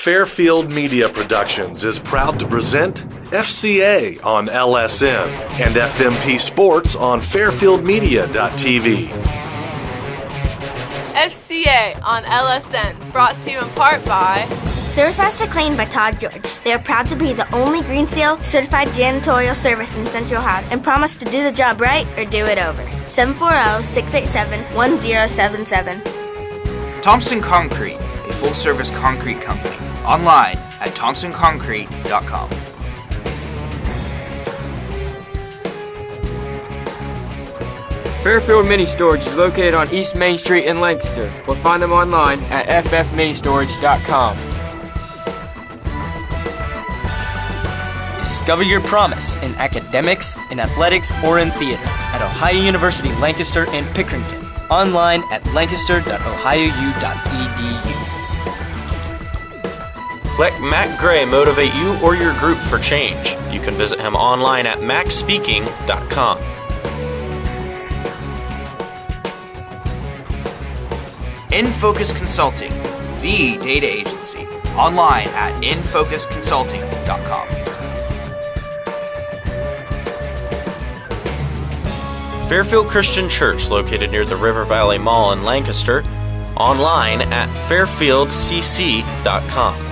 Fairfield Media Productions is proud to present FCA on LSN and FMP Sports on fairfieldmedia.tv. FCA on LSN, brought to you in part by ServiceMaster Clean by Todd George. They are proud to be the only Green Seal certified janitorial service in Central Ohio and promise to do the job right or do it over. 740-687-1077. Thompson Concrete, a full-service concrete company. Online at thompsonconcrete.com. Fairfield Mini Storage is located on East Main Street in Lancaster, or find them online at ffministorage.com. Discover your promise in academics, in athletics, or in theater at Ohio University Lancaster and Pickerington. Online at lancaster.ohiou.edu. Let Matt Gray motivate you or your group for change. You can visit him online at maxspeaking.com. InFocus Consulting, the data agency. Online at infocusconsulting.com. Fairfield Christian Church, located near the River Valley Mall in Lancaster. Online at fairfieldcc.com.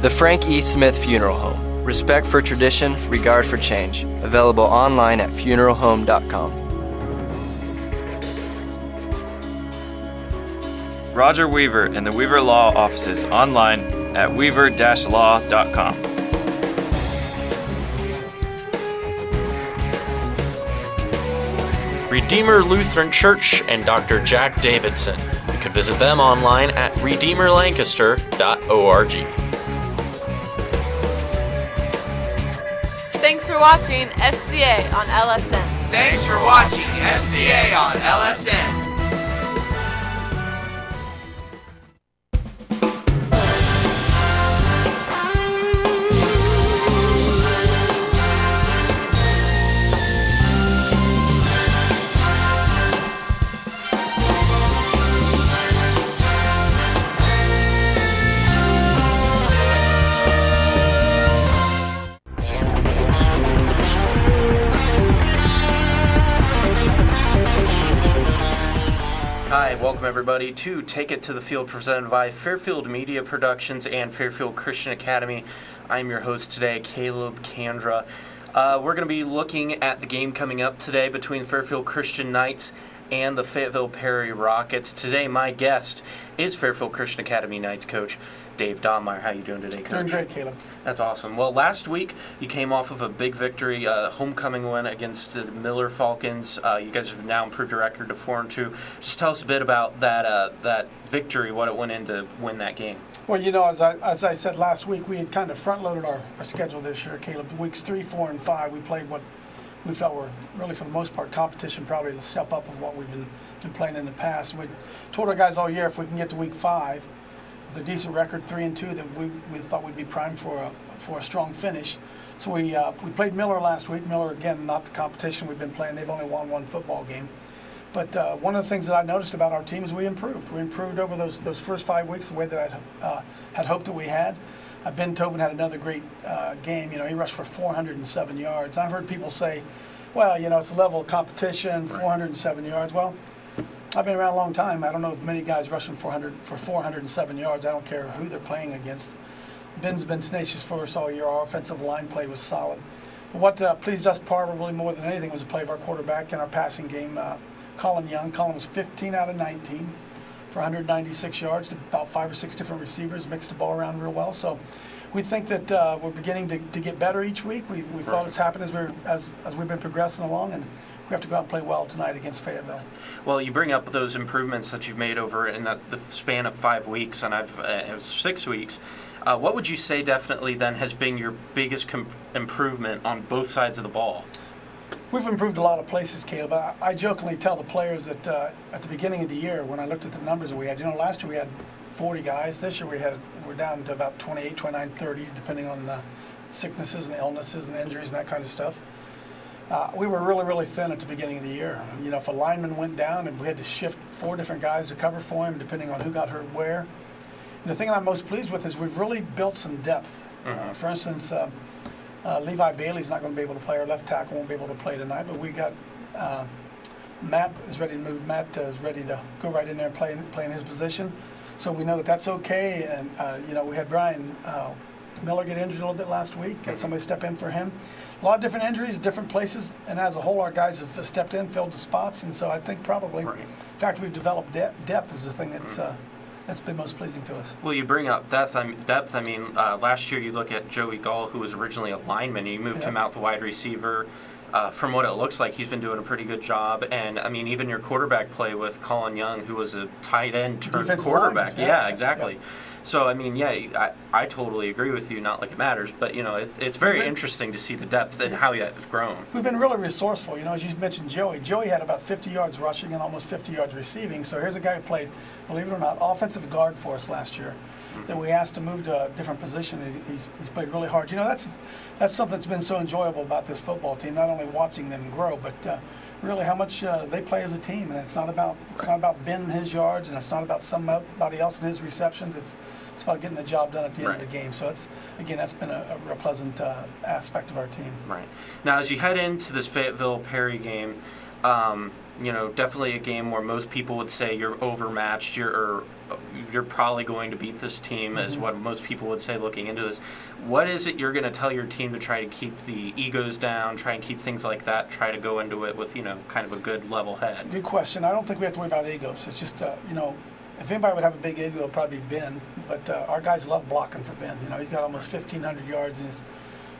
The Frank E. Smith Funeral Home. Respect for tradition, regard for change. Available online at funeralhome.com. Roger Weaver and the Weaver Law Offices. Online at weaver-law.com. Redeemer Lutheran Church and Dr. Jack Davidson. You can visit them online at redeemerlancaster.org. Thanks for watching FCA on LSN. Thanks for watching FCA on LSN. Hi, welcome everybody to Take It to the Field, presented by Fairfield Media Productions and Fairfield Christian Academy. I'm your host today, Caleb Kandra. We're going to be looking at the game coming up today between Fairfield Christian Knights and the Fayetteville Perry Rockets. Today, my guest is Fairfield Christian Academy Knights coach Dave Donmeyer. How are you doing today, Coach? Doing great, Caleb. That's awesome. Well, last week you came off of a big victory, homecoming win against the Miller Falcons. You guys have now improved your record to 4-2. Just tell us a bit about that victory, what it went in to win that game. Well, you know, as I said last week, we had kind of front-loaded our schedule this year, Caleb. Weeks 3, 4, and 5, we played what we felt were really, for the most part, competition, probably the step up of what we've been playing in the past. We told our guys all year if we can get to week 5, with a decent record, 3-2, that we thought we'd be primed for a strong finish. So we played Miller last week. Miller, again, not the competition we've been playing. They've only won one football game. But one of the things that I noticed about our team is we improved. We improved over those first 5 weeks the way that I had hoped that we had. Ben Tobin had another great game. You know, he rushed for 407 yards. I've heard people say, well, you know, it's a level of competition, 407 yards. Well, I've been around a long time. I don't know if many guys rushing for 407 yards. I don't care who they're playing against. Ben's been tenacious for us all year. Our offensive line play was solid. But what pleased us probably more than anything was the play of our quarterback in our passing game, Colin Young. Colin was 15 out of 19 for 196 yards to about 5 or 6 different receivers, mixed the ball around real well. So we think that we're beginning to get better each week. We thought it's happened as we've been progressing along, and we have to go out and play well tonight against Fayetteville. Well, you bring up those improvements that you've made over in the span of 5 weeks, and it was 6 weeks. What would you say definitely then has been your biggest improvement on both sides of the ball? We've improved a lot of places, Caleb. I jokingly tell the players that at the beginning of the year, when I looked at the numbers that we had, you know, last year we had 40 guys. This year we're down to about 28, 29, 30, depending on the sicknesses and illnesses and injuries and that kind of stuff. we were really, really thin at the beginning of the year. You know, if a lineman went down and we had to shift 4 different guys to cover for him, depending on who got hurt where. And the thing I'm most pleased with is we've really built some depth. For instance, Levi Bailey's not going to be able to play. Our left tackle won't be able to play tonight, but we got Matt is ready to move. Matt is ready to go right in there and play in his position. So we know that that's okay. And, you know, we had Brian Miller get injured a little bit last week. Got somebody step in for him. A lot of different injuries, different places, and as a whole, our guys have stepped in, filled the spots, and so I think probably, in fact, we've developed depth is the thing that's been most pleasing to us. Well, you bring up depth. I mean, last year you look at Joey Gall, who was originally a lineman, and you moved him out to wide receiver. From what it looks like, he's been doing a pretty good job. And, I mean, even your quarterback play with Colin Young, who was a tight end turned quarterback. Yeah, exactly. Yeah. So, I mean, yeah, I totally agree with you, not like it matters, but, you know, it's very interesting to see the depth and how it's grown. We've been really resourceful. You know, as you mentioned Joey. Joey had about 50 yards rushing and almost 50 yards receiving. So here's a guy who played, believe it or not, offensive guard for us last year. That we asked to move to a different position. He's played really hard. You know, that's something that's been so enjoyable about this football team, not only watching them grow, but really how much they play as a team. And it's not about Ben and his yards, and it's not about somebody else and his receptions. It's about getting the job done at the end of the game. So that's been a real pleasant aspect of our team. Right. Now, as you head into this Fayetteville-Perry game, you know, definitely a game where most people would say you're overmatched. You're probably going to beat this team, is what most people would say looking into this. What is it you're going to tell your team to try to keep the egos down, try and keep things like that, try to go into it with, you know, kind of a good level head? Good question. I don't think we have to worry about egos. It's just, you know, if anybody would have a big ego, it'd probably be Ben. But our guys love blocking for Ben. You know, he's got almost 1,500 yards, and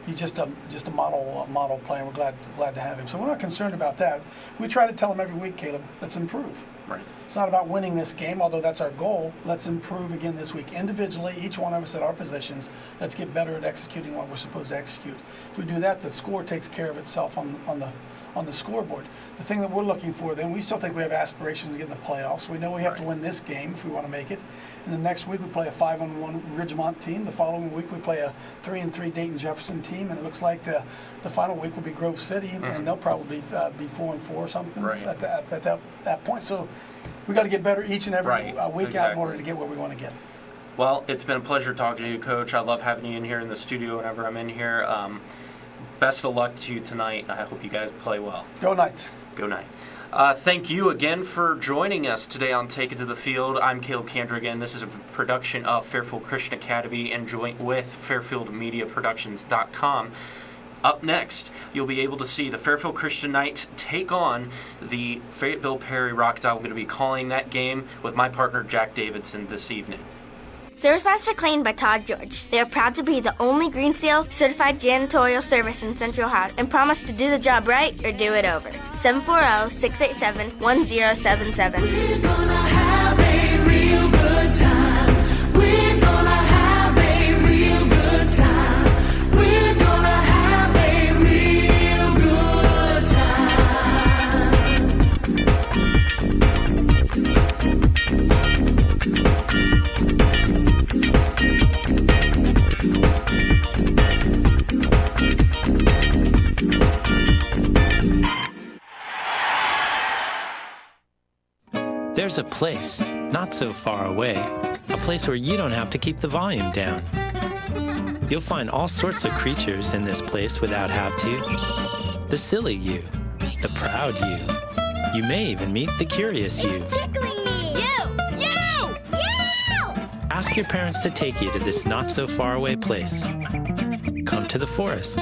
he's just a model player. We're glad to have him. So we're not concerned about that. We try to tell him every week, Caleb, let's improve. Right. It's not about winning this game, although that's our goal. Let's improve again this week. Individually, each one of us at our positions, let's get better at executing what we're supposed to execute. If we do that, the score takes care of itself on the scoreboard. The thing that we're looking for, then, we still think we have aspirations to get in the playoffs. We know we have to win this game if we want to make it. And the next week we play a 5-1 Ridgemont team. The following week we play a 3-3 Dayton Jefferson team. And it looks like the final week will be Grove City, and they'll probably be 4-4 or something at that point. So we got to get better each and every week out in order to get where we want to get. Well, it's been a pleasure talking to you, Coach. I love having you in here in the studio whenever I'm in here. Best of luck to you tonight. I hope you guys play well. Go Knights. Go Knights. Thank you again for joining us today on Take It to the Field. I'm Caleb Kandrigan. This is a production of Fairfield Christian Academy and joint with FairfieldMediaProductions.com. Up next, you'll be able to see the Fairfield Christian Knights take on the Fayetteville-Perry Rockets. I'm going to be calling that game with my partner Jack Davidson this evening. ServiceMaster Clean by Todd George. They are proud to be the only Green Seal certified janitorial service in Central Ohio and promise to do the job right or do it over. 740-687-1077. We're gonna have a real good time. We're gonna have a real good time. We're gonna have a real good There's a place, not so far away, a place where you don't have to keep the volume down. You'll find all sorts of creatures in this place without have to. The silly you, the proud you. You may even meet the curious you. It's tickling me! You! Ask your parents to take you to this not so far away place. Come to the forest,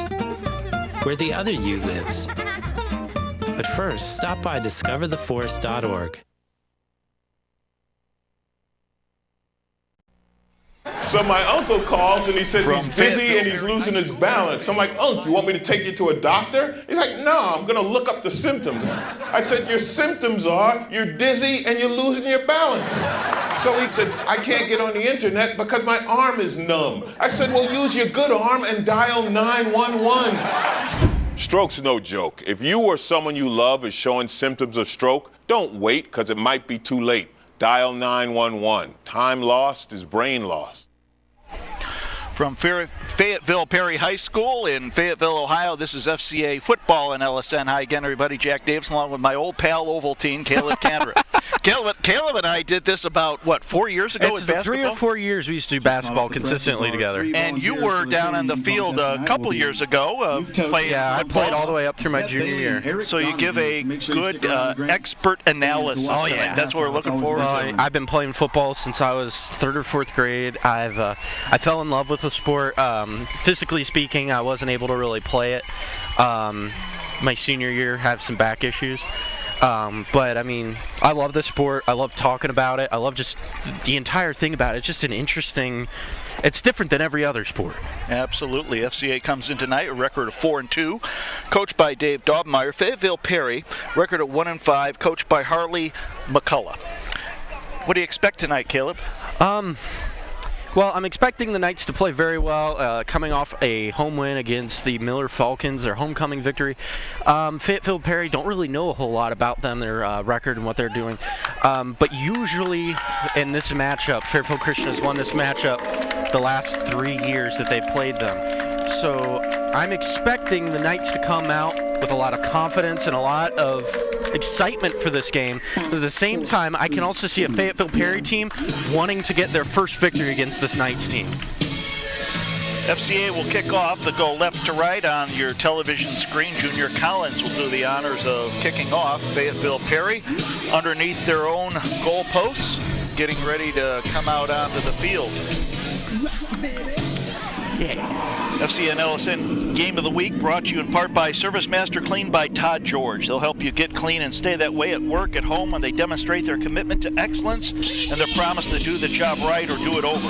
where the other you lives. But first, stop by discovertheforest.org. So my uncle calls and he says he's dizzy and he's losing his balance. I'm like, Uncle, you want me to take you to a doctor? He's like, no, I'm going to look up the symptoms. I said, your symptoms are you're dizzy and you're losing your balance. So he said, I can't get on the internet because my arm is numb. I said, well, use your good arm and dial 911. Stroke's no joke. If you or someone you love is showing symptoms of stroke, don't wait because it might be too late. Dial 911. Time lost is brain lost. From Fayetteville Perry High School in Fayetteville, Ohio, this is FCA football in LSN. Hi again, everybody. Jack Davis along with my old pal Ovaltine, Caleb Candra. Caleb and I did this about, 4 years ago with basketball? 3 or 4 years we used to do basketball consistently together. And you were down on the field a couple years ago. I played all the way up through my junior year. So you give a good expert analysis. Oh, yeah. That's what we're looking forward to. I've been playing football since I was 3rd or 4th grade. I fell in love with the sport. Physically speaking, I wasn't able to really play it. My senior year, have some back issues. But I mean, I love the sport. I love talking about it. I love just the entire thing about it. It's just an interesting. It's different than every other sport. Absolutely. FCA comes in tonight, a record of 4-2, coached by Dave Daubenmeyer. Fayetteville Perry, record of 1-5, coached by Harley McCullough. What do you expect tonight, Caleb? Well, I'm expecting the Knights to play very well, coming off a home win against the Miller Falcons, their homecoming victory. Fayetteville Perry, don't really know a whole lot about them, their record and what they're doing. But usually in this matchup, Fairfield Christian has won this matchup the last 3 years that they've played them. So I'm expecting the Knights to come out with a lot of confidence and a lot of excitement for this game. But at the same time, I can also see a Fayetteville Perry team wanting to get their first victory against this Knights team. FCA will kick off. They'll go left to right on your television screen. Junior Collins will do the honors of kicking off. Fayetteville Perry underneath their own goalposts, getting ready to come out onto the field. FCA and LSN Game of the Week brought to you in part by Service Master Clean by Todd George. They'll help you get clean and stay that way at work, at home, when they demonstrate their commitment to excellence and their promise to do the job right or do it over.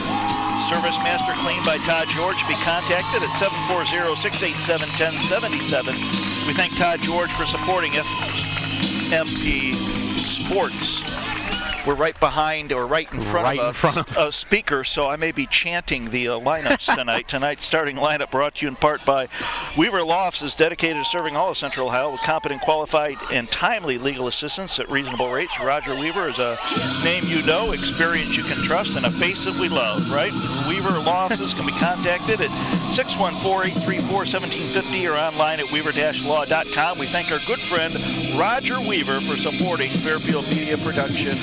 Service Master Clean by Todd George. Be contacted at 740-687-1077. We thank Todd George for supporting FMP Sports. We're right behind, or right in front of a speaker, so I may be chanting the lineups tonight. Tonight's starting lineup brought to you in part by Weaver Law Offices, dedicated to serving all of Central Ohio with competent, qualified, and timely legal assistance at reasonable rates. Roger Weaver is a name you know, experience you can trust, and a face that we love, right? Weaver Law Offices can be contacted at 614-834-1750 or online at weaver-law.com. We thank our good friend Roger Weaver for supporting Fairfield Media Production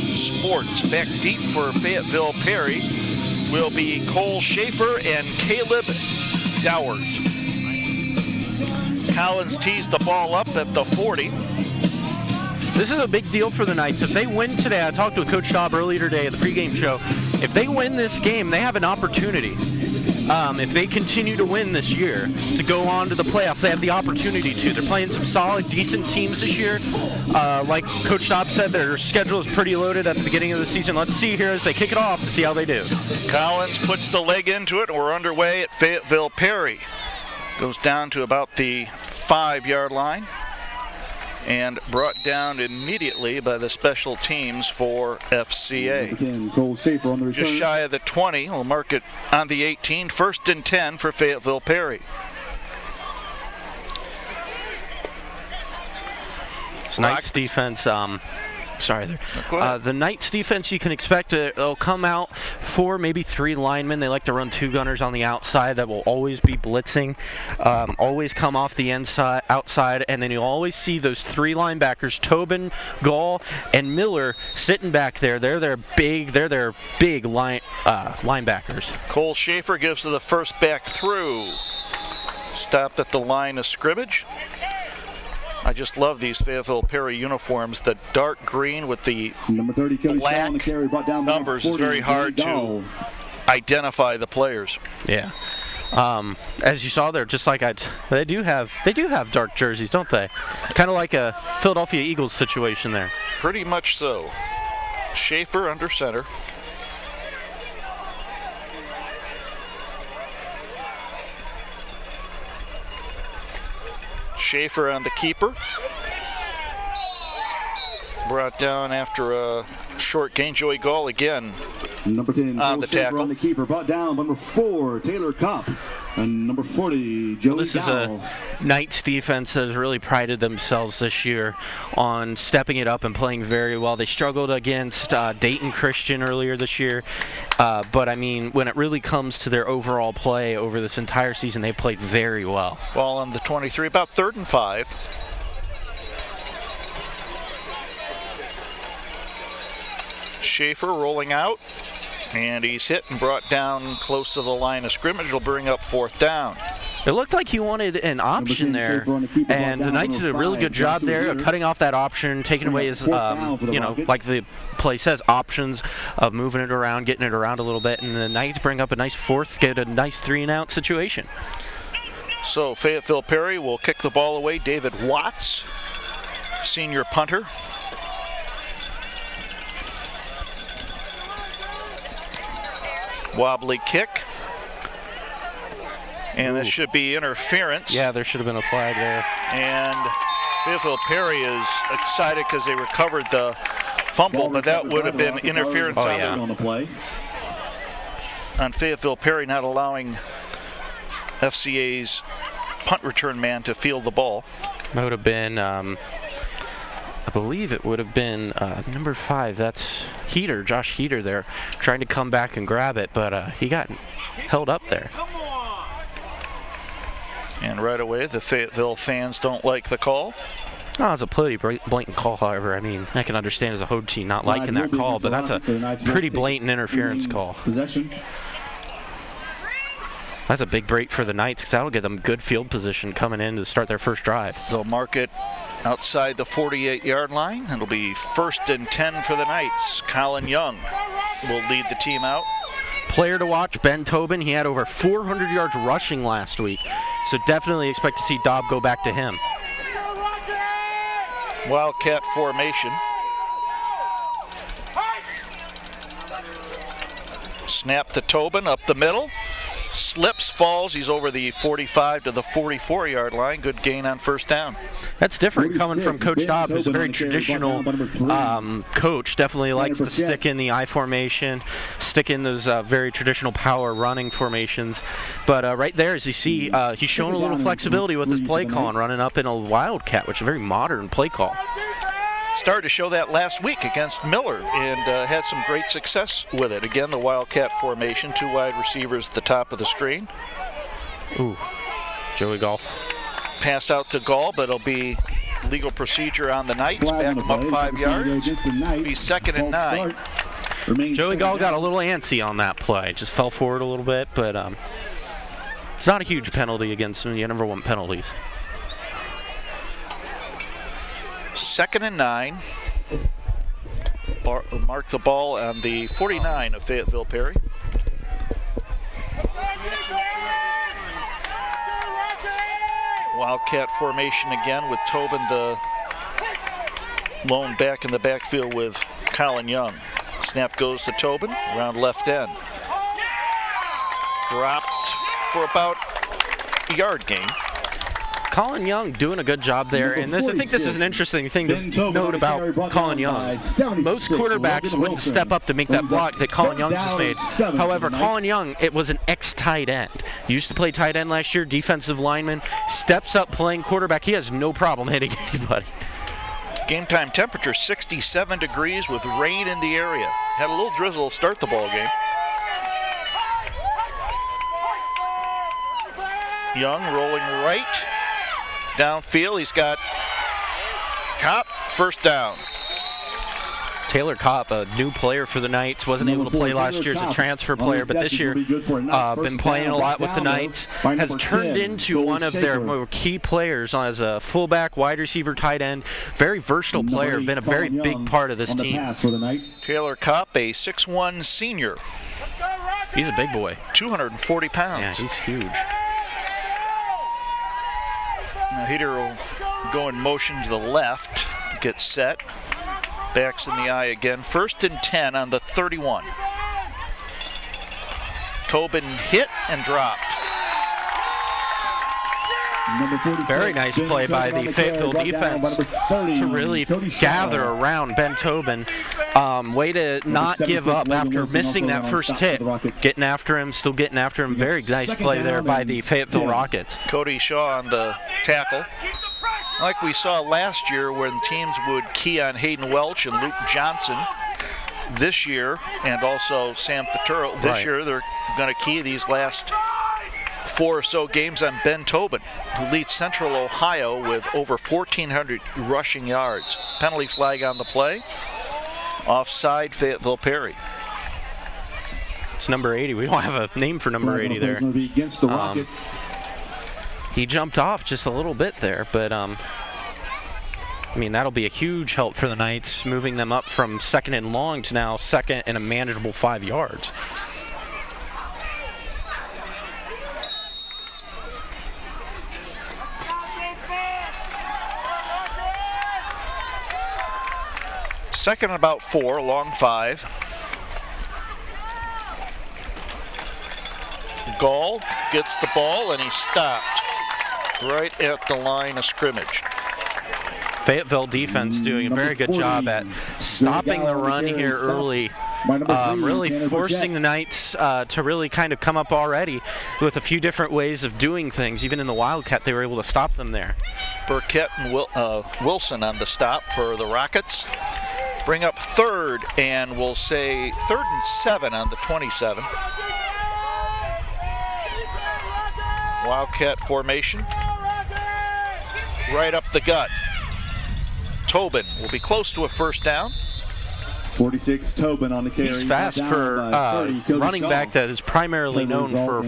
Sports. Back deep for Fayetteville Perry will be Cole Schaefer and Caleb Dowers. Collins tees the ball up at the 40. This is a big deal for the Knights. If they win today, I talked to Coach Staub earlier today at the pregame show. If they win this game, they have an opportunity. If they continue to win this year, to go on to the playoffs, they have the opportunity to. They're playing some solid, decent teams this year. Like Coach Staub said, their schedule is pretty loaded at the beginning of the season. Let's see here as they kick it off to see how they do. Collins puts the leg into it, and we're underway at Fayetteville Perry. Goes down to about the 5-yard line and brought down immediately by the special teams for FCA. Just shy of the 20. We'll mark it on the 18. 1st and 10 for Fayetteville Perry. Knights defense, the Knights defense, you can expect they'll come out 4, maybe 3 linemen. They like to run 2 gunners on the outside that will always be blitzing, always come off the outside, and then you'll always see those 3 linebackers, Tobin, Gall, and Miller, sitting back there. They're their big linebackers. Cole Schaefer gives to the first back through. Stopped at the line of scrimmage. I just love these Fayetteville Perry uniforms. The dark green with the black numbers is very hard to identify the players. Yeah. As you saw there, just like they do have dark jerseys, don't they? Kind of like a Philadelphia Eagles situation there. Pretty much so. Schaefer under center. Schaefer on the keeper. Brought down after a short gain. Joey Gall again Number 10, on the tackle. On the keeper, brought down. Number 4, Taylor Kopp. And number 40, Joey This is a Knights defense that has really prided themselves this year on stepping it up and playing very well. They struggled against Dayton Christian earlier this year, but I mean, when it really comes to their overall play over this entire season, they played very well. Ball on the 23, about 3rd and 5. Schaefer rolling out, and he's hit and brought down close to the line of scrimmage. It'll bring up 4th down. It looked like he wanted an option there, and the Knights did a really good job there of cutting off that option, taking away his, like the play says, options of moving it around, getting it around a little bit, and the Knights bring up a nice 4th, get a nice 3-and-out situation. So Fayetteville Perry will kick the ball away. David Watts, senior punter. Wobbly kick. And this should be interference. Yeah, there should have been a flag there. And Fayetteville Perry is excited because they recovered the fumble, but that would have been interference on the play. On Fayetteville Perry, not allowing FCA's punt return man to field the ball. That would have been, I believe it would have been number 5. That's Heater, Josh Heater there, trying to come back and grab it, but he got held up there. And right away, the Fayetteville fans don't like the call. Oh, it's a pretty blatant call, however. I mean, I can understand as a home team not liking that call, but that's a pretty blatant interference call. Possession. That's a big break for the Knights because that'll give them good field position coming in to start their first drive. They'll mark it outside the 48-yard line. It'll be 1st and 10 for the Knights. Colin Young will lead the team out. Player to watch, Ben Tobin. He had over 400 yards rushing last week, so definitely expect to see Dobb go back to him. Wildcat formation. Snap to Tobin up the middle. Slips, falls. He's over the 45 to the 44-yard line. Good gain on 1st down. That's different coming from Coach Dobb, who's a very traditional coach. Definitely likes to stick in the I formation, stick in those very traditional power running formations. But right there, as you see, he's showing a little flexibility with his play call and running up in a Wildcat, which is a very modern play call. Started to show that last week against Miller and had some great success with it. Again, the Wildcat formation, 2 wide receivers at the top of the screen. Ooh, Joey Gall. Pass out to Gall, but it'll be legal procedure on the Knights. Back them up 5 yards. Be 2nd and 9. Joey Gall got a little antsy on that play. Just fell forward a little bit, but it's not a huge penalty against him. You never want penalties. 2nd and 9. Mark the ball on the 49 of Fayetteville Perry. Wildcat formation again with Tobin, the lone back in the backfield with Colin Young. Snap goes to Tobin, around left end. Dropped for about a yard gain. Colin Young doing a good job there, and I think this is an interesting thing to note about Colin Young. Most quarterbacks wouldn't step up to make that block that Colin Young just made. However, Colin Young, it was an ex-tight end. He used to play tight end last year, defensive lineman, steps up playing quarterback. He has no problem hitting anybody. Game time temperature 67 degrees with rain in the area. Had a little drizzle to start the ball game. Young rolling right. Downfield, he's got Kopp, 1st down. Taylor Kopp, a new player for the Knights, wasn't able to play last year as a transfer player, but this year been playing a lot with the Knights, has turned into one of their more key players as a fullback, wide receiver, tight end. Very versatile player, been a very big part of this team. Taylor Kopp, a 6'1 senior. He's a big boy. 240 pounds. Yeah, he's huge. Now Heater will go in motion to the left, get set. Backs in the eye again. 1st and 10 on the 31. Tobin hit and dropped. Very nice play by the Fayetteville defense to really gather around Ben Tobin. Way to not give up after missing that first hit. Getting after him, still getting after him. Very nice play there by the Fayetteville Rockets. Cody Shaw on the tackle. Like we saw last year when teams would key on Hayden Welch and Luke Johnson. This year, and also Sam Faturo, this year they're going to key these last 4 or so games on Ben Tobin, who leads Central Ohio with over 1,400 rushing yards. Penalty flag on the play. Offside, Fayetteville Perry. It's number 80. We don't have a name for number 80 there. Against the Rockets. He jumped off just a little bit there, but I mean, that'll be a huge help for the Knights, moving them up from second and long to now second and a manageable 5 yards. Second and about 4, long 5. Gall gets the ball and he's stopped right at the line of scrimmage. Fayetteville defense doing a very good job at stopping the run here early, really forcing the Knights to really kind of come up already with a few different ways of doing things. Even in the Wildcat, they were able to stop them there. Burkett and Wilson on the stop for the Rockets. Bring up third, and we'll say 3rd and 7 on the 27. Wildcat formation. Right up the gut. Tobin will be close to a first down. 46, Tobin on the carry. He's fast for running back that is primarily known for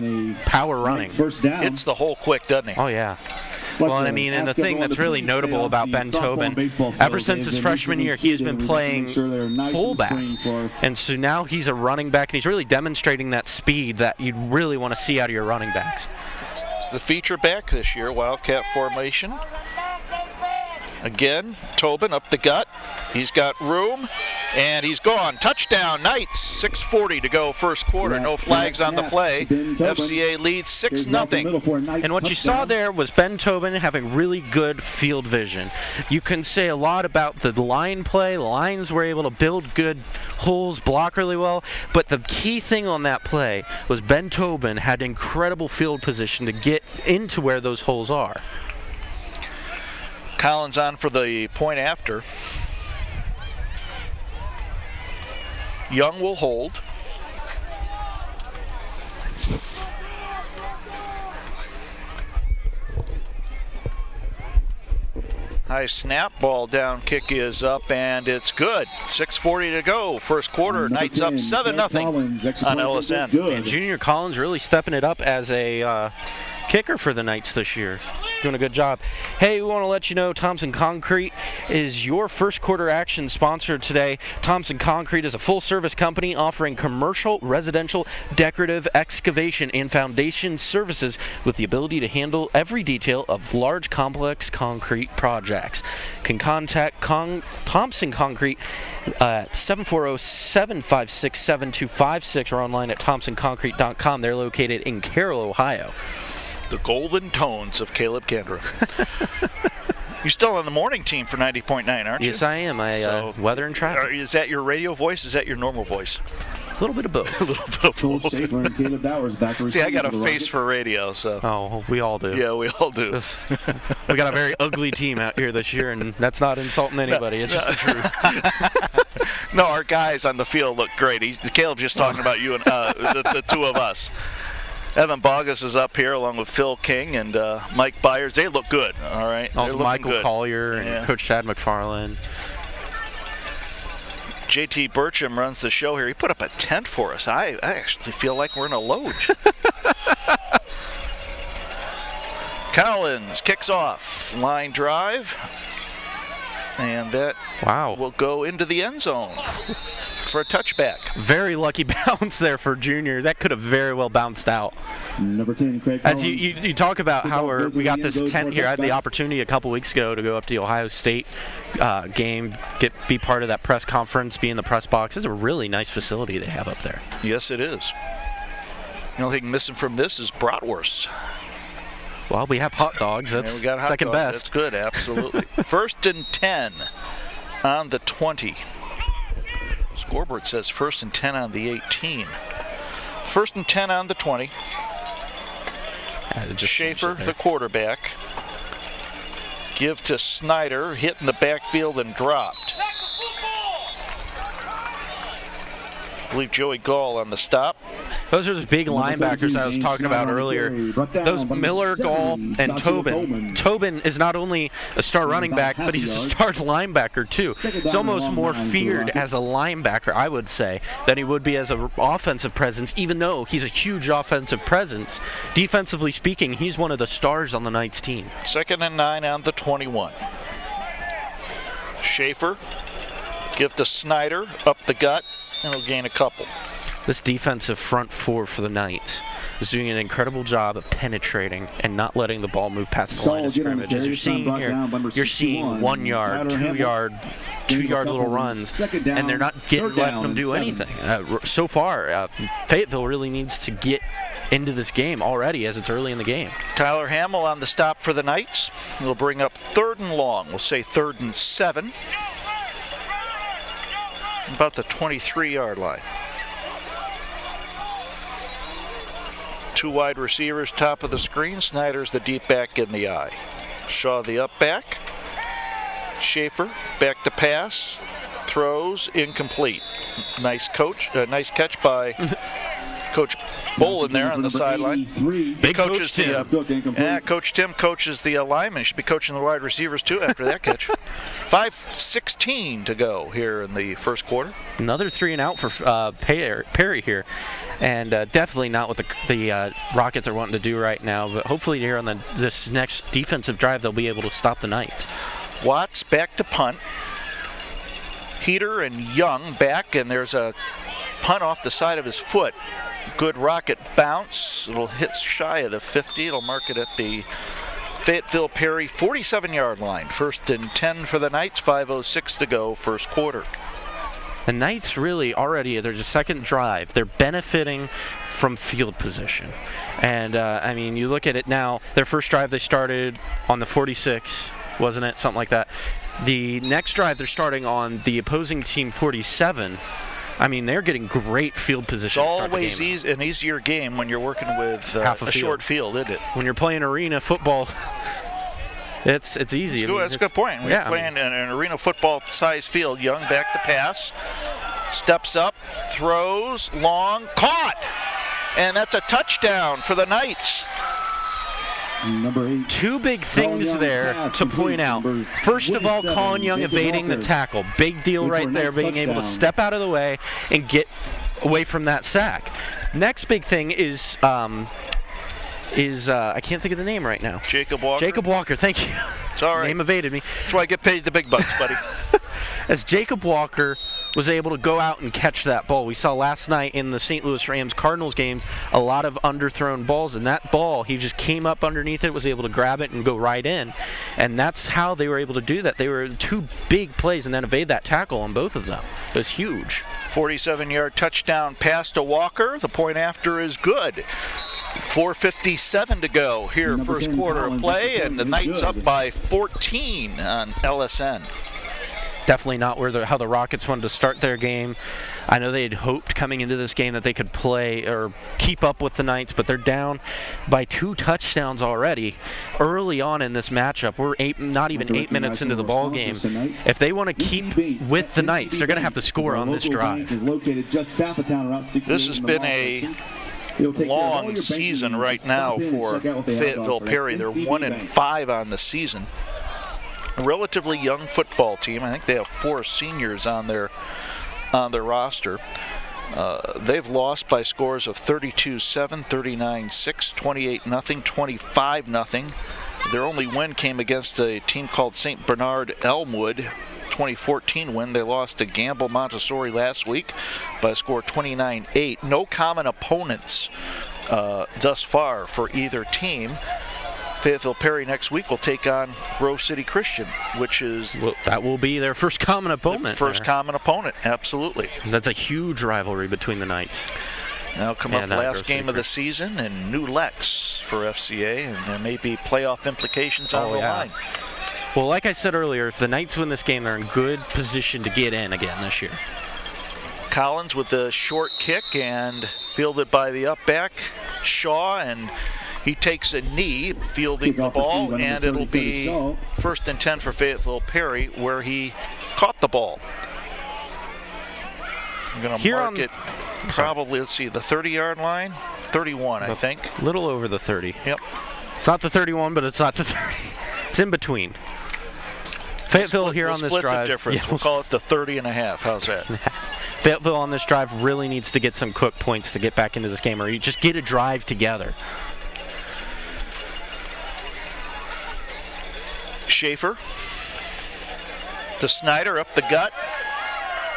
power running. First down. Hits the hole quick, doesn't he? Oh, yeah. Well, I mean, and the thing that's really notable about Ben Tobin, ever since his freshman year, he has been playing fullback. And so now he's a running back, and he's really demonstrating that speed that you really want to see out of your running backs. It's the feature back this year, Wildcat formation. Again, Tobin up the gut. He's got room, and he's gone. Touchdown, Knights. 6:40 to go first quarter. No flags on the play. FCA leads 6-0. And what you saw there was Ben Tobin having really good field vision. You can say a lot about the line play. The lines were able to build good holes, block really well. But the key thing on that play was Ben Tobin had incredible field position to get into where those holes are. Collins on for the point after. Young will hold. High snap, ball down, kick is up, and it's good. 6:40 to go, first quarter. Knights up 7-0 on LSN. And Junior Collins really stepping it up as a kicker for the Knights this year. Doing a good job. Hey, we want to let you know Thompson Concrete is your first quarter action sponsor today. Thompson Concrete is a full-service company offering commercial, residential, decorative, excavation, and foundation services with the ability to handle every detail of large, complex concrete projects. You can contact Thompson Concrete at 740-756-7256 or online at thompsonconcrete.com. They're located in Carroll, Ohio. The golden tones of Caleb Kendra. You're still on the morning team for 90.9, aren't you? Yes, I am. Weather and traffic. Is that your radio voice? Is that your normal voice? A little bit of both. A little bit of both. See, I got a face for radio, so. Oh, we all do. Yeah, we all do. We got a very ugly team out here this year, and that's not insulting anybody. It's just the truth. No, our guys on the field look great. Caleb's just talking about you and the two of us. Evan Bogus is up here along with Phil King and Mike Byers. They look good, all right? Also Michael Collier and Coach Chad McFarland. JT Burcham runs the show here. He put up a tent for us. I actually feel like we're in a loge. Collins kicks off. Line drive. And that will go into the end zone for a touchback. Very lucky bounce there for Junior. That could have very well bounced out. Number 10, Craig As you talk about how we got this tent here. I had the opportunity a couple weeks ago to go up to the Ohio State game, be part of that press conference, be in the press box. It's a really nice facility they have up there. Yes, it is. The only thing missing from this is bratwurst. Well, we have hot dogs. That's we got hot second dogs. best. That's good, absolutely. 1st and 10 on the 20. Scoreboard says 1st and 10 on the 18. 1st and 10 on the 20. Schaefer, the quarterback. Give to Snyder, hit in the backfield and dropped. I believe Joey Gall on the stop. Those are the big linebackers I was talking about earlier. Those Miller, Gall, and Tobin. Tobin is not only a star running back, but he's a star linebacker too. He's almost more feared as a linebacker, I would say, than he would be as an offensive presence, even though he's a huge offensive presence. Defensively speaking, he's one of the stars on the Knights team. 2nd and 9 on the 21. Schaefer, give to Snyder, up the gut, and he'll gain a couple. This defensive front four for the Knights is doing an incredible job of penetrating and not letting the ball move past the line of scrimmage. As you're seeing here, you're seeing 1 yard, 2 yard, 2 yard little runs, and they're not letting them do anything. So far, Fayetteville really needs to get into this game already as it's early in the game. Tyler Hamill on the stop for the Knights. We'll bring up 3rd and long. We'll say 3rd and 7. About the 23-yard line. 2 wide receivers, top of the screen. Snyder's the deep back in the eye. Shaw the up back. Schaefer back to pass. Throws incomplete. Nice catch by Coach Bolin there on the sideline. Big Coach Tim. Coach Tim coaches the linemen. Should be coaching the wide receivers too after that catch. 5:16 to go here in the first quarter. Another 3 and out for Perry here. And definitely not what the Rockets are wanting to do right now. But hopefully here on this next defensive drive, they'll be able to stop the Knights. Watts back to punt. Heater and Young back, and there's a punt off the side of his foot. Good rocket bounce. It'll hit shy of the 50. It'll mark it at the Fayetteville Perry 47-yard line. 1st and 10 for the Knights. 5:06 to go, first quarter. The Knights really already, there's a second drive. They're benefiting from field position. And, I mean, you look at it now, their first drive they started on the 46, wasn't it? Something like that. The next drive they're starting on the opposing team 47. I mean, they're getting great field position. It's always an easier game when you're working with a short field, isn't it? When you're playing arena football, it's easy. That's a good point. We're playing an arena football size field. Young back to pass. Steps up, throws, long, caught! And that's a touchdown for the Knights. Number 8. 2 big things there to point out. First of all, Colin Young evading the tackle. Big deal right there, being able to step out of the way and get away from that sack. Next big thing is I can't think of the name right now. Jacob Walker. Jacob Walker, thank you. It's all right. Name evaded me. That's why I get paid the big bucks, buddy. As Jacob Walker was able to go out and catch that ball. We saw last night in the St. Louis Rams-Cardinals games a lot of underthrown balls, and that ball, he just came up underneath it, was able to grab it and go right in, and that's how they were able to do that. They were 2 big plays and then evade that tackle on both of them. It was huge. 47-yard touchdown pass to Walker. The point after is good. 4:57 to go here, first quarter of play, and the Knights up by 14 on LSN. Definitely not how the Rockets wanted to start their game. I know they had hoped coming into this game that they could play or keep up with the Knights, but they're down by 2 touchdowns already early on in this matchup. We're not even 8 minutes into the ball game. If they want to keep with the Knights, they're going to have to score on this drive. This has been a long season right now for Fayetteville Perry. They're 1-5 on the season. A relatively young football team. I think they have 4 seniors on their roster. They've lost by scores of 32-7, 39-6, 28-0, 25-0. Their only win came against a team called St. Bernard Elmwood. 2014 win. They lost to Gamble Montessori last week by a score 29-8. No common opponents thus far for either team. Fayetteville Perry next week will take on Grove City Christian, which is... Well, that will be their first common opponent. Common opponent, absolutely. That's a huge rivalry between the Knights. Now come up last game of the season and New Lex for FCA, and there may be playoff implications on the line. Well, like I said earlier, if the Knights win this game, they're in good position to get in again this year. Collins with the short kick and fielded by the up back, Shaw, and he takes a knee fielding the ball, and it'll be 1st and 10 for Fayetteville Perry, where he caught the ball. I'm going to mark it probably, let's see, the 30-yard line? 31, I think. A little over the 30. Yep. It's not the 31, but it's not the 30. It's in between. Fayetteville here on this drive. Split the difference. We'll call it the 30 and a half. How's that? Fayetteville on this drive really needs to get some quick points to get back into this game, or you just get a drive together. Schaefer to Snyder up the gut.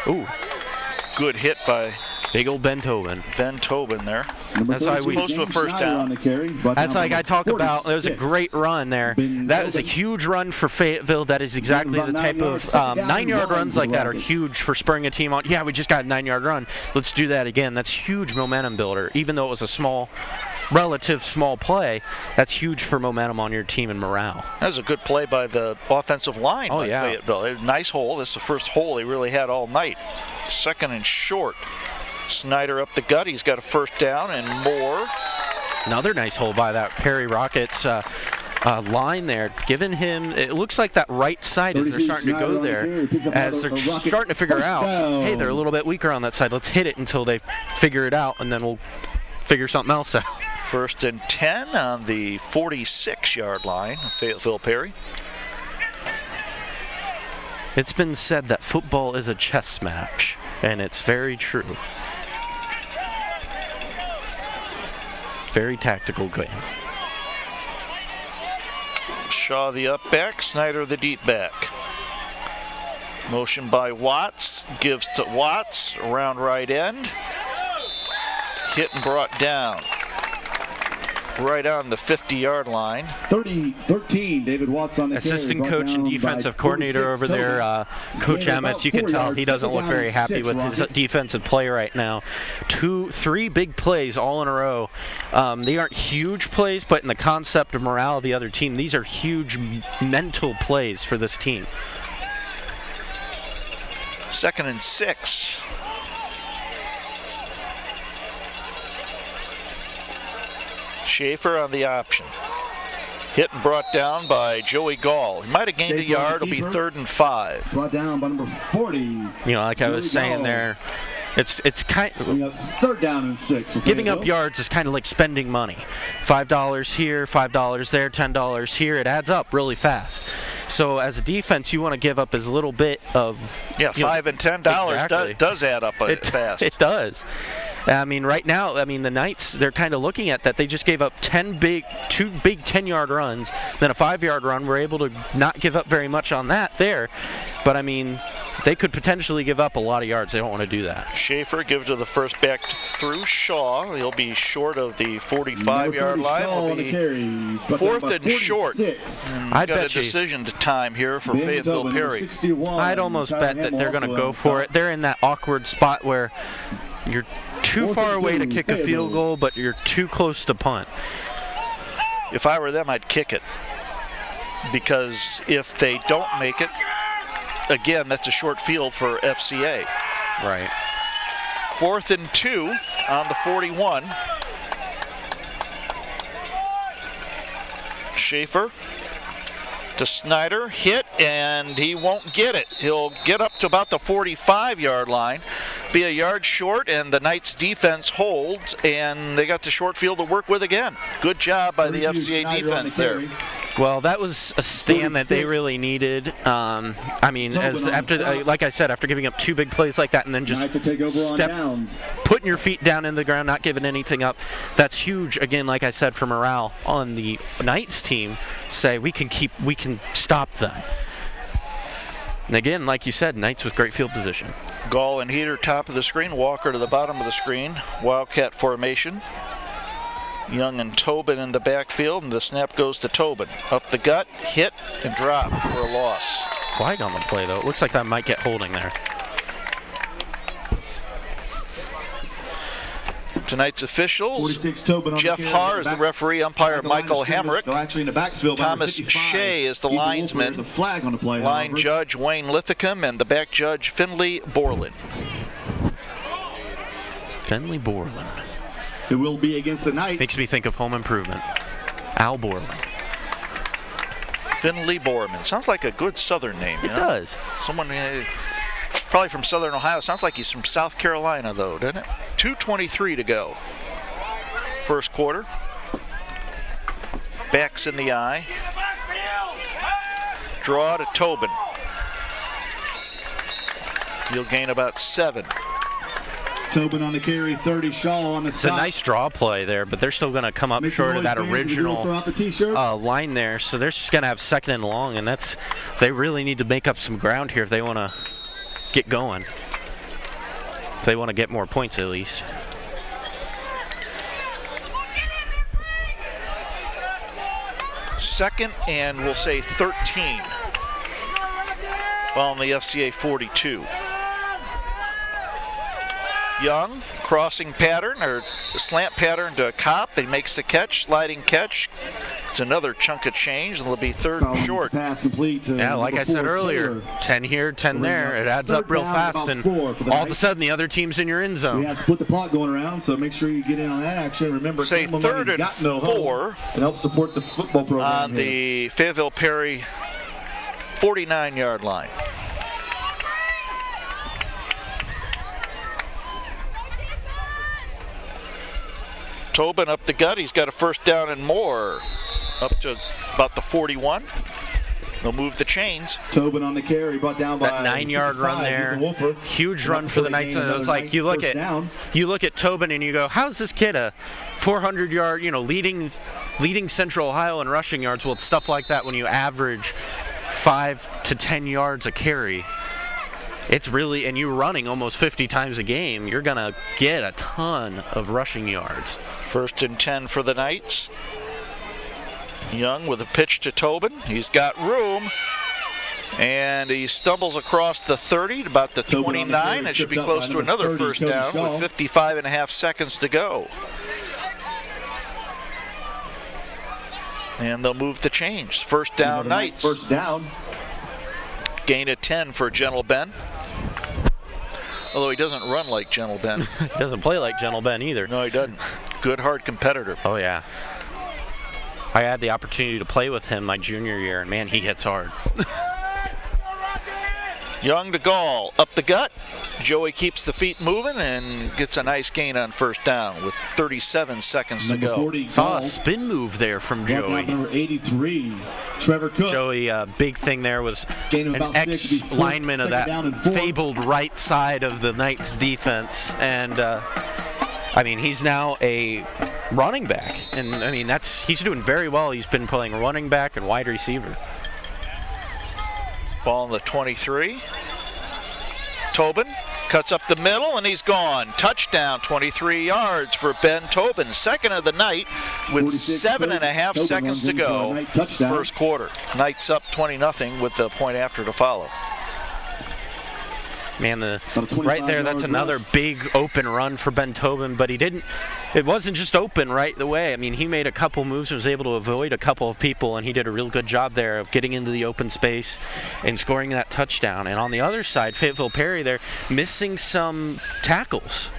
Ooh. Good hit by big old Ben Tobin. Ben Tobin there. That's why we close to a first down. That's like I talk about. It was a great run there. That was a huge run for Fayetteville. That is exactly the type of 9-yard runs like that are huge for spurring a team on. Yeah, we just got a 9-yard run. Let's do that again. That's huge momentum builder. Even though it was a relative small play, that's huge for momentum on your team and morale. That was a good play by the offensive line. Oh, yeah. Fayetteville. Nice hole. This is the first hole he really had all night. 2nd and short. Snyder up the gut. He's got a first down and more. Another nice hole by that Perry Rockets line there, giving him, it looks like that right side as they're starting to go there, as they're starting to figure out, hey, they're a little bit weaker on that side. Let's hit it until they figure it out, and then we'll figure something else out. 1st and 10 on the 46-yard line of Fayetteville Perry. It's been said that football is a chess match, and it's very true. Very tactical game. Shaw the up back, Snyder the deep back. Motion by Watts, gives to Watts, around right end. Hit and brought down. Right on the 50-yard line. 13, David Watts on the assistant coach and defensive coordinator over there, Coach Emmets. You can tell he doesn't look very happy with his defensive play right now. 3 big plays all in a row. They aren't huge plays, but in the concept of morale of the other team, these are huge mental plays for this team. 2nd and 6. Schaefer on the option. Hit and brought down by Joey Gall. He might have gained a yard. It'll be 3rd and 5. Brought down by number 40. You know, like I was saying there, it's kind of 3rd down and 6. Giving up yards is kind of like spending money. $5 here, $5 there, $10 here. It adds up really fast. So as a defense, you want to give up as little bit of $5 and $10 does add up fast. It does. I mean, right now, the Knights, they're kind of looking at that. They just gave up 2 big 10-yard runs, then a 5-yard run. We're able to not give up very much on that there. But, I mean, they could potentially give up a lot of yards. They don't want to do that. Schaefer gives to the first back through Shaw. He'll be short of the 45-yard line. Will be 4th and short. I'd got bet a decision to time here for Fayetteville Perry. I'd almost bet that they're going to go for it. They're in that awkward spot where you're too far away to kick a field goal, but you're too close to punt. If I were them, I'd kick it. Because if they don't make it, again, that's a short field for FCA. Right. 4th and 2 on the 41. Schaefer to Snyder, hit, and he won't get it. He'll get up to about the 45-yard line, be a yard short, and the Knights defense holds, and they got the short field to work with again. Good job by the FCA defense there. Well, that was a stand that they really needed. I mean, like I said, after giving up 2 big plays like that, and then just putting your feet down in the ground, not giving anything up, that's huge. Again, like I said, for morale on the Knights team, say we can stop them. And again, like you said, Knights with great field position. Gall and Heater top of the screen, Walker to the bottom of the screen. Wildcat formation. Young and Tobin in the backfield, and the snap goes to Tobin. Up the gut, hit, and drop for a loss. Flag on the play, though. It looks like that might get holding there. Tonight's officials, Jeff Haar is the referee, umpire Michael Hamrick. Thomas Shea is the linesman. Line judge Wayne Lithicum, and the back judge Finley Borland. Finley Borland. It will be against the Knights. Makes me think of Home Improvement. Al Borland. Finley Borman. Sounds like a good Southern name. It does. Someone probably from Southern Ohio. Sounds like he's from South Carolina, though, doesn't it? 2:23 to go. First quarter. Backs in the eye. Draw to Tobin. He'll gain about 7. Tobin on the carry, 30. Shaw on the It's stop. a nice draw play there, but they're still going to come up short of that original line there. So they're just going to have second and long, and they really need to make up some ground here if they want to get going. If they want to get more points at least. Second and we'll say 13. Ball on the FCA 42. Young, crossing pattern or slant pattern to Kopp. He makes the catch, sliding catch. It's another chunk of change, and it'll be third and short. Pass complete to yeah, like I said earlier, 10 here, 10 there. It adds up real fast, and all of a sudden the other team's in your end zone. We have split the clock going around, so make sure you get in on that action. Remember, say third and 4 and help support the football program on the Fayetteville Perry 49-yard line. Tobin up the gut. He's got a first down and more. Up to about the 41. They'll move the chains. Tobin on the carry, brought down by that 9-yard run there. Huge run for the Knights. And it was like you look at Tobin and you go, how's this kid a 400-yard, leading Central Ohio in rushing yards? Well, it's stuff like that when you average 5 to 10 yards a carry. It's really, and you're running almost 50 times a game, you're going to get a ton of rushing yards. First and 10 for the Knights. Young with a pitch to Tobin. He's got room. And he stumbles across the 30 to about the 29. It should be close to another first down with 55 and a half seconds to go. And they'll move the chains. First down, Knights. First down. Gain of 10 for Gentle Ben. Although he doesn't run like Gentle Ben. He doesn't play like Gentle Ben either. No, he doesn't. Good, hard competitor. Oh, yeah. I had the opportunity to play with him my junior year, and man, he hits hard. Young to Gall, up the gut. Joey keeps the feet moving and gets a nice gain on first down with 37 seconds to go. 40, saw a spin move there from Joey. Number 83, Trevor Cook. Joey, big thing there was an ex-lineman of that fabled right side of the Knights defense, and he's now a running back, and he's doing very well. He's been playing running back and wide receiver. Ball on the 23. Tobin cuts up the middle, and he's gone. Touchdown, 23 yards for Ben Tobin. Second of the night with 7.5 seconds to go. First quarter. Knights up 20-0 with the point after to follow. Man, right there, that's another big open run for Ben Tobin, but it wasn't just open right the way. He made a couple moves and was able to avoid a couple of people, and he did a real good job there of getting into the open space and scoring that touchdown. And on the other side, Fayetteville Perry, they're missing some tackles.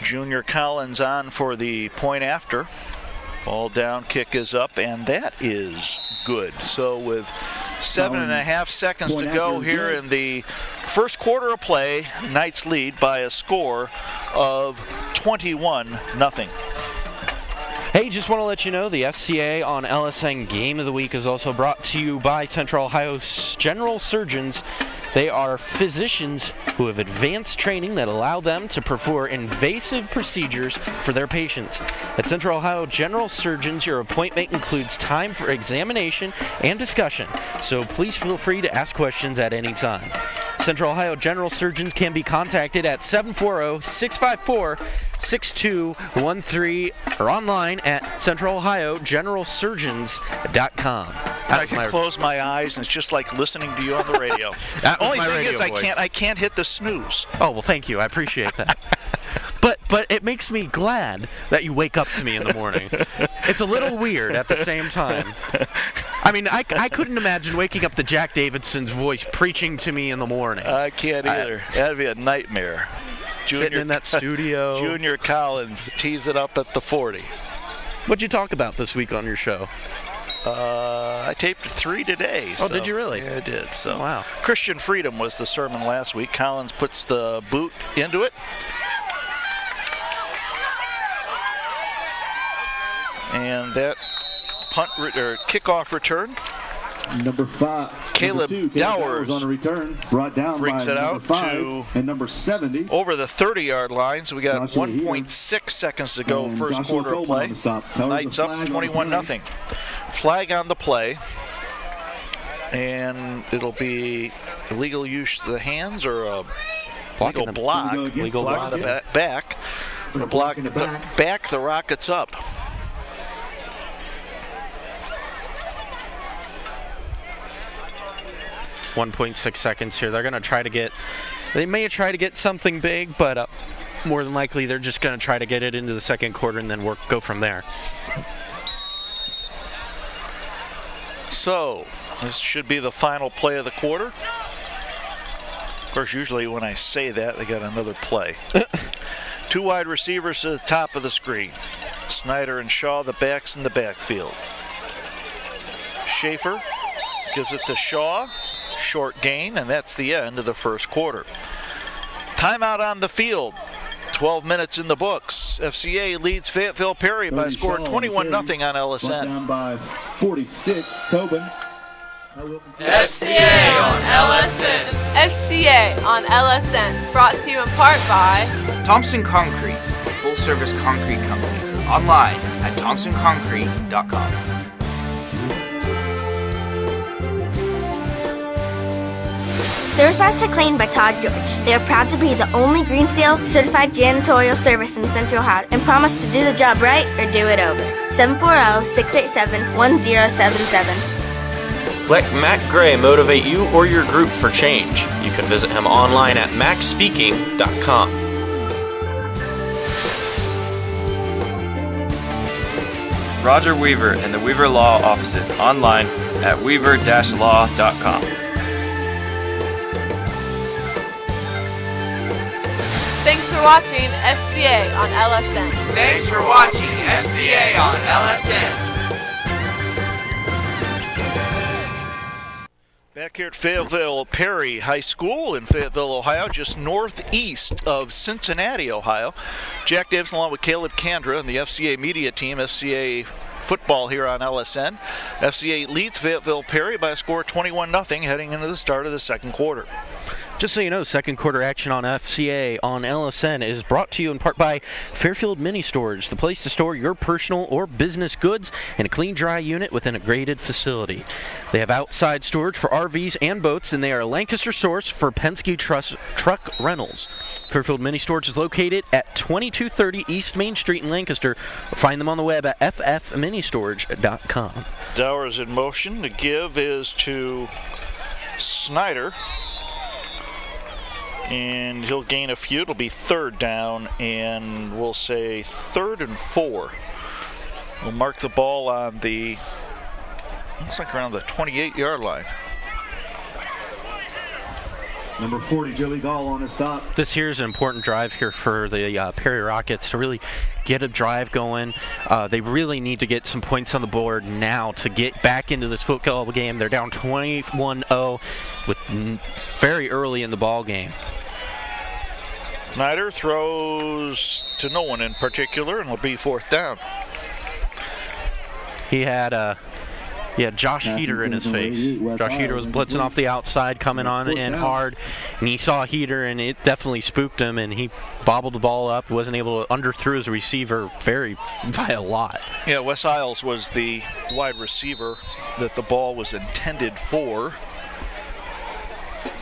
Junior Collins on for the point after. Ball down, kick is up, and that is good. So with 7.5 seconds to go here in the first quarter of play, Knights lead by a score of 21-0. Hey, just want to let you know the FCA on LSN Game of the Week is also brought to you by Central Ohio's General Surgeons. They are physicians who have advanced training that allow them to perform invasive procedures for their patients. At Central Ohio General Surgeons, your appointment includes time for examination and discussion, so please feel free to ask questions at any time. Central Ohio General Surgeons can be contacted at 740-654-6213 or online at centralohiogeneralsurgeons.com. I can close my eyes and it's just like listening to you on the radio. That was only my thing radio is voice. I can't hit the snooze. Oh, well, thank you. I appreciate that. But it makes me glad that you wake up to me in the morning. It's a little weird at the same time. I mean, I couldn't imagine waking up to Jack Davidson's voice preaching to me in the morning. I can't either. That'd be a nightmare. Sitting in that studio. Junior Collins tees it up at the 40. What'd you talk about this week on your show? I taped 3 today. Oh, did you really? Yeah, I did. So, wow. Christian freedom was the sermon last week. Collins puts the boot into it. And that kickoff return. Number 5, Caleb Dowers on a return, brought down brings by it number out 5 and number 70. Over the 30-yard line, so we got 1.6 seconds to go, first quarter of play. Knights up 21-0. Flag on the play, and it'll be illegal use of the hands or a legal block. Legal block the back. The block back the Rockets up. .6 seconds here. They're going to try to get. They may try to get something big, but more than likely they're just going to try to get it into the second quarter and then go from there. So this should be the final play of the quarter. Of course, usually when I say that, they got another play. 2 wide receivers to the top of the screen. Snyder and Shaw, the backs in the backfield. Schaefer gives it to Shaw. Short gain, and that's the end of the first quarter. Timeout on the field. 12 minutes in the books. FCA leads Fayetteville Perry by a score 21-0 on LSN. Down by 46, Tobin. FCA on LSN. FCA on LSN. Brought to you in part by Thompson Concrete, a full-service concrete company. Online at thompsonconcrete.com. Service Clean by Todd George. They are proud to be the only Green Seal certified janitorial service in Central Ohio and promise to do the job right or do it over. 740-687-1077. Let Mac Gray motivate you or your group for change. You can visit him online at macspeaking.com. Roger Weaver and the Weaver Law Offices online at weaver-law.com. Thanks for watching FCA on LSN. Thanks for watching FCA on LSN. Back here at Fayetteville Perry High School in Fayetteville, Ohio, just northeast of Cincinnati, Ohio. Jack Davidson along with Caleb Kandra and the FCA media team, FCA football here on LSN. FCA leads Fayetteville Perry by a score 21-0 heading into the start of the second quarter. Just so you know, second quarter action on FCA on LSN is brought to you in part by Fairfield Mini Storage, the place to store your personal or business goods in a clean, dry unit within a graded facility. They have outside storage for RVs and boats, and they are a Lancaster source for Penske truck rentals. Fairfield Mini Storage is located at 2230 East Main Street in Lancaster. Find them on the web at ffministorage.com. Dowers in motion. The give is to Snyder. And he'll gain a few. It'll be third down, and we'll say 3rd and 4. We'll mark the ball on the, looks like around the 28-yard line. Number 40, Joey Gall on his stop. This here is an important drive here for the Perry Rockets to really get a drive going. They really need to get some points on the board now to get back into this football game. They're down 21-0 with very early in the ball game. Snyder throws to no one in particular, and will be 4th down. He had Josh Heater in his face. Josh Heater was blitzing off the outside, coming on in hard, and he saw Heater, and it definitely spooked him, and he bobbled the ball up, wasn't able to underthrew his receiver by a lot. Yeah, Wes Isles was the wide receiver that the ball was intended for.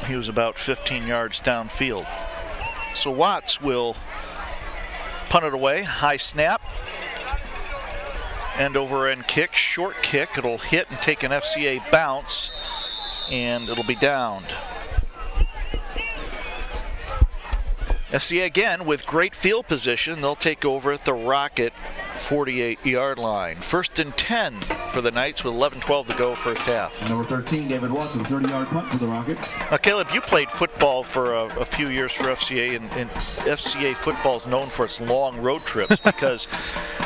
He was about 15 yards downfield. So Watts will punt it away, high snap. End over end kick, short kick. It'll hit and take an FCA bounce, and it'll be downed. FCA again with great field position. They'll take over at the Rocket 48-yard line. 1st and 10 for the Knights with 11:12 to go first half. And number 13, David Watson, 30-yard punt for the Rockets. Now, Caleb, you played football for a few years for FCA, and FCA football is known for its long road trips because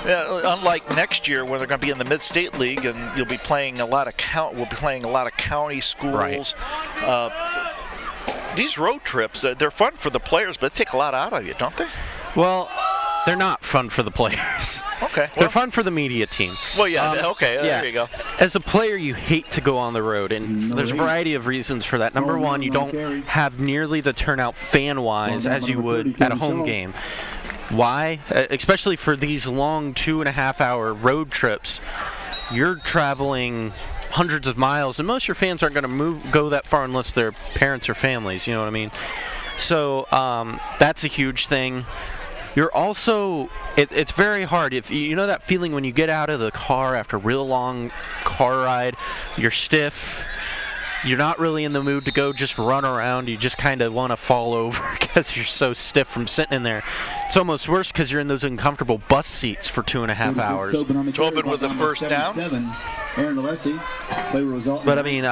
unlike next year when they're going to be in the Mid-State League and you'll be playing a lot of county schools. Right. These road trips, they're fun for the players, but they take a lot out of you, don't they? Well, they're not fun for the players. Okay. They're fun for the media team. Well, yeah, okay, there you go. As a player, you hate to go on the road, and there's a variety of reasons for that. Number one, you don't have nearly the turnout fan-wise as you would at a home game. Why? Especially for these long 2.5-hour road trips, you're traveling hundreds of miles, and most of your fans aren't going to go that far unless they're parents or families, you know what I mean? So that's a huge thing. You're also, it's very hard. If you know that feeling when you get out of the car after a real long car ride, you're stiff, you're not really in the mood to go just run around, you just kind of want to fall over because you're so stiff from sitting in there. It's almost worse because you're in those uncomfortable bus seats for 2.5 hours. Tobin with the first down. Aaron Alessi, play result. But I mean,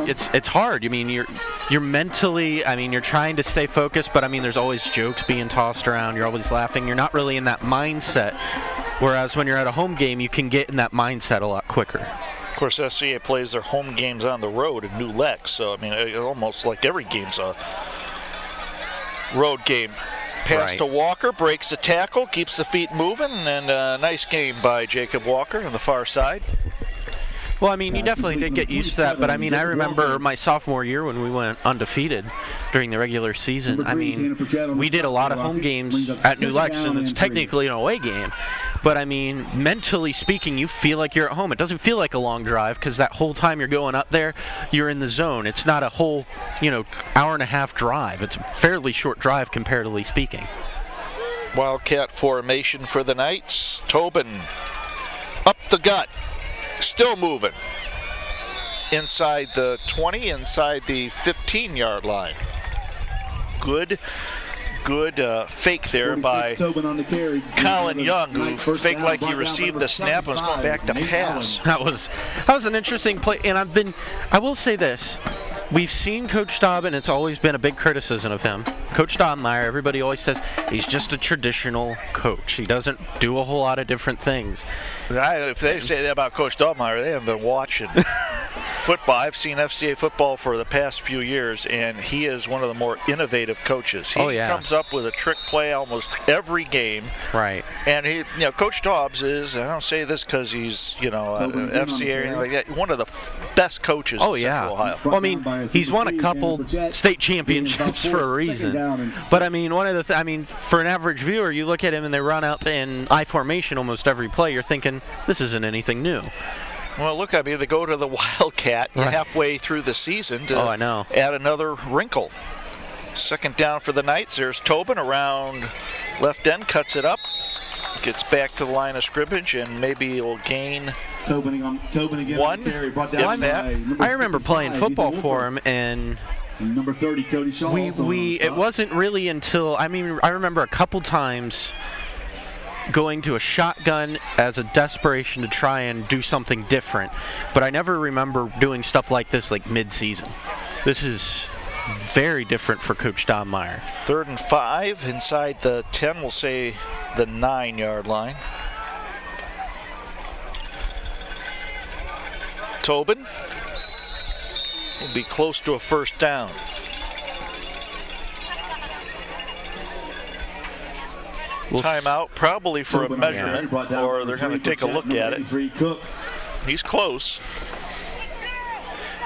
it's hard. I mean, you're mentally. I mean, you're trying to stay focused, but I mean, there's always jokes being tossed around. You're always laughing. You're not really in that mindset. Whereas when you're at a home game, you can get in that mindset a lot quicker. Of course, FCA plays their home games on the road in New Lex, so I mean, almost like every game's a road game. Pass to Walker, breaks the tackle, keeps the feet moving, and a nice game by Jacob Walker on the far side. Well, I mean, you definitely did get used to that, but I mean, I remember my sophomore year when we went undefeated during the regular season. I mean, we did a lot of home games at New Lex, and it's technically an away game. But I mean, mentally speaking, you feel like you're at home. It doesn't feel like a long drive because that whole time you're going up there, you're in the zone. It's not a whole, hour and a half drive. It's a fairly short drive comparatively speaking. Wildcat formation for the Knights. Tobin up the gut. Still moving. Inside the 20, inside the 15-yard line. Good fake there by Colin Young, who faked like he received the snap and was going back to pass. That was an interesting play, and I will say this. We've seen Coach Dobbin, it's always been a big criticism of him. Coach Dobmeyer, everybody always says he's just a traditional coach. He doesn't do a whole lot of different things. If they say that about Coach Dobmeyer, they haven't been watching football. I've seen FCA football for the past few years, and he is one of the more innovative coaches. He comes up with a trick play almost every game. Right. And he, Coach Dobbs is, I don't say this because he's, FCA or anything like that, one of the best coaches in Central Ohio. Well, I mean, he's won a couple state championships for a reason. But I mean, for an average viewer, you look at him and they run up in I formation almost every play. You're thinking, this isn't anything new. Well, look, they go to the Wildcat halfway through the season to add another wrinkle. 2nd down for the Knights. There's Tobin around left end, cuts it up, gets back to the line of scrimmage, and maybe will gain Tobin again. One. I remember playing football for him, and number 30, Cody Shaw. It wasn't really until I remember a couple times going to a shotgun as a desperation to try and do something different, but I never remember doing stuff like this like mid-season. This is very different for Coach Dobmeyer. 3rd and 5 inside the 10, we'll say the 9-yard line. Tobin will be close to a first down. Timeout, probably for a measurement, or they're going to take a look at it. He's close.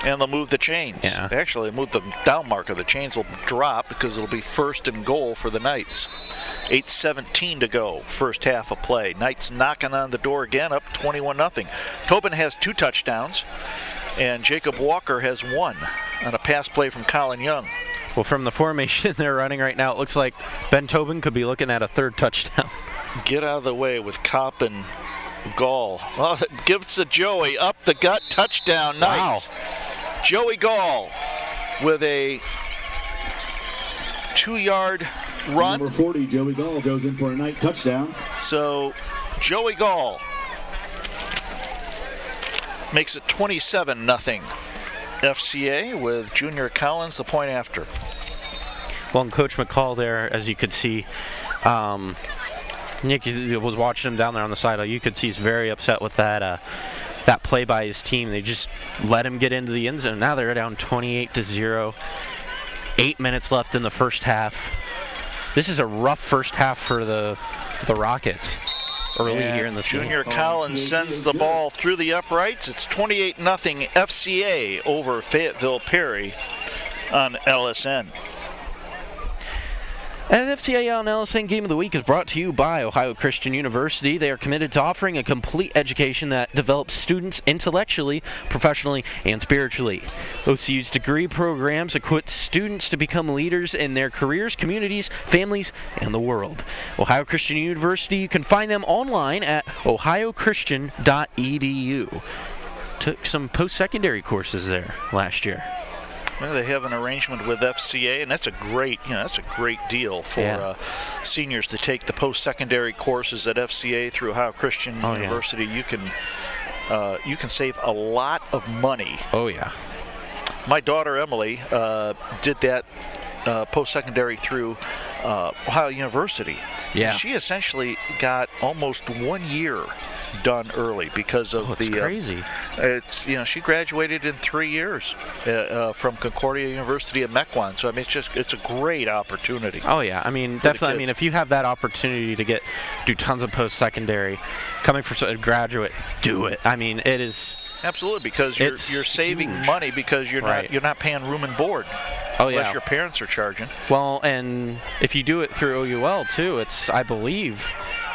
And they'll move the chains. Yeah. Actually, move the down marker. The chains will drop because it'll be 1st and goal for the Knights. 8:17 to go, first half of play. Knights knocking on the door again, up 21-0. Tobin has 2 touchdowns, and Jacob Walker has 1 on a pass play from Colin Young. Well, from the formation they're running right now, it looks like Ben Tobin could be looking at a 3rd touchdown. Get out of the way with Kopp and Gall. Well, it gives to Joey, up the gut, touchdown, Knights. Wow. Joey Gall with a 2-yard run. Number 40, Joey Gall, goes in for a Knight touchdown. So Joey Gall makes it 27-0 FCA with Junior Collins the point after. Well, and Coach McCall there, as you could see, Nick was watching him down there on the sideline. You could see he's very upset with that play by his team. They just let him get into the end zone. Now they're down 28-0. 8 minutes left in the first half. This is a rough first half for the Rockets early here in the season. Junior Collins sends the ball through the uprights. It's 28-0 FCA over Fayetteville Perry on LSN. And FCA on LSN Game of the Week is brought to you by Ohio Christian University. They are committed to offering a complete education that develops students intellectually, professionally, and spiritually. OCU's degree programs equip students to become leaders in their careers, communities, families, and the world. Ohio Christian University, you can find them online at ohiochristian.edu. Took some post-secondary courses there last year. Well, they have an arrangement with FCA, and that's a great deal for seniors to take the post-secondary courses at FCA through Ohio Christian University. You can save a lot of money. Oh yeah. My daughter Emily did that post-secondary through Ohio University. Yeah. She essentially got almost 1 year done early because of That's crazy. She graduated in 3 years from Concordia University at Mequon. So I mean, it's a great opportunity. Oh yeah, I mean definitely. I mean, if you have that opportunity to do tons of post-secondary, coming for a graduate, do it. I mean, it is absolutely because you're saving money because you're not paying room and board. Oh yeah. Unless your parents are charging. Well, and if you do it through OUL too, I believe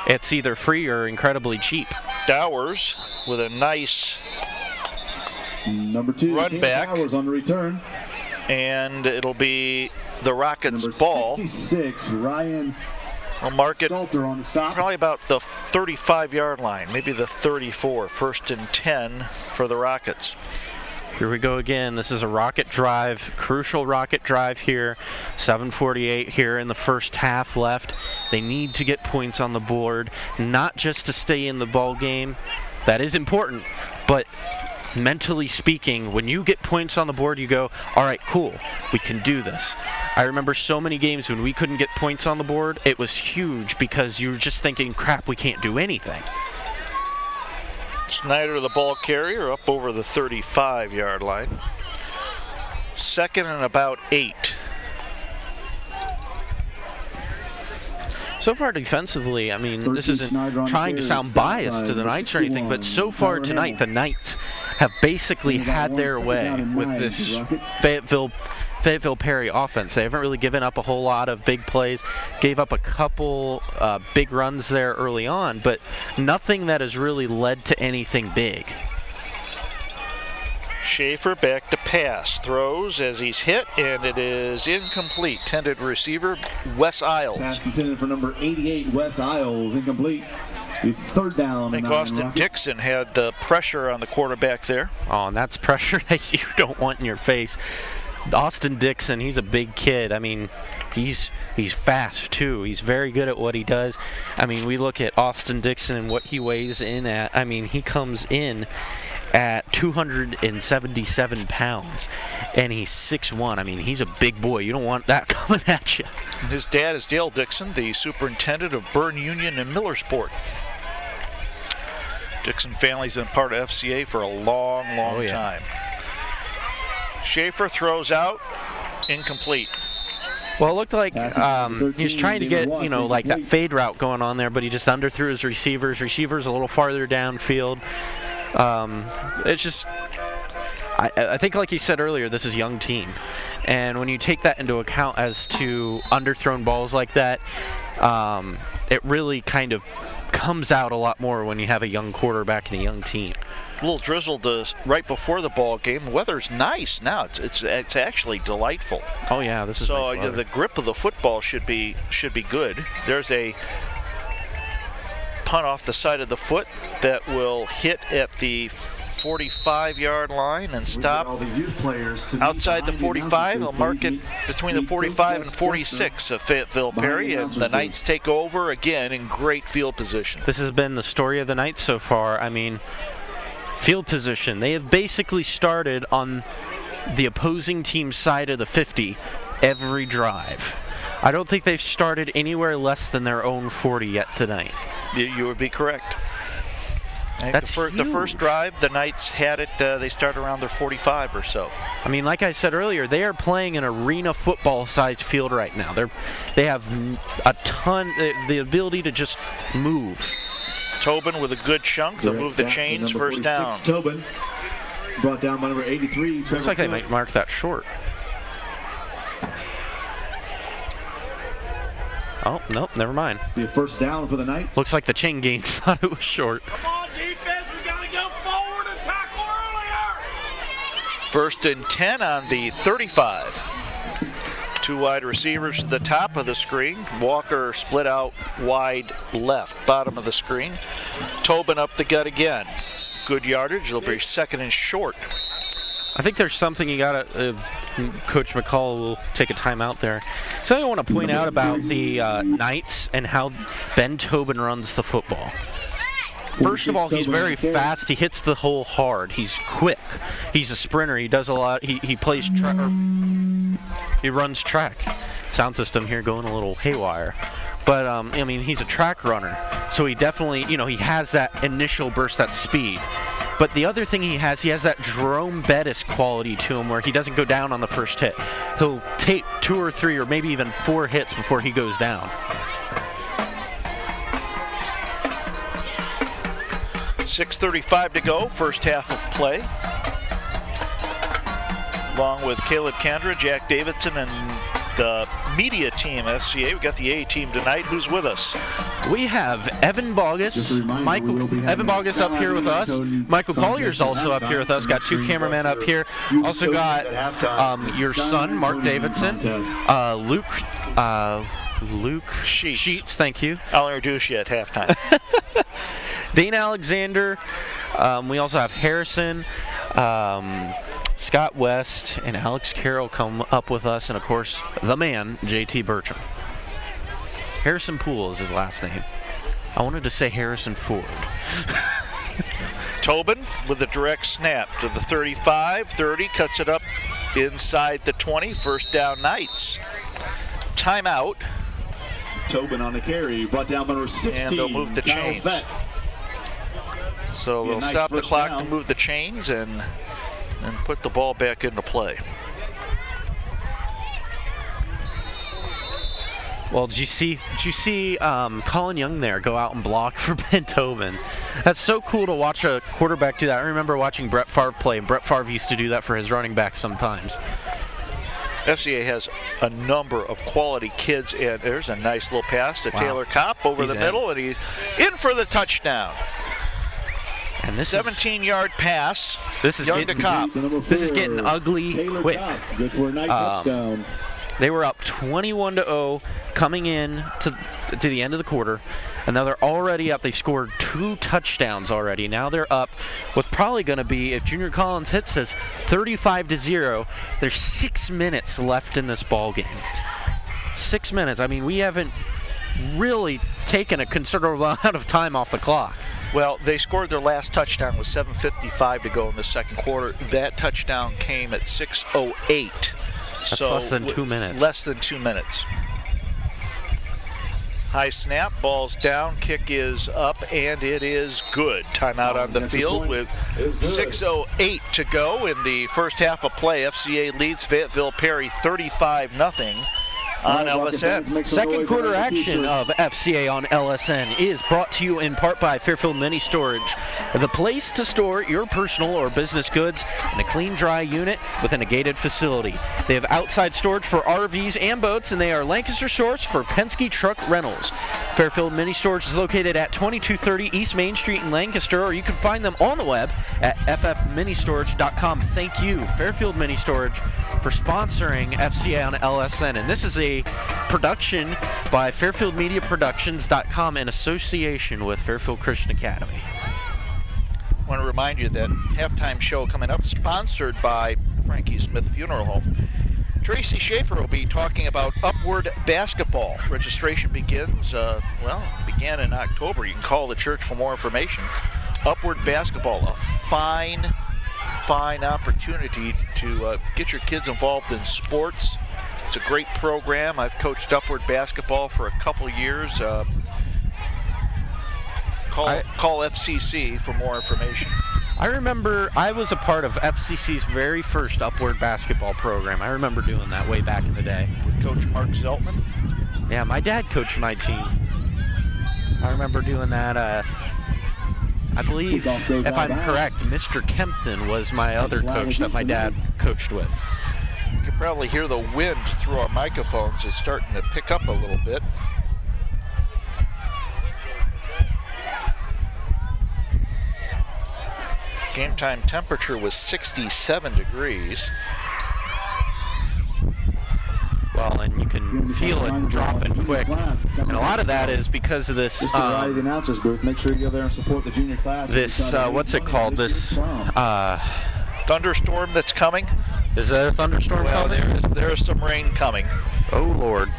it's either free or incredibly cheap. Dowers with a nice number 2 run back. Dowers on the return. And it'll be the Rockets' number ball. 66, Ryan. We'll mark it Stalter on the stop. Probably about the 35-yard line, maybe the 34. 1st and 10 for the Rockets. Here we go again. This is a Rocket drive, crucial Rocket drive here. 7:48 here in the first half left. They need to get points on the board, not just to stay in the ball game. That is important, but mentally speaking, when you get points on the board, you go, all right, cool, we can do this. I remember so many games when we couldn't get points on the board. It was huge because you were just thinking, crap, we can't do anything. Snyder, the ball carrier, up over the 35-yard line. 2nd and about 8. So far defensively, I mean, this isn't trying to sound biased to the Knights or anything, but so far tonight, the Knights have basically had their way with this Fayetteville Perry offense. They haven't really given up a whole lot of big plays. Gave up a couple big runs there early on, but nothing that has really led to anything big. Schaefer back to pass. Throws as he's hit, and it is incomplete. Intended receiver, Wes Isles. Pass intended for number 88, Wes Isles. Incomplete. 3rd down. I think Austin Dixon had the pressure on the quarterback there. Oh, and that's pressure that you don't want in your face. Austin Dixon, he's a big kid. I mean, he's fast too. He's very good at what he does. I mean, we look at Austin Dixon and what he weighs in at. I mean, he comes in at 277 pounds, and he's 6'1". I mean, he's a big boy. You don't want that coming at you. And his dad is Dale Dixon, the superintendent of Byrne Union and Millersport. Dixon family's been part of FCA for a long time. Schaefer throws out, incomplete. Well, it looked like he was trying to get, like that fade route going on there, but he just underthrew his receivers. Receivers a little farther downfield. It's just, I think like you said earlier, this is a young team. And when you take that into account as to underthrown balls like that, it really kind of comes out a lot more when you have a young quarterback and a young team. A little drizzled right before the ball game. The weather's nice now. It's actually delightful. Oh yeah, this is nice weather. The grip of the football should be good. There's a punt off the side of the foot that will hit at the 45-yard line and stop outside the 45. They'll mark it between the 45 and 46 of Fayetteville Perry, and the Knights take over again in great field position. This has been the story of the Knights so far. I mean, field position. They have basically started on the opposing team's side of the 50 every drive. I don't think they've started anywhere less than their own 40 yet tonight. You would be correct. That's the first drive, the Knights had it, they started around their 45 or so. I mean, like I said earlier, they are playing an arena football-sized field right now. They have a ton, the ability to just move. Tobin with a good chunk. They'll move the chains, first down. Tobin brought down by number 83. Looks like they might mark that short. Oh, nope, never mind. Be a first down for the Knights. Looks like the chain gang thought it was short. Come on, defense, we got to go forward and tackle earlier. First and 10 on the 35. Two wide receivers to the top of the screen. Walker split out wide left, bottom of the screen. Tobin up the gut again. Good yardage. It'll be second and short. I think there's something you gotta, Coach McCall will take a timeout there. Something I want to point out about the Knights and how Ben Tobin runs the football. First of all, he's very fast. He hits the hole hard. He's quick. He's a sprinter. He does a lot. He plays track. He runs track. Sound system here going a little haywire. But, I mean, he's a track runner. So he definitely, he has that initial burst, that speed. But the other thing he has that Jerome Bettis quality to him where he doesn't go down on the first hit. He'll take 2 or 3 or maybe even 4 hits before he goes down. 6:35 to go, first half of play. Along with Caleb Kendra, Jack Davidson, and the media team, FCA. We got the A team tonight. Who's with us? We have Evan Bogus, Evan Bogus up here with us. Michael Collier's also up here with us. Got 2 cameramen up here. Also got your son, Mark Davidson, Luke Sheets. Thank you. I'll introduce you at halftime. Dane Alexander. We also have Harrison, Scott West, and Alex Carroll come up with us, and of course, the man, JT Bertram. Harrison Poole is his last name. I wanted to say Harrison Ford. Tobin with a direct snap to the 35, 30, cuts it up inside the 20, first down Knights. Timeout. Tobin on the carry, brought down by number 16. And they'll move the chains. So we'll stop the clock to move the chains and put the ball back into play. Well, did you see Colin Young there go out and block for Ben Tobin? That's so cool to watch a quarterback do that. I remember watching Brett Favre play, and Brett Favre used to do that for his running backs sometimes. FCA has a number of quality kids, and there's a nice little pass to Taylor Kopp over the middle, and he's in for the touchdown. And this 17-yard pass. This is Young to Kopp. This is getting ugly quick. They were up 21-0 coming in to the end of the quarter, and now they're already up. They scored 2 touchdowns already. Now they're up with probably going to be, if Junior Collins hits this, 35-0. There's 6 minutes left in this ball game. 6 minutes. I mean, we haven't really taken a considerable amount of time off the clock. Well, they scored their last touchdown with 7:55 to go in the second quarter. That touchdown came at 6:08. That's less than 2 minutes. Less than 2 minutes. High snap, ball's down, kick is up, and it is good. Timeout on the field with 6:08 to go in the first half of play. FCA leads Fayetteville Perry 35-0 on LSN. Second quarter action of FCA on LSN is brought to you in part by Fairfield Mini Storage, the place to store your personal or business goods in a clean, dry unit within a gated facility. They have outside storage for RVs and boats, and they are Lancaster source for Penske truck rentals. Fairfield Mini Storage is located at 2230 East Main Street in Lancaster, or you can find them on the web at ffministorage.com. Thank you, Fairfield Mini Storage, for sponsoring FCA on LSN. And this is a production by FairfieldMediaProductions.com in association with Fairfield Christian Academy. want to remind you that halftime show coming up, sponsored by Frankie Smith Funeral Home. Tracy Schaefer will be talking about Upward Basketball. Registration begins, began in October. You can call the church for more information. Upward Basketball, a fine opportunity to get your kids involved in sports. It's a great program. I've coached Upward Basketball for a couple years. Call FCC for more information. I remember I was a part of FCC's very first Upward Basketball program. I remember doing that way back in the day. With Coach Mark Zeltman? Yeah, my dad coached my team. I remember doing that. I believe, if I'm correct, Mr. Kempton was my other coach that my dad coached with. You can probably hear the wind through our microphones. It's starting to pick up a little bit. Game time temperature was 67 degrees. Well, and you can feel it dropping quick. And a lot of that is because of this. Just arrive at the announcer's booth. Make sure you go there and support the junior class. This, what's it called? This thunderstorm that's coming. Is there a thunderstorm coming? There is some rain coming. Oh, Lord.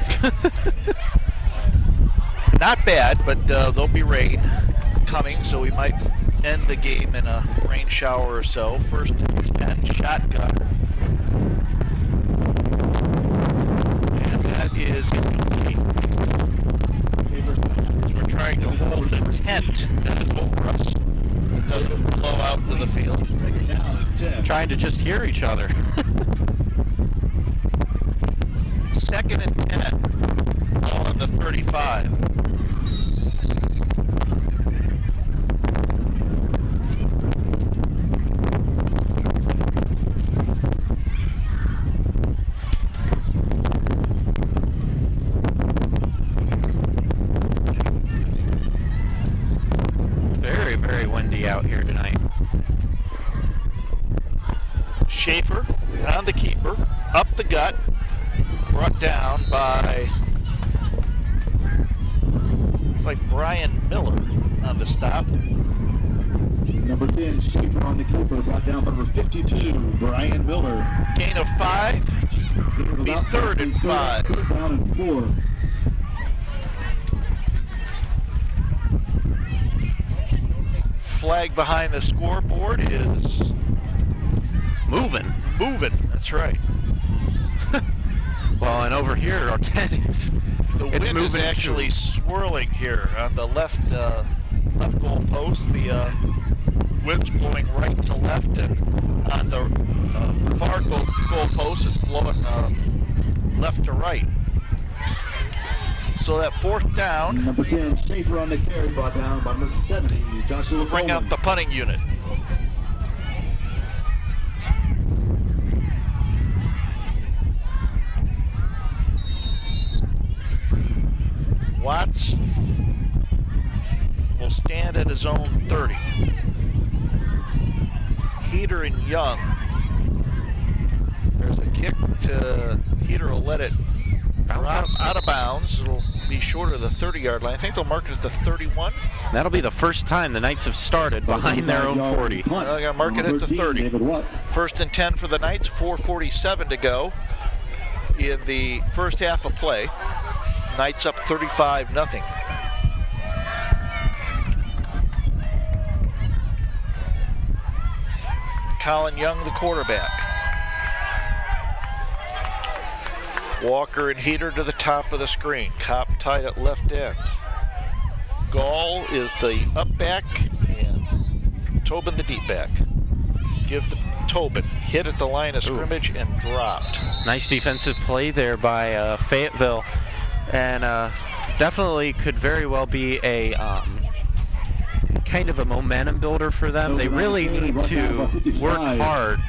Not bad, but there'll be rain coming, so we might end the game in a rain shower or so. First and 10, shotgun. And that is incomplete. We're trying to hold the tent that is over us. It doesn't blow out into the field. Trying to just hear each other. Second and 10. Ball on the 35. Very, very windy out here tonight. Schaefer on the keeper, up the gut, brought down by, it's like Brian Miller on the stop. Number 10, Schaefer on the keeper, brought down by number 52, Brian Miller. Gain of 5, be third and 5. Down and 4. Flag behind the scoreboard is moving. That's right. Well, and over here, our 10 is. The wind is actually swirling here on the left goal post. The wind's blowing right to left, and on the far goal post is blowing left to right. So that fourth down. Number 10, Schaefer on the carry, brought down by number 70, Joshua Bring out the punting unit. Watts will stand at his own 30. Heater and Young. There's a kick to Heater, will let it drop out of bounds. It'll be short of the 30-yard line. I think they'll mark it at the 31. That'll be the first time the Knights have started behind their own 40. They're going to mark it at the 30. First and 10 for the Knights, 4:47 to go in the first half of play. Knights up 35-0. Colin Young, the quarterback. Walker and Heater to the top of the screen. Kopp tight at left end. Gall is the up back and Tobin the deep back. Give the Tobin. Hit at the line of scrimmage and dropped. Nice defensive play there by Fayetteville. And definitely could very well be a kind of a momentum builder for them. They really need to work hard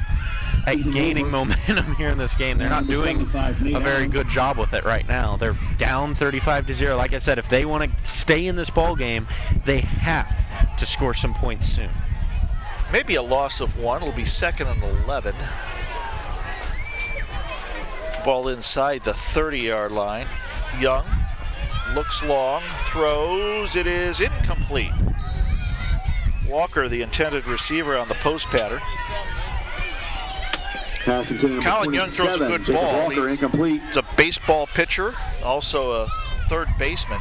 at gaining momentum here in this game. They're not doing a very good job with it right now. They're down 35-0. Like I said, if they want to stay in this ball game, they have to score some points soon. Maybe a loss of 1. It'll be 2nd and 11. Ball inside the 30-yard line. Young looks long, throws, it is incomplete. Walker, the intended receiver on the post pattern. Pass intended number Colin Young throws a 27, good Jacob ball. Walker, incomplete. He's a baseball pitcher, also a third baseman.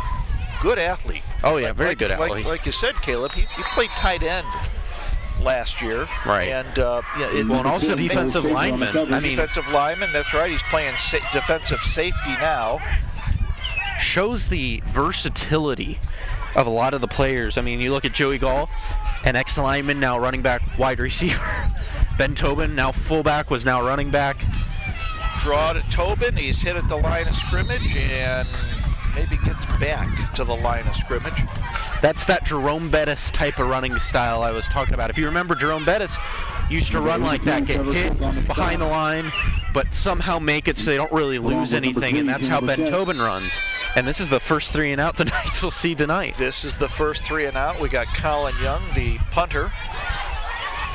Good athlete. Oh, yeah, very good athlete. Like you said, Caleb, he played tight end last year. Right. And, and also defensive lineman. Defensive lineman, that's right. He's playing defensive safety now. Shows the versatility of a lot of the players. I mean, you look at Joey Gall, an ex-lineman, now running back, wide receiver. Ben Tobin, now fullback, was now running back. Draw to Tobin. He's hit at the line of scrimmage and maybe gets back to the line of scrimmage. That's that Jerome Bettis type of running style I was talking about. If you remember, Jerome Bettis used to run like that, get hit behind the line, but somehow make it so they don't really lose anything, and that's how Ben Tobin runs. And this is the first 3 and out the Knights will see tonight. This is the first 3 and out. We got Colin Young, the punter,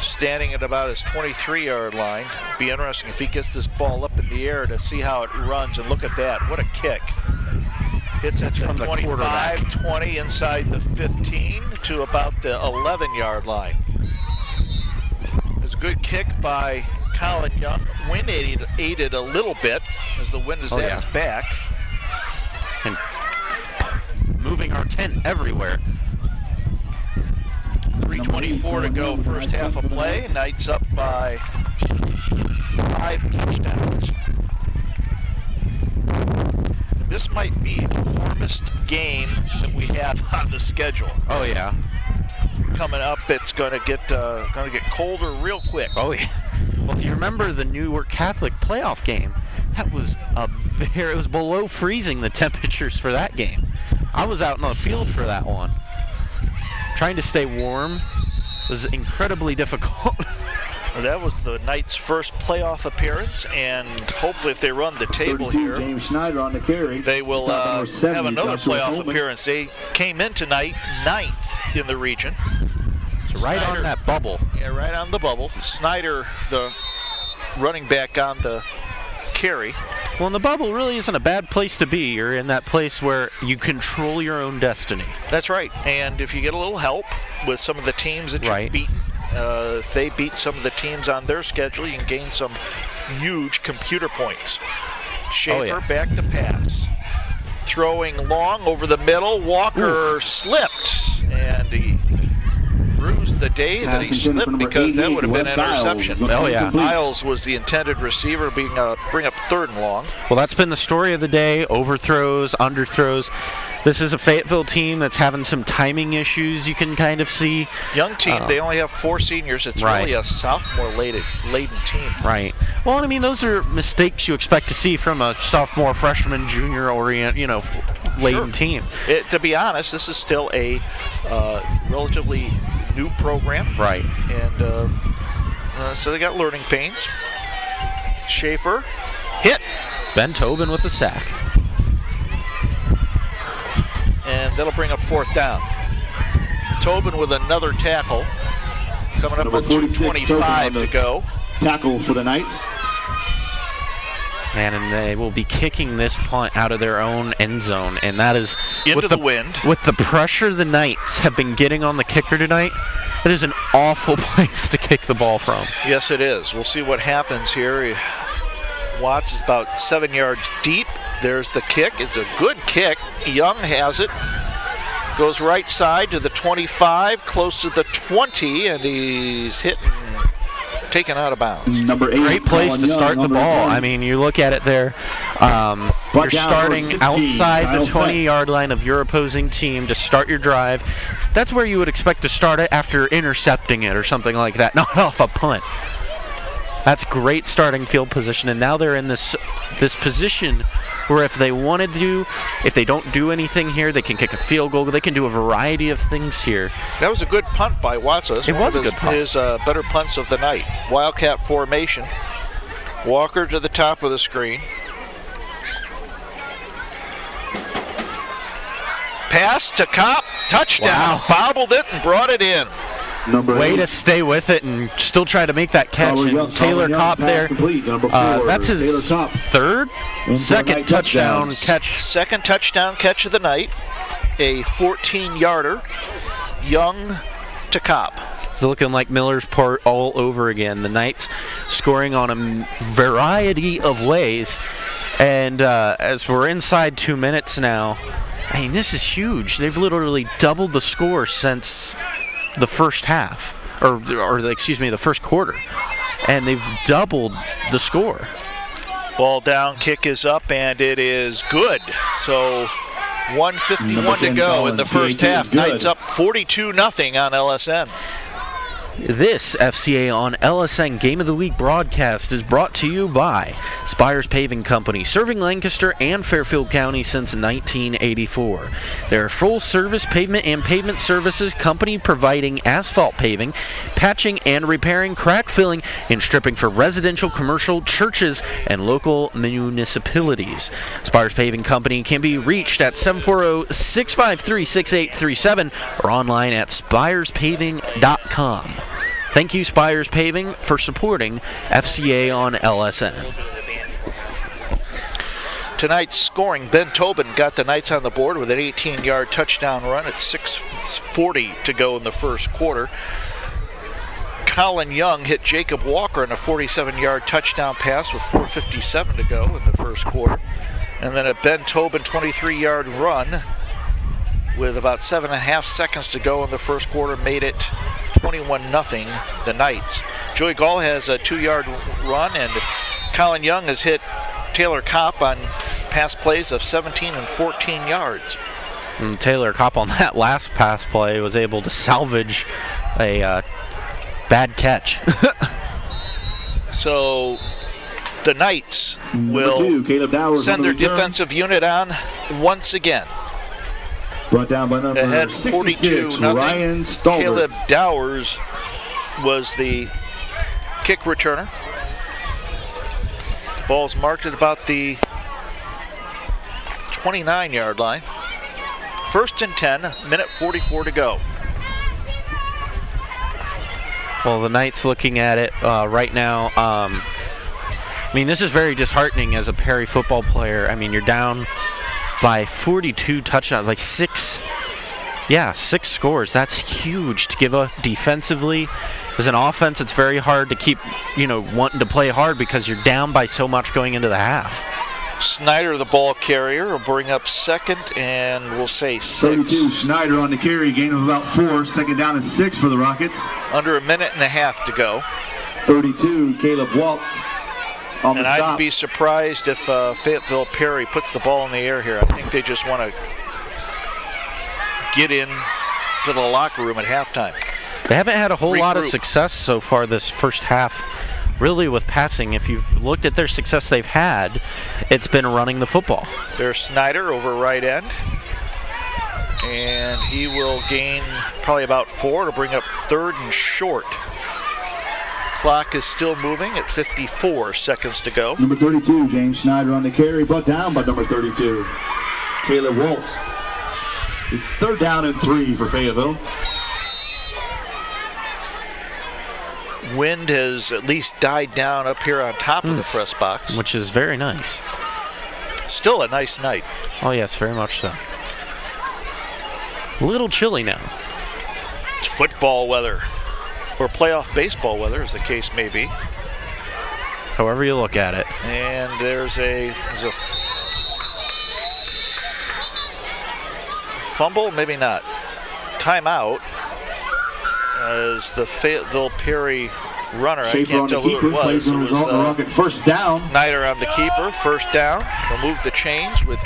standing at about his 23-yard line. Be interesting if he gets this ball up in the air to see how it runs, and look at that. What a kick. Hits it from the 25, 20 inside the 15 to about the 11-yard line. It's a good kick by Colin Young. Wind aided a little bit as the wind is at his back. And moving our tent everywhere. 3:24 to go, first half of play. Knights up by 5 touchdowns. This might be the warmest game that we have on the schedule. Oh yeah. Coming up, it's going to get colder real quick. Oh yeah. Well, if you remember the Newark Catholic playoff game, that was it was below freezing, the temperatures for that game. I was out in the field for that one. Trying to stay warm was incredibly difficult. That was the Knights' first playoff appearance, and hopefully if they run the table here, James Schneider on the carry. They will have another playoff appearance. They came in tonight 9th in the region. So right on that bubble. Yeah, right on the bubble. Snyder, the running back on the carry. Well, and the bubble really isn't a bad place to be. You're in that place where you control your own destiny. That's right. And if you get a little help with some of the teams that you've beaten, if they beat some of the teams on their schedule, you can gain some huge computer points. Schaefer back to pass. Throwing long over the middle. Walker slipped, and he bruised the day that he slipped because that would have been an interception. Oh yeah. Miles was the intended receiver, bring up 3rd and long. Well, that's been the story of the day. Overthrows, underthrows. This is a Fayetteville team that's having some timing issues, you can kind of see. Young team, they only have 4 seniors. It's really a sophomore-laden team. Right. Well, I mean, those are mistakes you expect to see from a sophomore, freshman, junior laden team. To be honest, this is still a relatively new program. Right. And so they got learning pains. Schaefer hit. Ben Tobin with the sack. And that'll bring up 4th down. Tobin with another tackle. Coming up with 2:25 to go. Tackle for the Knights. And they will be kicking this punt out of their own end zone. And that is into the wind. With the pressure the Knights have been getting on the kicker tonight, it is an awful place to kick the ball from. Yes, it is. We'll see what happens here. Watts is about 7 yards deep. There's the kick. It's a good kick. Young has it. Goes right side to the 25, close to the 20, and he's taken out of bounds. Number 8. Great place to start the ball. I mean, you look at it there. You're starting outside the 20-yard line of your opposing team to start your drive. That's where you would expect to start it after intercepting it or something like that, not off a punt. That's great starting field position, and now they're in this position where if they wanted to, if they don't do anything here, they can kick a field goal. They can do a variety of things here. That was a good punt by Watson. It was a good punt. His better punts of the night. Wildcat formation. Walker to the top of the screen. Pass to Kopp, touchdown. Wow. Bobbled it and brought it in. Way to stay with it and still try to make that catch. And Taylor Kopp there, that's his second touchdown catch. Second touchdown catch of the night, a 14-yarder. Young cop to cop. It's looking like Miller's part all over again. The Knights scoring on a variety of ways. And as we're inside 2 minutes now, I mean, this is huge. They've literally doubled the score since the first half, or excuse me, the first quarter. And they've doubled the score. Ball down, kick is up, and it is good. So 1:51 to go in the first half. Knights up 42-0 on LSN. This FCA on LSN Game of the Week broadcast is brought to you by Spires Paving Company, serving Lancaster and Fairfield County since 1984. They're a full-service pavement and pavement services company providing asphalt paving, patching and repairing, crack filling, and stripping for residential, commercial, churches, and local municipalities. Spires Paving Company can be reached at 740-653-6837 or online at spirespaving.com. Thank you, Spires Paving, for supporting FCA on LSN. Tonight's scoring, Ben Tobin got the Knights on the board with an 18-yard touchdown run at 6:40 to go in the first quarter. Colin Young hit Jacob Walker on a 47-yard touchdown pass with 4:57 to go in the first quarter. And then a Ben Tobin 23-yard run with about 7.5 seconds to go in the first quarter made it 21-0 the Knights. Joey Gall has a 2-yard run, and Colin Young has hit Taylor Kopp on pass plays of 17 and 14 yards. And Taylor Kopp on that last pass play was able to salvage a bad catch. So the Knights will send their defensive unit on once again. Brought down by number ahead 42-0. Ryan Stalbert. Caleb Dowers was the kick returner. Ball's marked at about the 29-yard line. 1st and 10, minute 44 to go. Well, the Knights looking at it right now. I mean, this is very disheartening as a Perry football player. I mean, you're down by 42 touchdowns, like six scores. That's huge to give up defensively. As an offense, it's very hard to keep, wanting to play hard because you're down by so much going into the half. Snyder, the ball carrier, will bring up second, and we'll say 6. 32, Snyder on the carry, gain of about 4. 2nd down and 6 for the Rockets. Under a minute and a half to go. 32, Caleb Waltz. And I'd be surprised if Fayetteville Perry puts the ball in the air here. I think they just want to get in to the locker room at halftime. They haven't had a whole lot of success so far this first half, really, with passing. If you've looked at their success they've had, it's been running the football. There's Snyder over right end. And he will gain probably about 4 to bring up 3rd and short. Clock is still moving at 54 seconds to go. Number 32, James Snyder on the carry, brought down by number 32, Caleb Waltz. 3rd down and 3 for Fayetteville. Wind has at least died down up here on top of the press box. Which is very nice. Still a nice night. Oh yes, very much so. A little chilly now. It's football weather. Or playoff baseball weather, as the case may be. However you look at it. And there's a fumble, maybe not. Timeout. As the Fayetteville Perry runner, Schaefer I can't tell who it was. It was Rocket 1st down. Snyder on the keeper, 1st down. They'll move the chains with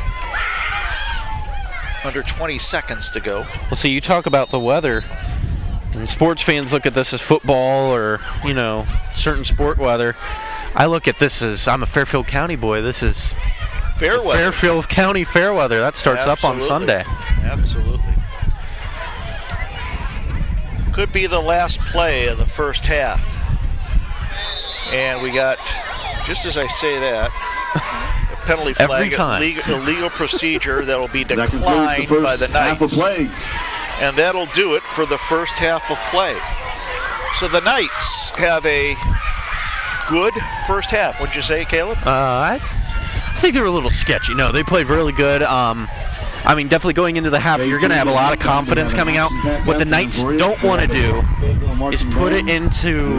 under 20 seconds to go. Well, see, you talk about the weather. And sports fans look at this as football or, certain sport weather. I look at this as, I'm a Fairfield County boy. This is fair weather. Fairfield County fair weather. That starts up on Sunday. Absolutely. Could be the last play of the first half. And we got, just as I say that, a penalty flag, illegal procedure that will be declined by the Knights. And that'll do it for the first half of play. So the Knights have a good first half. What'd you say, Caleb? I think they were a little sketchy. No, they played really good. I mean, definitely going into the half, you're going to have a lot of confidence coming out. What the Knights don't want to do is put it into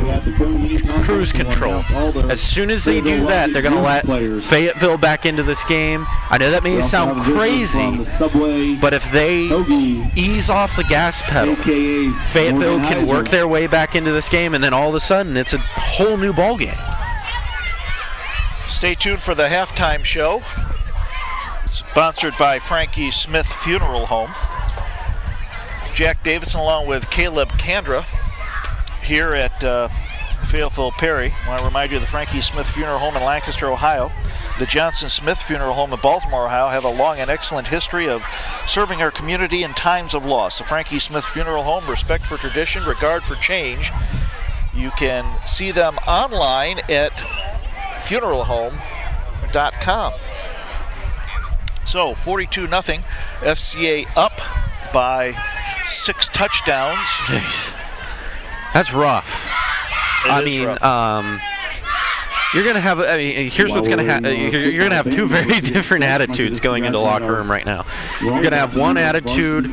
cruise control. As soon as they do that, they're going to let Fayetteville back into this game. I know that may sound crazy, but if they ease off the gas pedal, Fayetteville can work their way back into this game, and then all of a sudden, it's a whole new ball game. Stay tuned for the halftime show, sponsored by Frankie Smith Funeral Home. Jack Davidson along with Caleb Kandra here at Fayetteville Perry. I want to remind you of the Frankie Smith Funeral Home in Lancaster, Ohio. The Johnson Smith Funeral Home in Baltimore, Ohio have a long and excellent history of serving our community in times of loss. The Frankie Smith Funeral Home, respect for tradition, regard for change. You can see them online at funeralhome.com. So 42-0, FCA up by 6 touchdowns. Jeez. That's rough. You're going to have, here's what's going to happen. You're going to have two very different attitudes going into the locker room right now. You're going to have one attitude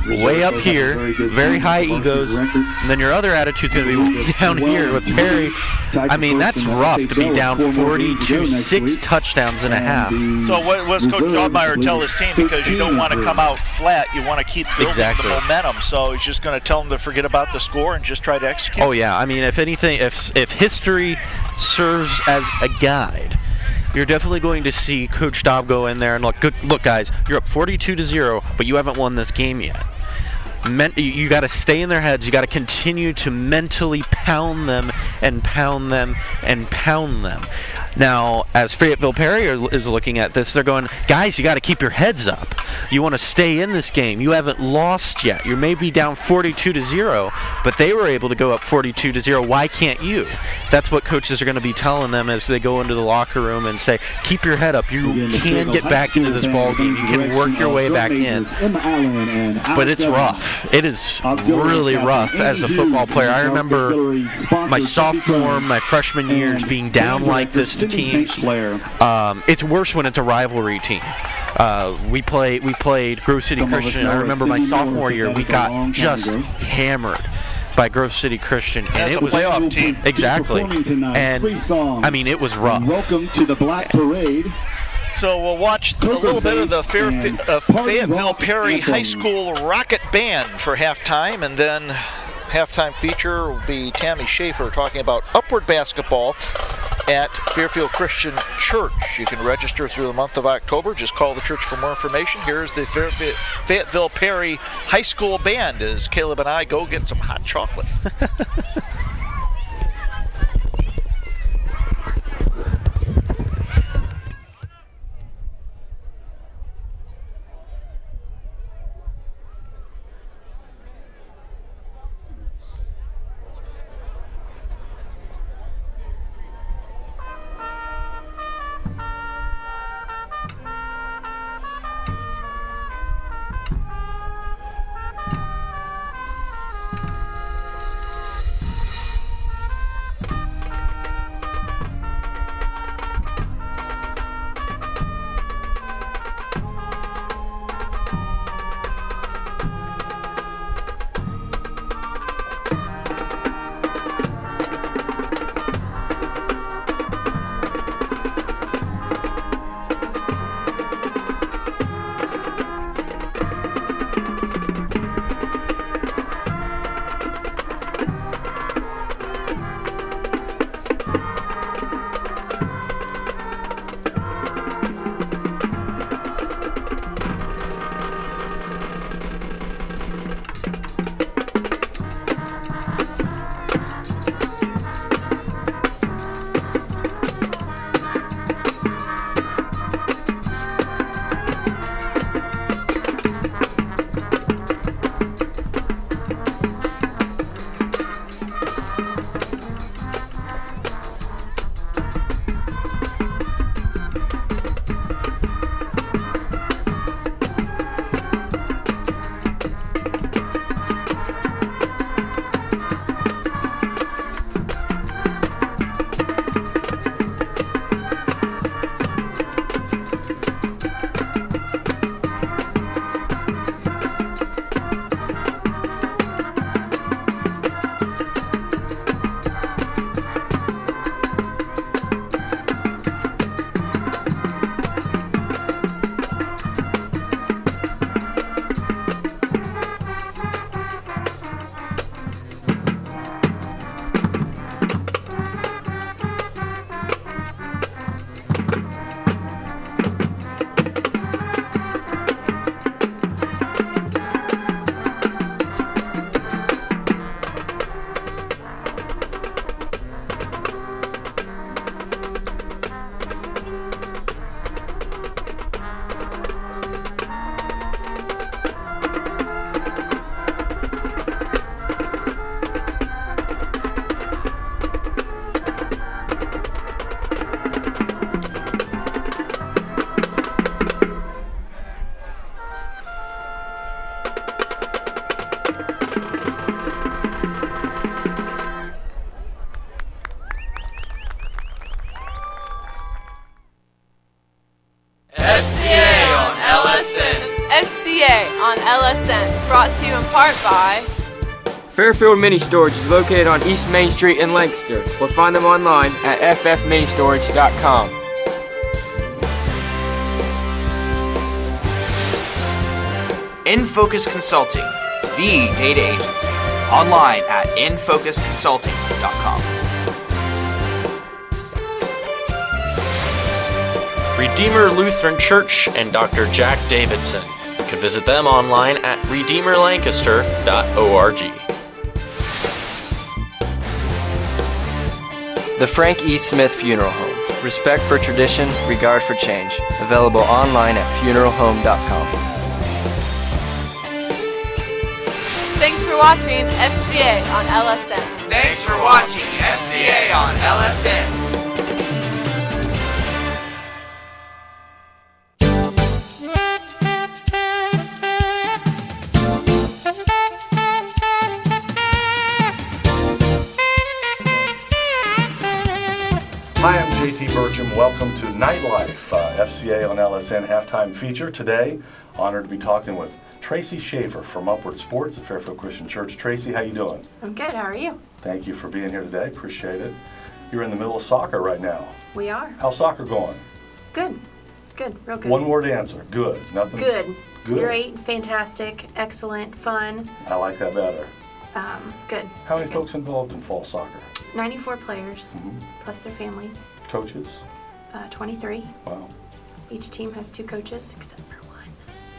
way up here, very high egos, and then your other attitude's going to be way down here with Perry. I mean, that's rough to be down 42, 6 touchdowns and a half. So what does Coach Dahlmeyer tell his team? Because you don't want to come out flat. You want to keep building the momentum. So he's just going to tell them to forget about the score and just try to execute. Oh, yeah. I mean, if anything, if history serves as a guide, you're definitely going to see Coach Daub go in there and look, guys, you're up 42-0, but you haven't won this game yet. You got to stay in their heads. You got to continue to mentally pound them and pound them and pound them. Now, as Fayetteville Perry is looking at this, they're going, guys, you got to keep your heads up. You want to stay in this game. You haven't lost yet. You may be down 42-0, but they were able to go up 42-0. Why can't you? That's what coaches are going to be telling them as they go into the locker room and say, keep your head up. You can get back into this ball game. You can work your way back in. But it's rough. It is really rough as a football player. I remember my sophomore, my freshman years being down like this to teams. It's worse when it's a rivalry team. We played Grove City Christian. I remember my sophomore year, we got just hammered by Grove City Christian, and it was a playoff team. Exactly. And I mean, it was rough. Welcome to the Black Parade. So we'll watch a little bit of the Fayetteville Perry High School Rocket Band for halftime, and then halftime feature will be Tammy Schaefer talking about upward basketball at Fairfield Christian Church. You can register through the month of October. Just call the church for more information. Here's the Fayetteville Perry High School Band as Caleb and I go get some hot chocolate. on LSN, brought to you in part by Fairfield Mini Storage is located on East Main Street in Lancaster, or find them online at ffministorage.com. InFocus Consulting, the data agency. Online at infocusconsulting.com. Redeemer Lutheran Church and Dr. Jack Davidson. You can visit them online at redeemerlancaster.org. The Frank E. Smith Funeral Home. Respect for tradition, regard for change. Available online at funeralhome.com. Thanks for watching FCA on LSN. Thanks for watching FCA on LSN. Hi, I'm JT Bertram. Welcome to Nightlife, FCA on LSN halftime feature. Today, honored to be talking with Tracy Schaefer from Upward Sports at Fairfield Christian Church. Tracy, how you doing? I'm good. How are you? Thank you for being here today. Appreciate it. You're in the middle of soccer right now. We are. How's soccer going? Good. Good. Real good. One word answer. Good. Nothing. Good. Good. Great. Fantastic. Excellent. Fun. I like that better. Good. How many folks involved in fall soccer? 94 players, plus their families. Coaches? 23. Wow. Each team has 2 coaches, except for one.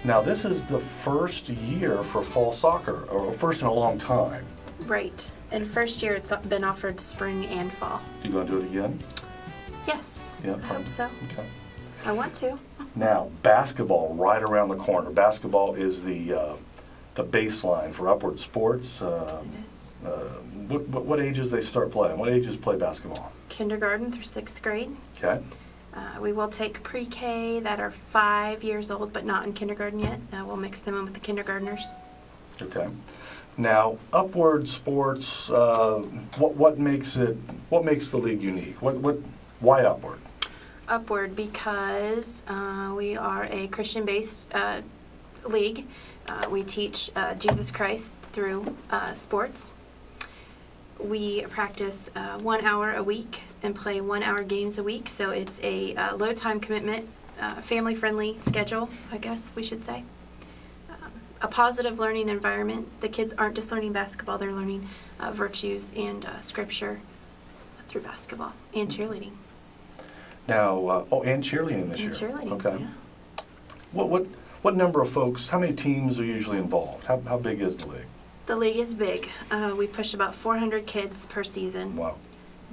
Now, this is the first year for fall soccer, or first in a long time. Right. And first year it's been offered spring and fall. You going to do it again? Yes. Yeah, I hope so. Okay. I want to. Now, basketball right around the corner. Basketball is the baseline for Upward Sports. What ages they start playing? What ages play basketball? Kindergarten through 6th grade. Okay. We will take pre-K that are 5 years old but not in kindergarten yet. We'll mix them in with the kindergartners. Okay. Now, Upward Sports, what makes the league unique? Why Upward? Upward because we are a Christian-based league. We teach Jesus Christ through sports. We practice 1 hour a week and play 1 hour games a week, so it's a low time commitment, family-friendly schedule, I guess we should say. A positive learning environment. The kids aren't just learning basketball, they're learning virtues and scripture through basketball and cheerleading. Now, and cheerleading this year. Cheerleading, okay. Yeah. What number of folks, how many teams are usually involved? How big is the league? The league is big. We push about 400 kids per season. Wow.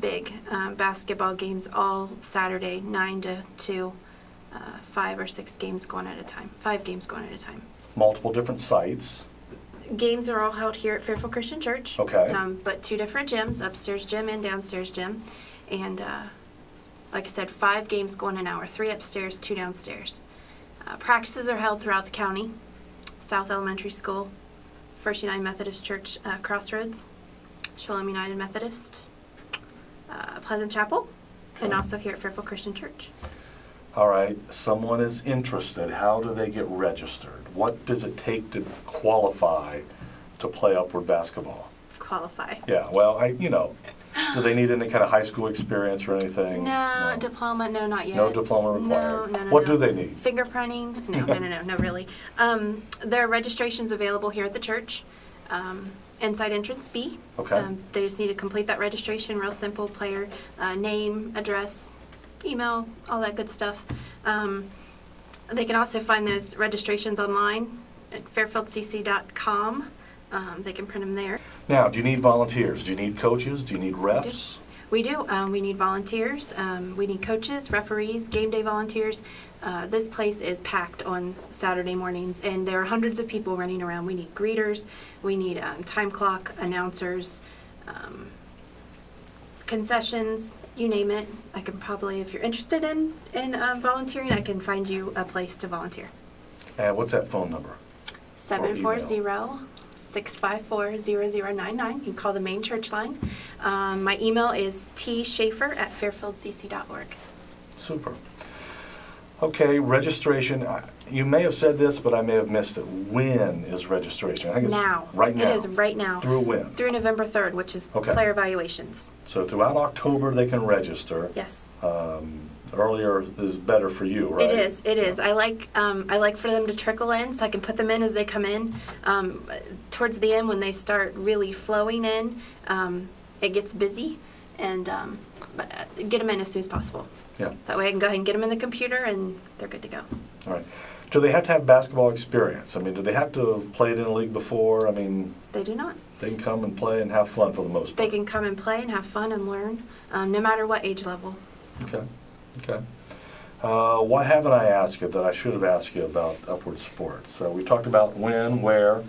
Big. Basketball games all Saturday, 9 to 2. 5 or 6 games going at a time. 5 games going at a time. Multiple different sites. Games are all held here at Fairfield Christian Church. Okay. But 2 different gyms, upstairs gym and downstairs gym. And like I said, 5 games going an hour. 3 upstairs, 2 downstairs. Practices are held throughout the county. South Elementary School, First United Methodist Church, Crossroads, Shalom United Methodist, Pleasant Chapel, and also here at Fairfield Christian Church. All right, someone is interested. How do they get registered? What does it take to qualify to play Upward basketball? Qualify. Yeah, well, do they need any kind of high school experience or anything? No, diploma, no, not yet. No diploma required? No. What do they need? Fingerprinting? No, really. There are registrations available here at the church. Inside entrance B. Okay. They just need to complete that registration, real simple, player name, address, email, all that good stuff. They can also find those registrations online at fairfieldcc.com. They can print them there. Now, do you need volunteers? Do you need coaches? Do you need refs? We do. We need volunteers. We need coaches, referees, game day volunteers. This place is packed on Saturday mornings, and there are hundreds of people running around. We need greeters. We need time clock announcers, concessions, you name it. I can probably, if you're interested in volunteering, I can find you a place to volunteer. And what's that phone number? 740-654-0099. You can call the main church line. My email is tschaefer@fairfieldcc.org. Super. Okay, registration. You may have said this, but I may have missed it. When is registration? I think it's Now. right now. It is right now. Through when? Through November 3rd, which is Okay. player evaluations. So throughout October they can register. Yes. Earlier is better for you, right? It is. It is. I like for them to trickle in, so I can put them in as they come in. Towards the end, when they start really flowing in, it gets busy, and but get them in as soon as possible. Yeah. That way, I can go ahead and get them in the computer, and they're good to go. All right. Do they have to have basketball experience? I mean, do they have to have played in a league before? I mean, They do not. they can come and play and have fun for the most They part. can come and play and have fun and learn, no matter what age level. Okay. Okay. What haven't I asked you that I should have asked you about Upward Sports? So we talked about when, where,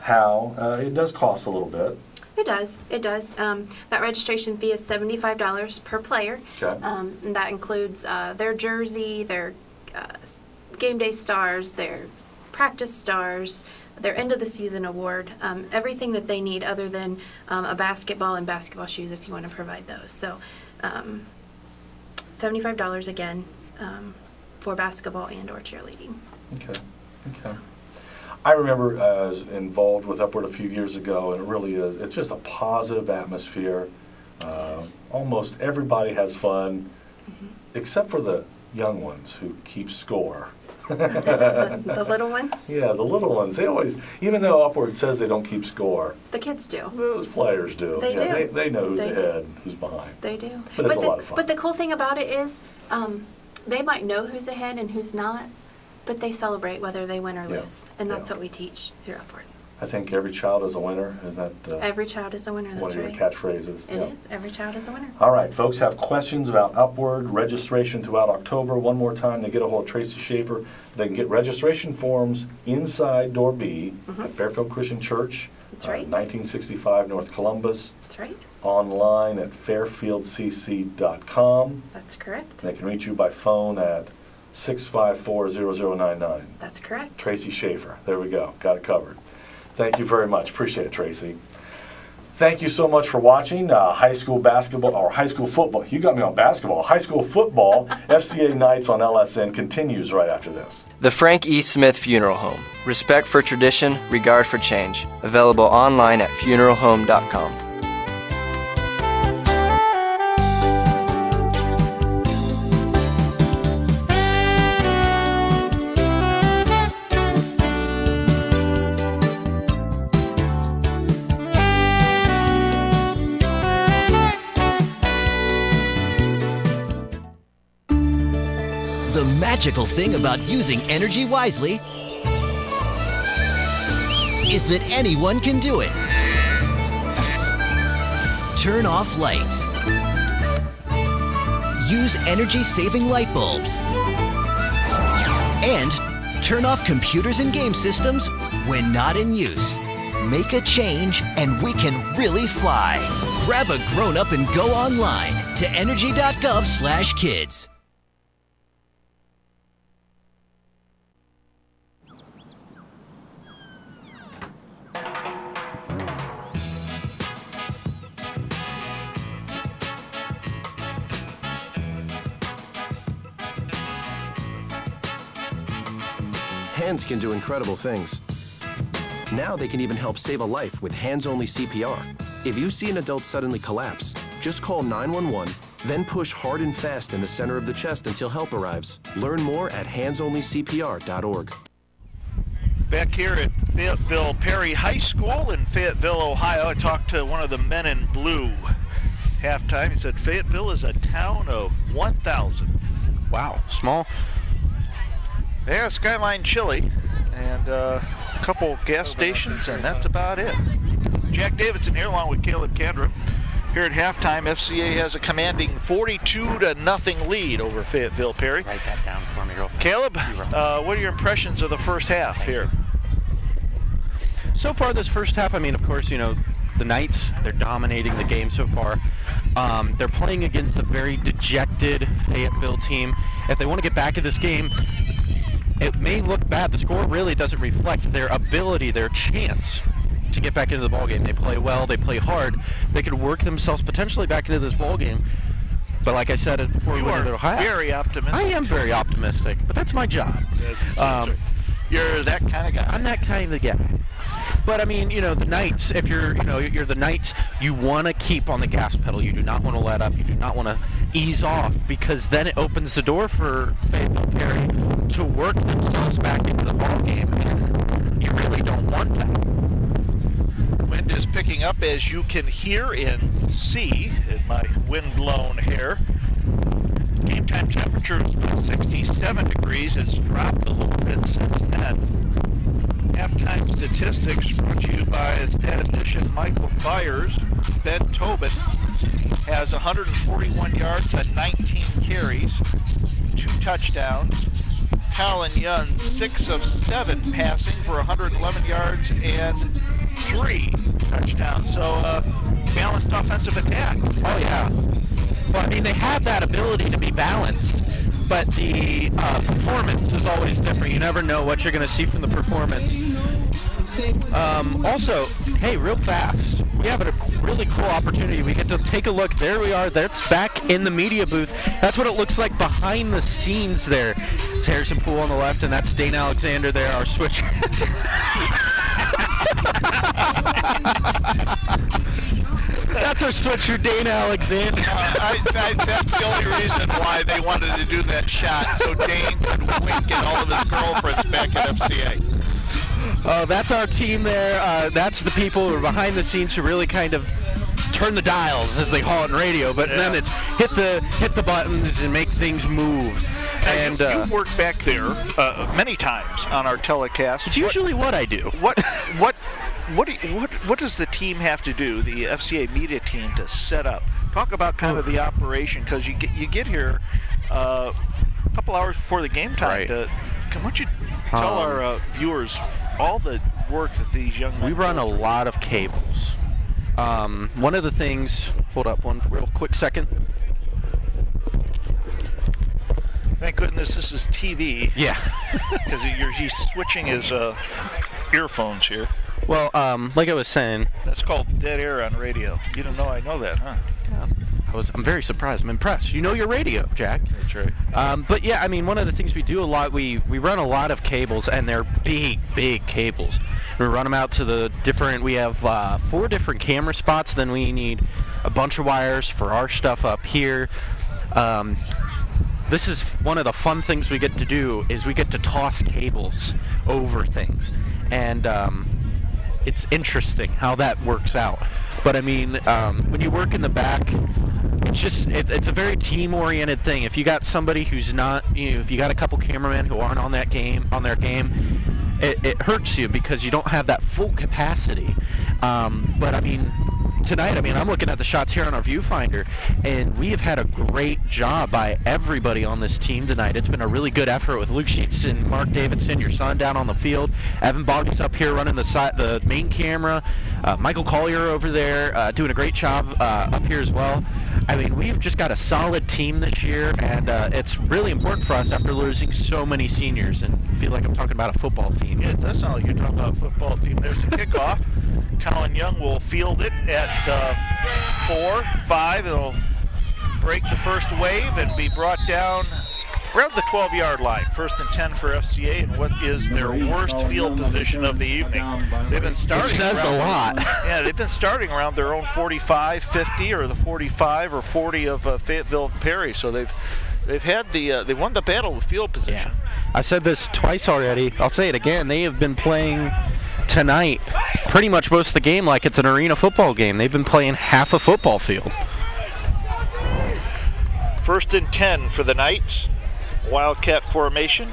how. It does cost a little bit. It does. It does. That registration fee is $75 per player. Okay. And that includes their jersey, their game day stars, their practice stars, their end of the season award, everything that they need other than a basketball and basketball shoes if you want to provide those. So $75 again for basketball and or cheerleading. Okay. Okay. I remember I was involved with Upward a few years ago, and it really is. It's just a positive atmosphere. Almost everybody has fun, except for the young ones who keep score. The little ones? Yeah, the little ones. They always, even though Upward says they don't keep score, The kids do. those players do. They Yeah, do. They know who's They do. ahead, who's behind. They do. But it's a lot of fun. But the cool thing about it is they might know who's ahead and who's not, but they celebrate whether they win or Yeah. lose. And that's what we teach through Upward. I think every child is a winner, and that Every child is a winner, one that's of your right. catchphrases. It is. Every child is a winner. All right, folks have questions about Upward, registration throughout October. One more time, they get a hold of Tracy Schaefer. They can get registration forms inside door B at Fairfield Christian Church. That's right. 1965 North Columbus. That's right. Online at fairfieldcc.com. That's correct. They can reach you by phone at 654-0099. That's correct. Tracy Schaefer. There we go. Got it covered. Thank you very much. Appreciate it, Tracy. Thank you so much for watching high school basketball, or high school football. You got me on basketball. High school football, FCA Knights on LSN continues right after this. The Frank E. Smith Funeral Home. Respect for tradition, regard for change. Available online at funeralhome.com. The magical thing about using energy wisely is that anyone can do it. Turn off lights. Use energy-saving light bulbs. And turn off computers and game systems when not in use. Make a change and we can really fly. Grab a grown-up and go online to energy.gov/kids. Hands can do incredible things. Now they can even help save a life with hands-only CPR. If you see an adult suddenly collapse, just call 911, then push hard and fast in the center of the chest until help arrives. Learn more at handsonlycpr.org. Back here at Fayetteville Perry High School in Fayetteville, Ohio, I talked to one of the men in blue. Halftime, he said Fayetteville is a town of 1,000. Wow, small. Yeah, Skyline Chili and a couple gas stations, and that's about it. Jack Davidson here along with Caleb Kandra. Here at halftime, FCA has a commanding 42-0 lead over Fayetteville Perry. Write that down for me real fast. Caleb, what are your impressions of the first half here? So far this first half, I mean, of course, you know, the Knights, they're dominating the game so far. They're playing against a very dejected Fayetteville team. If they want to get back in this game, it may look bad. The score really doesn't reflect their ability, their chance to get back into the ballgame. They play well, they play hard. They could work themselves potentially back into this ballgame. But like I said before we went to Ohio, very optimistic. I am very optimistic, but that's my job. You're that kind of guy. I'm that kind of guy. But I mean, the Knights, if you're the Knights, you want to keep on the gas pedal. You do not want to let up. You do not want to ease off, because then it opens the door for Fayetteville Perry to work themselves back into the ball game, and you really don't want that. Wind is picking up, as you can hear and see in my wind-blown hair. Game time temperature is about 67 degrees. It's dropped a little bit since then. Halftime statistics brought to you by statistician Michael Byers. Ben Tobin has 141 yards on 19 carries, 2 touchdowns. Colin Young, 6 of 7 passing for 111 yards and 3 touchdowns. So, balanced offensive attack. Oh, yeah. Well, I mean, they have that ability to be balanced, but the performance is always different. You never know what you're going to see from the performance. Also, hey, real fast, we have a really cool opportunity. We get to take a look. There we are. That's back in the media booth. That's what it looks like behind the scenes there. It's Harrison Poole on the left, and that's Dane Alexander there, our switch. That's our switcher, Dane Alexander. That's the only reason why they wanted to do that shot, so Dane could wink at all of his girlfriends back at FCA. That's our team there. That's the people who are behind the scenes who really kind of turn the dials, as they call it in radio. But then it's hit the buttons and make things move. And you've worked back there many times on our telecast. It's usually what I do. What does the team have to do, the FCA media team, to set up? Talk about kind of the operation, because you get here a couple hours before the game time. Right. Why don't you tell our viewers all the work that these young men We run a lot of cables. One of the things, hold up one real quick second. Thank goodness this is TV. Yeah. Because he's switching his earphones here. Well, like I was saying, that's called dead air on radio. You don't know I know that, huh? Yeah. I'm very surprised. I'm impressed. You know your radio, Jack. That's right. But yeah, I mean, one of the things we do a lot, we run a lot of cables, and they're big cables. We run them out to the different, we have 4 different camera spots, then we need a bunch of wires for our stuff up here. This is one of the fun things we get to do, is we get to toss cables over things. And it's interesting how that works out. But I mean, when you work in the back, it's a very team-oriented thing. If you got somebody who's not, if you got a couple cameramen who aren't on their game, it hurts you, because you don't have that full capacity. But I mean, tonight, I'm looking at the shots here on our viewfinder, and we have had a great job by everybody on this team tonight. It's been a really good effort with Luke Sheets and Mark Davidson, your son, down on the field. Evan Boggy's up here running the main camera. Michael Collier over there doing a great job up here as well. I mean, we've just got a solid team this year, and it's really important for us after losing so many seniors, and I feel like I'm talking about a football team. Yeah, it does sound like you're talking about a football team. There's the kickoff. Colin Young will field it at 4-5. It'll break the first wave and be brought down around the 12-yard line. 1st and 10 for FCA, and what is their worst field position of the evening. They've been starting. It says a lot. Yeah, they've been starting around their own 45, 50, or the 45 or 40 of Fayetteville Perry. So they've had they won the battle with field position. Yeah. I said this twice already. I'll say it again. They have been playing tonight pretty much most of the game like it's an arena football game. They've been playing half a football field. 1st and 10 for the Knights. Wildcat formation.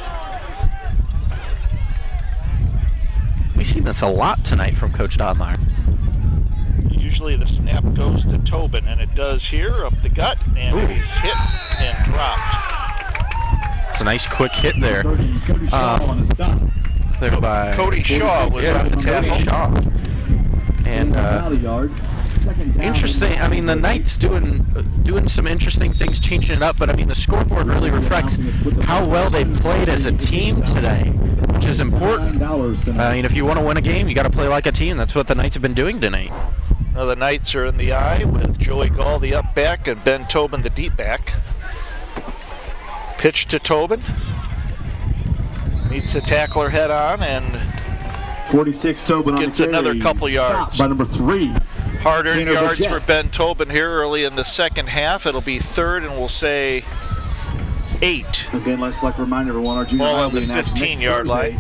We've seen this a lot tonight from Coach Dodmeyer. Usually the snap goes to Tobin, and it does here, up the gut, and he's hit and dropped. It's a nice quick hit there. There by Cody Shaw was on the tackle. Shaw. And interesting. I mean, the Knights doing some interesting things, changing it up. But I mean, the scoreboard really reflects how well they've played as a team today, which is important. I mean, if you want to win a game, you got to play like a team. That's what the Knights have been doing tonight. Now the Knights are in the eye with Joey Gall, the up back, and Ben Tobin, the deep back. Pitch to Tobin. Meets the tackler head on and 46 Tobin gets another couple yards. By number 3. Hard-earned yards for Ben Tobin here early in the second half. It'll be third, and we'll say 8. Again, let's like to remind everyone, our junior ball high on the will be in action 15-yard line.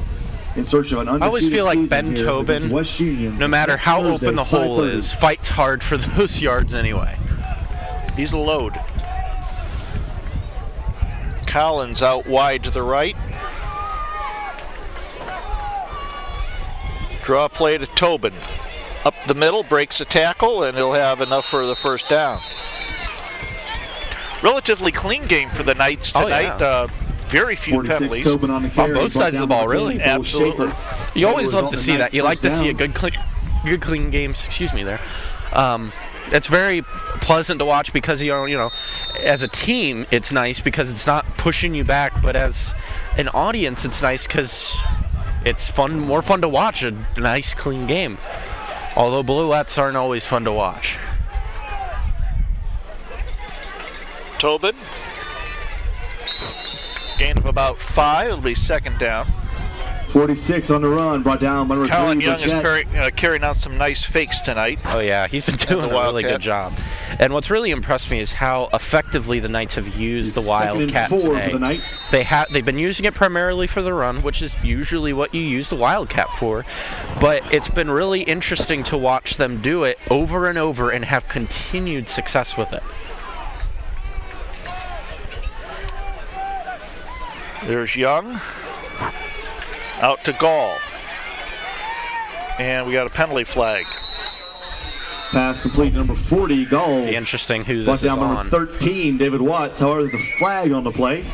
In search of an I always feel like Ben Tobin, no matter how open the hole is, fights hard for those yards anyway. He's a load. Collins out wide to the right. Draw play to Tobin. Up the middle, breaks a tackle, and he'll have enough for the first down. Relatively clean game for the Knights tonight. Oh, yeah. Very few penalties. On both sides of the ball, really. Absolutely. You always love to see that. You like to see a good clean game. Excuse me there. It's very pleasant to watch because you know, as a team, it's nice because it's not pushing you back. But as an audience, it's nice because it's fun, more fun to watch a nice, clean game. Although bluettes aren't always fun to watch. Tobin. Gain of about 5. It'll be second down. 46 on the run, brought down by number 3. Colin Young is carrying out some nice fakes tonight. Oh yeah, he's been doing a really good job. And what's really impressed me is how effectively the Knights have used the Wildcat today. For the Knights. They've been using it primarily for the run, which is usually what you use the Wildcat for. But it's been really interesting to watch them do it over and over and have continued success with it. There's Young. Out to Gall. And we got a penalty flag. Pass complete to number 40, Gall. Be interesting who this is down on. Number 13, David Watts. However, there's a flag on the play.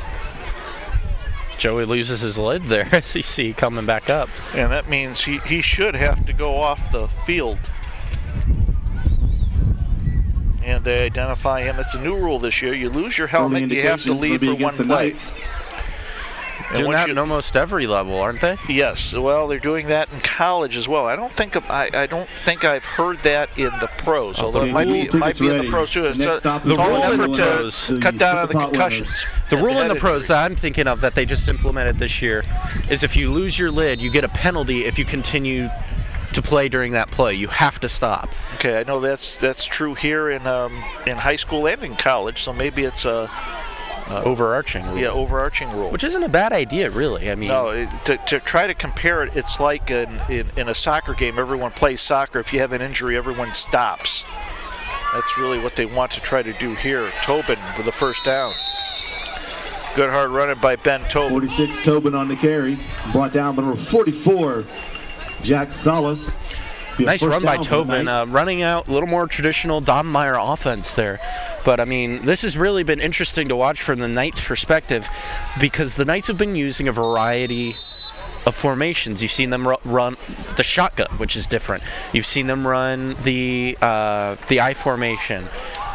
Joey loses his lid there as you see coming back up. And that means he should have to go off the field. And they identify him. It's a new rule this year. You lose your helmet, you have to leave for one play. Doing that at almost every level, aren't they? Yes. Well, they're doing that in college as well. I don't think I've heard that in the pros. Although it might be in the pros too. The rule in the pros cut down on the concussions. The rule in the pros that I'm thinking of that they just implemented this year is if you lose your lid, you get a penalty if you continue to play during that play. You have to stop. Okay, I know that's true here in high school and in college. So maybe it's a overarching rule. Yeah, overarching rule. Which isn't a bad idea, really. I mean, no, to try to compare it, it's like in a soccer game. Everyone plays soccer. If you have an injury, everyone stops. That's really what they want to try to do here. Tobin for the first down. Good hard running by Ben Tobin. 46 Tobin on the carry. Brought down by number 44, Jack Salas. Nice run by Tobin, running out a little more traditional Don Meyer offense there. But, I mean, this has really been interesting to watch from the Knights' perspective because the Knights have been using a variety of formations. You've seen them run the shotgun, which is different. You've seen them run the I formation.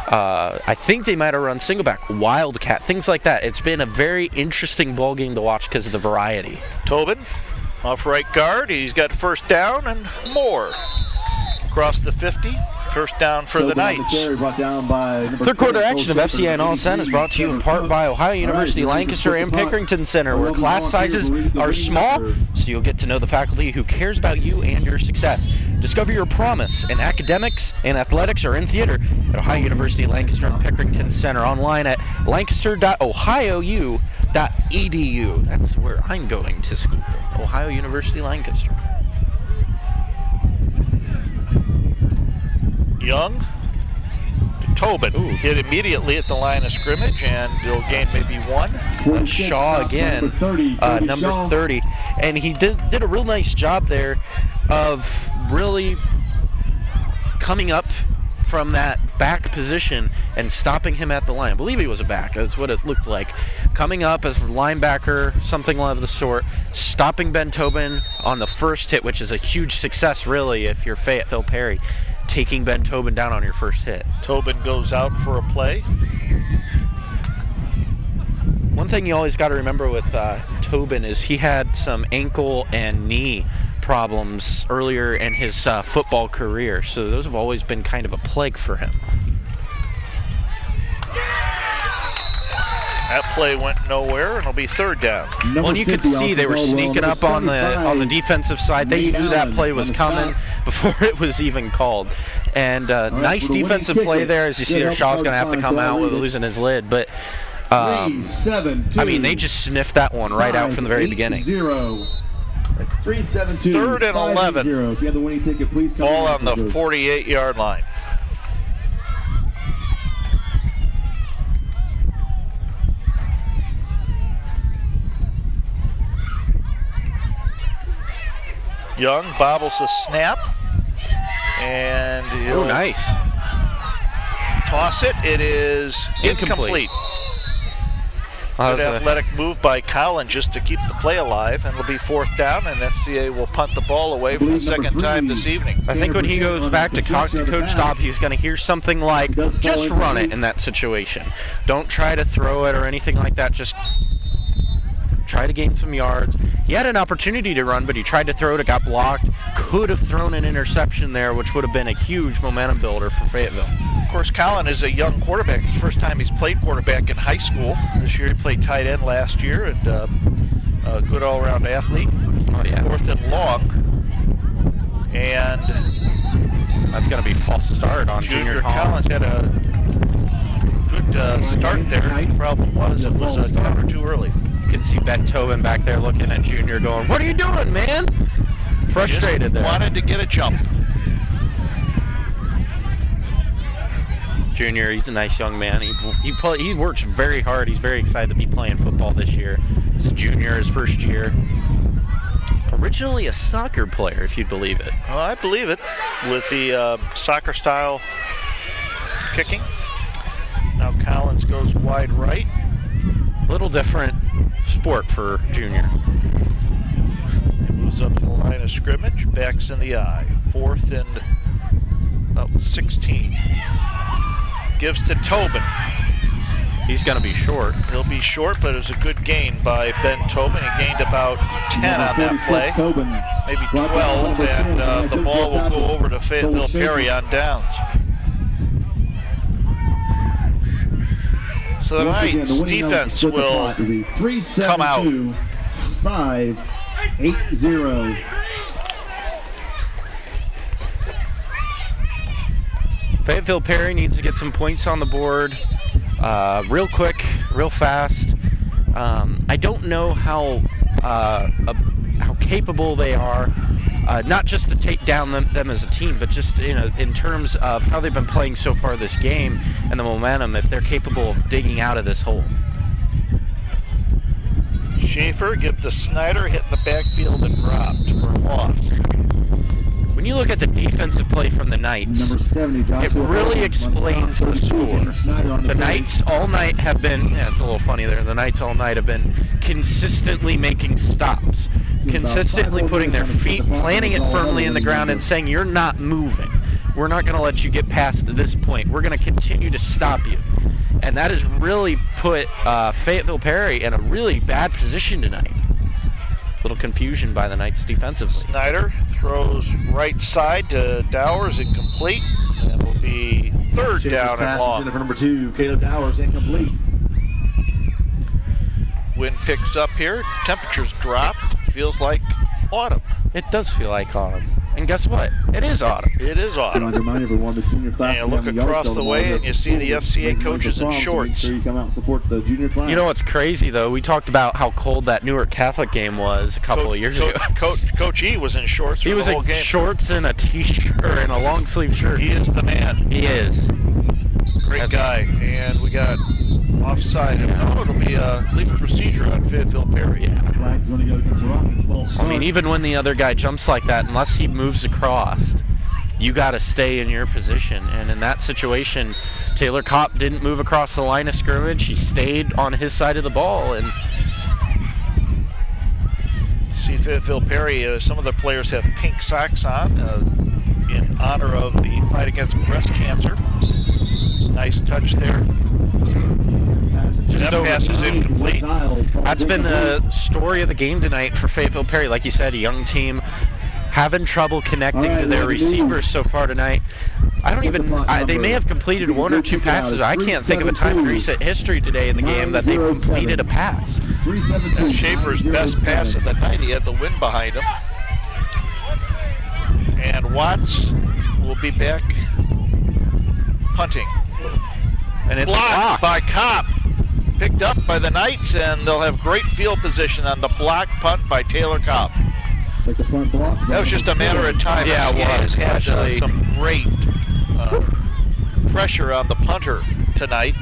I think they might have run singleback, Wildcat, things like that. It's been a very interesting ball game to watch because of the variety. Tobin off right guard. He's got first down and more. Across the 50. First down for the Knights. Third quarter action of FCA and LSN is brought to you in part by Ohio University Lancaster and Pickerington Center, where class sizes are small, so you'll get to know the faculty who cares about you and your success. Discover your promise in academics, in athletics, or in theater at Ohio University Lancaster and Pickerington Center, online at lancaster.ohiou.edu. That's where I'm going to school, Ohio University Lancaster. Young to Tobin. Hit immediately at the line of scrimmage, and he'll gain maybe 1. Shaw again, number 30. And he did a real nice job there of really coming up from that back position and stopping him at the line. I believe he was a back. That's what it looked like. Coming up as a linebacker, something of the sort, stopping Ben Tobin on the first hit, which is a huge success, really, if you're Fayetteville Perry. Taking Ben Tobin down on your first hit. Tobin goes out for a play. One thing you always got to remember with Tobin is he had some ankle and knee problems earlier in his football career, so those have always been kind of a plague for him. That play went nowhere, and it'll be third down. Well, and you could see they were sneaking up on the defensive side. They knew that play was coming before it was even called. And nice defensive play there. As you see there, Shaw's going to have to come out with losing his lid. But, I mean, they just sniffed that one right out from the very beginning. That's 3-7-2. Third and 11. If you have the winning ticket, please come Ball on the 48-yard line. Young bobbles the snap, and he'll nice. Toss it. It is incomplete. Good athletic move by Collin just to keep the play alive, and it'll be fourth down, and FCA will punt the ball away for the second time this evening. I think when he goes back to talk to Coach Dobb, he's going to hear something like, just run it in that situation. Don't try to throw it or anything like that. Just try to gain some yards. He had an opportunity to run, but he tried to throw it. It got blocked. Could have thrown an interception there, which would have been a huge momentum builder for Fayetteville. Of course, Collin is a young quarterback. It's the first time he's played quarterback in high school. This year he played tight end last year, and a good all-around athlete. Oh, yeah. Fourth and long. And that's going to be false start on Junior Collins. Had a good start there. The problem was it was a cover too early. You can see Ben Tobin back there looking at Junior going, "What are you doing, man?" Frustrated there. Wanted to get a jump. Junior, he's a nice young man. He works very hard. He's very excited to be playing football this year. He's a junior, his first year. Originally a soccer player, if you'd believe it. Well, I believe it. With the soccer-style kicking. Now Collins goes wide right. Little different sport for Junior. He moves up to the line of scrimmage, backs in the eye. Fourth and 16. Gives to Tobin. He's going to be short. He'll be short, but it was a good gain by Ben Tobin. He gained about 10 on that play, maybe 12, and the ball will go over to Fayetteville Perry on downs. So the Knights defense will come out. 5-8-0. Fayetteville Perry needs to get some points on the board real quick, real fast. I don't know how capable they are, not just to take down them as a team, but just in terms of how they've been playing so far this game and the momentum, if they're capable of digging out of this hole. Schaefer gives to Snyder, hit the backfield and dropped for a loss. When you look at the defensive play from the Knights, it really explains the score. The Knights all night have been, it's a little funny there, the Knights all night have been consistently making stops, consistently putting their feet, planting it firmly in the ground and saying, you're not moving. We're not going to let you get past this point. We're going to continue to stop you. And that has really put Fayetteville Perry in a really bad position tonight. Little confusion by the Knights defensively. Snyder throws right side to Dowers, incomplete. And will be third down and long. For number 2, Caleb Dowers, incomplete. Wind picks up here. Temperatures dropped. Feels like autumn. It does feel like autumn. And guess what? It is autumn. It is autumn. And you look across the way and you see the FCA coaches in shorts. You come out and support the junior class. You know what's crazy, though? We talked about how cold that Newark Catholic game was a couple of years ago. Coach E was in shorts for the whole game. He was in shorts and a t-shirt and a long-sleeve shirt. He is the man. He is. Great guy. And we got offside. No, it'll be a legal procedure on Fayetteville Perry. Yeah. Flag's going to go against the Rockets. False start. I mean, even when the other guy jumps like that, unless he moves across, you got to stay in your position. And in that situation, Taylor Kopp didn't move across the line of scrimmage. He stayed on his side of the ball. And see Fayetteville Perry, some of the players have pink socks on in honor of the fight against breast cancer. Nice touch there. That pass is incomplete. That's been the story of the game tonight for Fayetteville Perry. Like you said, a young team. having trouble connecting to their receivers so far tonight. I don't even, they may have completed 1 or 2 passes. I can't think of a time in recent history today in the game that they've completed a pass. That's Schaefer's best pass of the night. He had the wind behind him. And Watts will be back punting. And it's blocked by Kopp. Picked up by the Knights, and they'll have great field position on the block punt by Taylor Kopp. Like the front block. That was just a matter of time. Yeah, FCA has had some great pressure on the punter tonight.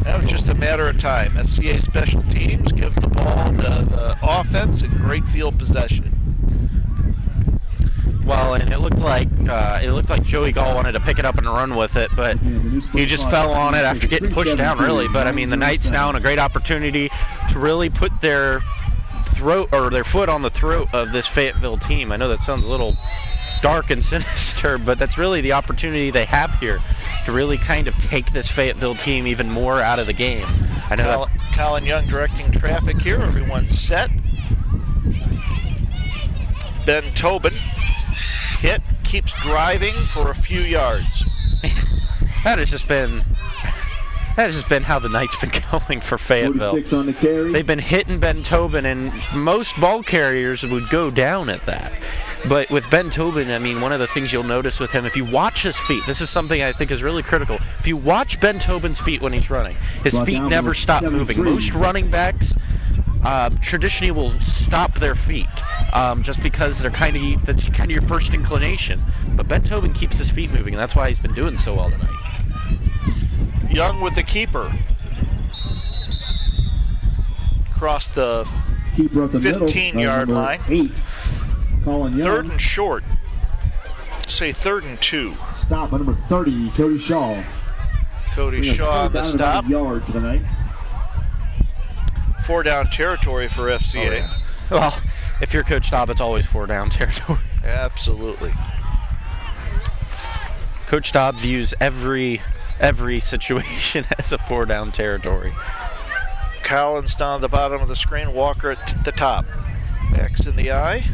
That was just a matter of time. FCA special teams gives the ball to the offense and great field possession. Well, and it looked like Joey Gall wanted to pick it up and run with it, but he just fell on it after getting pushed down, really. But I mean, the Knights now in a great opportunity to really put their foot on the throat of this Fayetteville team. I know that sounds a little dark and sinister, but that's really the opportunity they have here to really kind of take this Fayetteville team even more out of the game. I know Colin Young directing traffic here. Everyone's set. Ben Tobin hit, keeps driving for a few yards. That has just been how the night's been going for Fayetteville. 46 on the carry. They've been hitting Ben Tobin, and most ball carriers would go down at that. But with Ben Tobin, I mean, one of the things you'll notice with him, if you watch his feet, this is something I think is really critical. If you watch Ben Tobin's feet when he's running, his feet never stop moving. Most running backs traditionally will stop their feet just because that's kind of your first inclination. But Ben Tobin keeps his feet moving, and that's why he's been doing so well tonight. Young with the keeper. Across the 15-yard line. 8. Colin Young. 3rd and short. Say 3rd and 2. Stop by number 30, Cody Shaw. Cody Shaw on the stop. Yard for the Knights. 4-down territory for FCA. Oh, yeah. Well, if you're Coach Staub, it's always 4-down territory. Absolutely. Coach Staub views every situation as a 4-down territory. Collins down at the bottom of the screen, Walker at the top. X in the eye.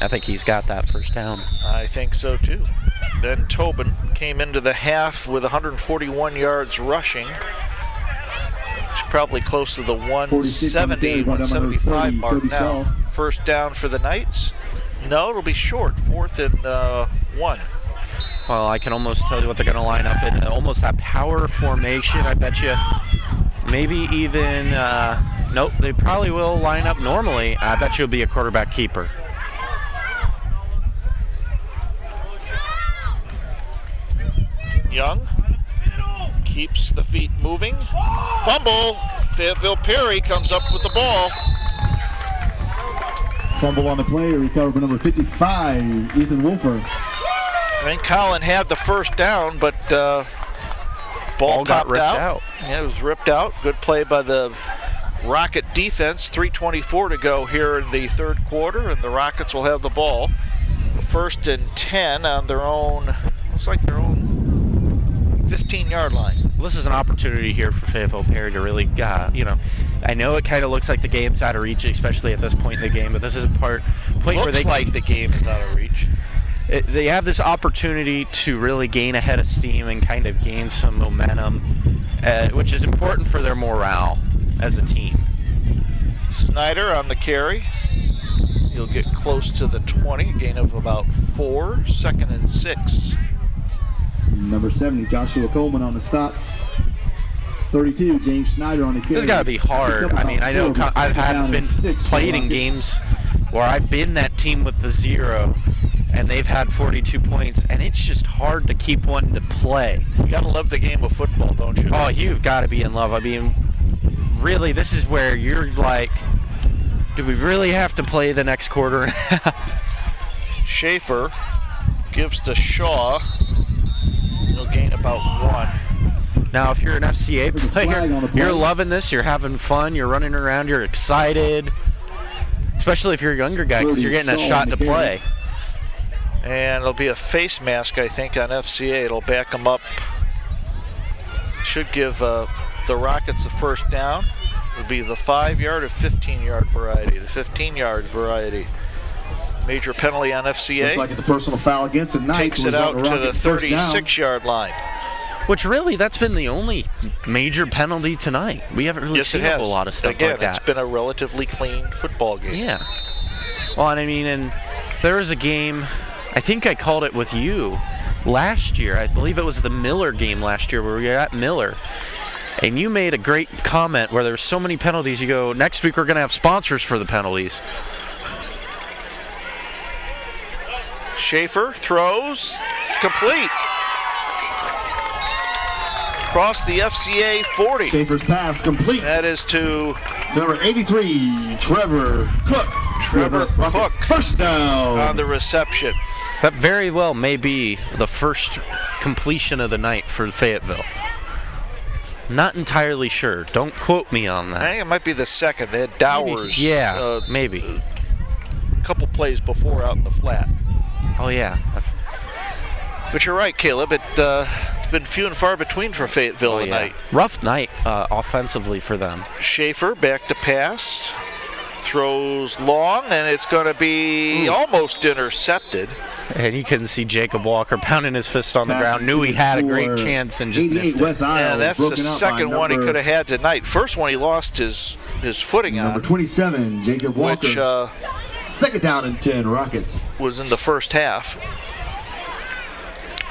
I think he's got that first down. I think so too. Ben Tobin came into the half with 141 yards rushing. It's probably close to the 170, 175 mark now. First down for the Knights. No, it'll be short. 4th and 1. Well, I can almost tell you what they're going to line up in. Almost that power formation, I bet you. Maybe even, nope, they probably will line up normally. I bet you it'll be a quarterback keeper. Young keeps the feet moving. Fumble. Fayetteville Perry comes up with the ball. Fumble on the play, recovered by number 55, Ethan Wolfer. I think Colin had the first down, but ball got ripped out. Yeah, it was ripped out. Good play by the Rocket defense. 3:24 to go here in the 3rd quarter, and the Rockets will have the ball. 1st and 10 on their own, looks like their own 15-yard line. Well, this is an opportunity here for Fayetteville Perry to really, I know it kind of looks like the game's out of reach, especially at this point in the game, but this is a point where they like the game is out of reach. They have this opportunity to really gain a head of steam and kind of gain some momentum, which is important for their morale as a team. Snyder on the carry. He'll get close to the 20, a gain of about 4, 2nd and 6. Number 70, Joshua Coleman on the stop. 32, James Snyder on the carry. This has got to be hard. I mean, I know I've been played in games where I've been that team with the 0, and they've had 42 points, and it's just hard to keep one to play. You got to love the game of football, don't you? Oh, you've got to be in love. I mean, really, this is where you're like, do we really have to play the next quarter and a half? Schaefer gives to Shaw. He'll gain about 1. Now, if you're an FCA player, you're loving this, you're having fun, you're running around, you're excited, especially if you're a younger guy because you're getting a shot to play. And it'll be a face mask, I think, on FCA. It'll back them up. Should give the Rockets the first down. It'll be the 5-yard or 15-yard variety. The 15-yard variety. Major penalty on FCA. Looks like it's a personal foul against the Knights. Takes it out to the 36-yard line. Which really, that's been the only major penalty tonight. We haven't really seen a whole lot of stuff like that. It's been a relatively clean football game. Yeah. Well, and I mean, and there was a game, I think I called it with you last year. I believe it was the Miller game last year where we were at Miller. And you made a great comment where there were so many penalties. You go, next week we're going to have sponsors for the penalties. Schaefer throws, complete. Across the FCA 40. Schaefer's pass complete. That is to number 83, Trevor Cook. Trevor Cook. First down. On the reception. That very well may be the first completion of the night for Fayetteville. Not entirely sure. Don't quote me on that. I think it might be the second. They had Dowers. Maybe. Yeah, maybe. A couple plays before out in the flat. Oh, yeah. But you're right, Caleb. It's been few and far between for Fayetteville tonight. Rough night offensively for them. Schaefer back to pass. Throws long, and it's going to be almost intercepted. And you can see Jacob Walker pounding his fist on the ground. Knew he had a great chance and just missed it. Yeah, that's the second one he could have had tonight. First one he lost his footing on. Number 27, Jacob Walker. Which, second down and 10, Rockets. Was in the first half.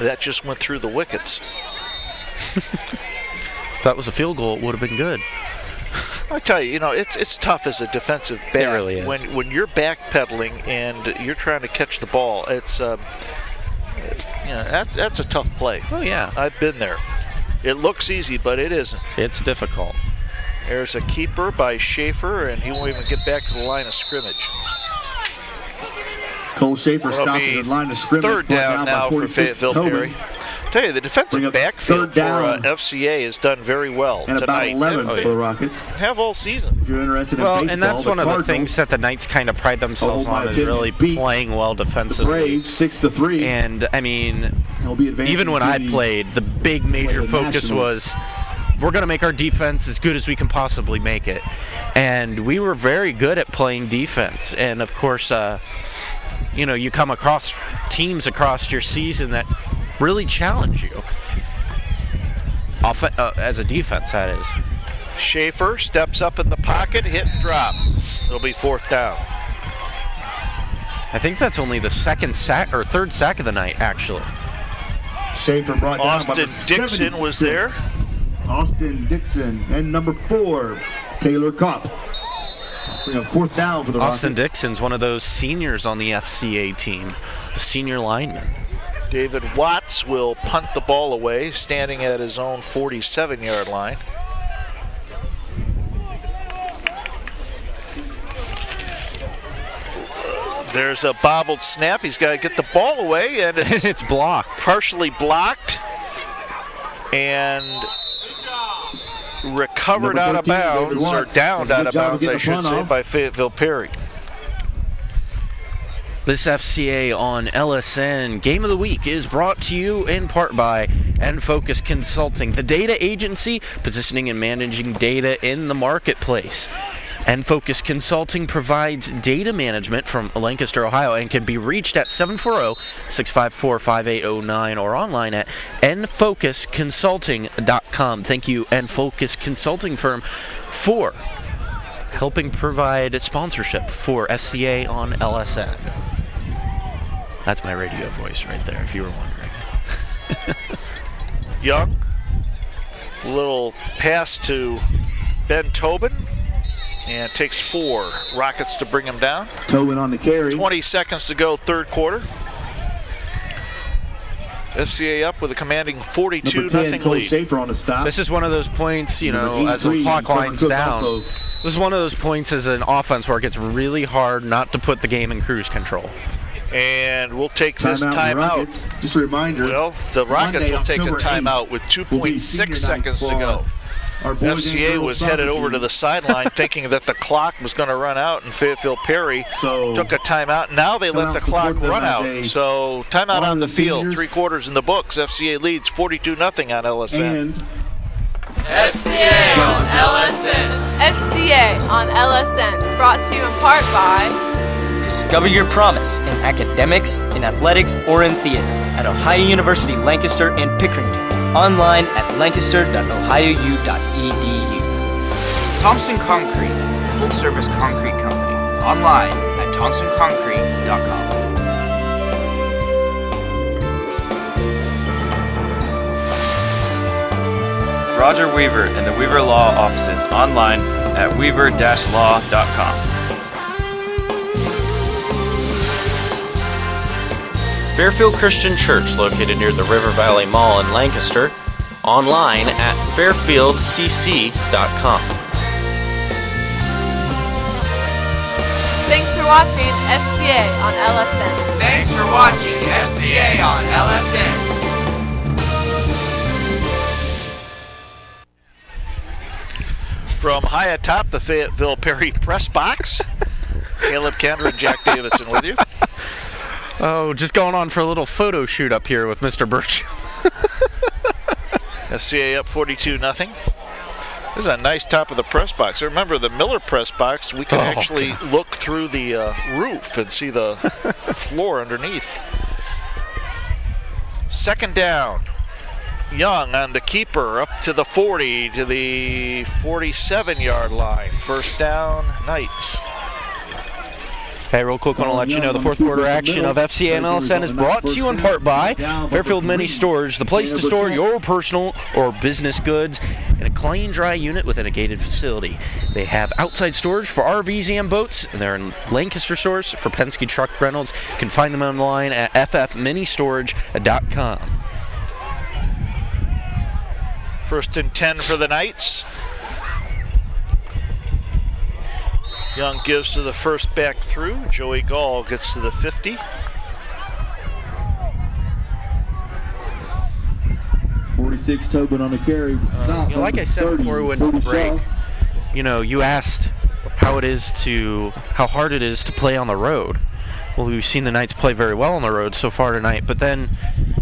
That just went through the wickets. If that was a field goal, it would have been good. I tell you, it's tough as a defensive back. It really is. When you're backpedaling and you're trying to catch the ball, it's that's a tough play. Oh yeah, I've been there. It looks easy, but it isn't. It's difficult. There's a keeper by Schaefer, and he won't even get back to the line of scrimmage. Cole Schaefer stopped at the line of scrimmage. Third down now for Fayetteville Perry. Tell you, the defensive backfield for FCA has done very well and tonight. About 11 for the Rockets. Have all season. If you're interested in baseball, and that's one of the things that the Knights kind of pride themselves on is really playing well defensively. Braves 6-3. And I mean, even when I played, the big major focus was we're going to make our defense as good as we can possibly make it. And we were very good at playing defense. And of course, you come across teams across your season that really challenge you. As a defense, that is. Schaefer steps up in the pocket, hit and drop. It'll be fourth down. I think that's only the second sack or third sack of the night, actually. Schaefer brought down Austin Dixon was there. Austin Dixon and number 4, Taylor Kopp. Fourth down for the Austin Rockets. Dixon's one of those seniors on the FCA team, the senior lineman. David Watts will punt the ball away, standing at his own 47-yard line. There's a bobbled snap. He's got to get the ball away, and it's blocked. Partially blocked and recovered out of bounds, or downed out of bounds, I should say, by Fayetteville Perry. This FCA on LSN Game of the Week is brought to you in part by Focus Consulting, the data agency positioning and managing data in the marketplace. Focus Consulting provides data management from Lancaster, Ohio, and can be reached at 740-654-5809 or online at nfocusconsulting.com. Thank you, Focus Consulting Firm, for helping provide sponsorship for FCA on LSN. That's my radio voice right there, if you were wondering. Young, little pass to Ben Tobin, and it takes 4 Rockets to bring him down. Tobin on the carry. 20 seconds to go, third quarter. FCA up with a commanding 42-0 lead. Schaefer on the stop. This is one of those points, as the clock winds down. This is one of those points as an offense where it gets really hard not to put the game in cruise control. And we'll take this timeout. Just a reminder. Well, the Rockets will take a timeout with 2.6 seconds to go. FCA was headed over to the sideline thinking that the clock was going to run out, and Fayetteville Perry took a timeout. Now they let the clock run out. So timeout on the field, 3 quarters in the books. FCA leads 42-0 on LSN. FCA on LSN. FCA on LSN. Brought to you in part by Discover your promise in academics, in athletics, or in theater at Ohio University Lancaster and Pickerington. Online at lancaster.ohiou.edu. Thompson Concrete, full-service concrete company. Online at thompsonconcrete.com. Roger Weaver and the Weaver Law offices online at weaver-law.com. Fairfield Christian Church, located near the River Valley Mall in Lancaster. Online at fairfieldcc.com. Thanks for watching FCA on LSN. Thanks for watching FCA on LSN. From high atop the Fayetteville Perry press box, Caleb Kendra and Jack Davison with you. Oh, just going on for a little photo shoot up here with Mr. Birch. FCA up 42-0. This is a nice top of the press box. Remember the Miller press box, we can actually look through the roof and see the floor underneath. Second down. Young on the keeper up to the 40, to the 47-yard line. First down, Knights. Hey, real quick, I want to let you know the fourth quarter action of FCA and LSN is brought to you in part by Fairfield Mini Storage, the place to store your personal or business goods in a clean, dry unit within a gated facility. They have outside storage for RVs and boats, and they're in Lancaster stores for Penske truck rentals. You can find them online at ffministorage.com. First and 10 for the Knights. Young gives to the first back through. Joey Gall gets to the 50. .46 Tobin on the carry. Like I said before we went to the break, you asked how hard it is to play on the road. Well, we've seen the Knights play very well on the road so far tonight, but then,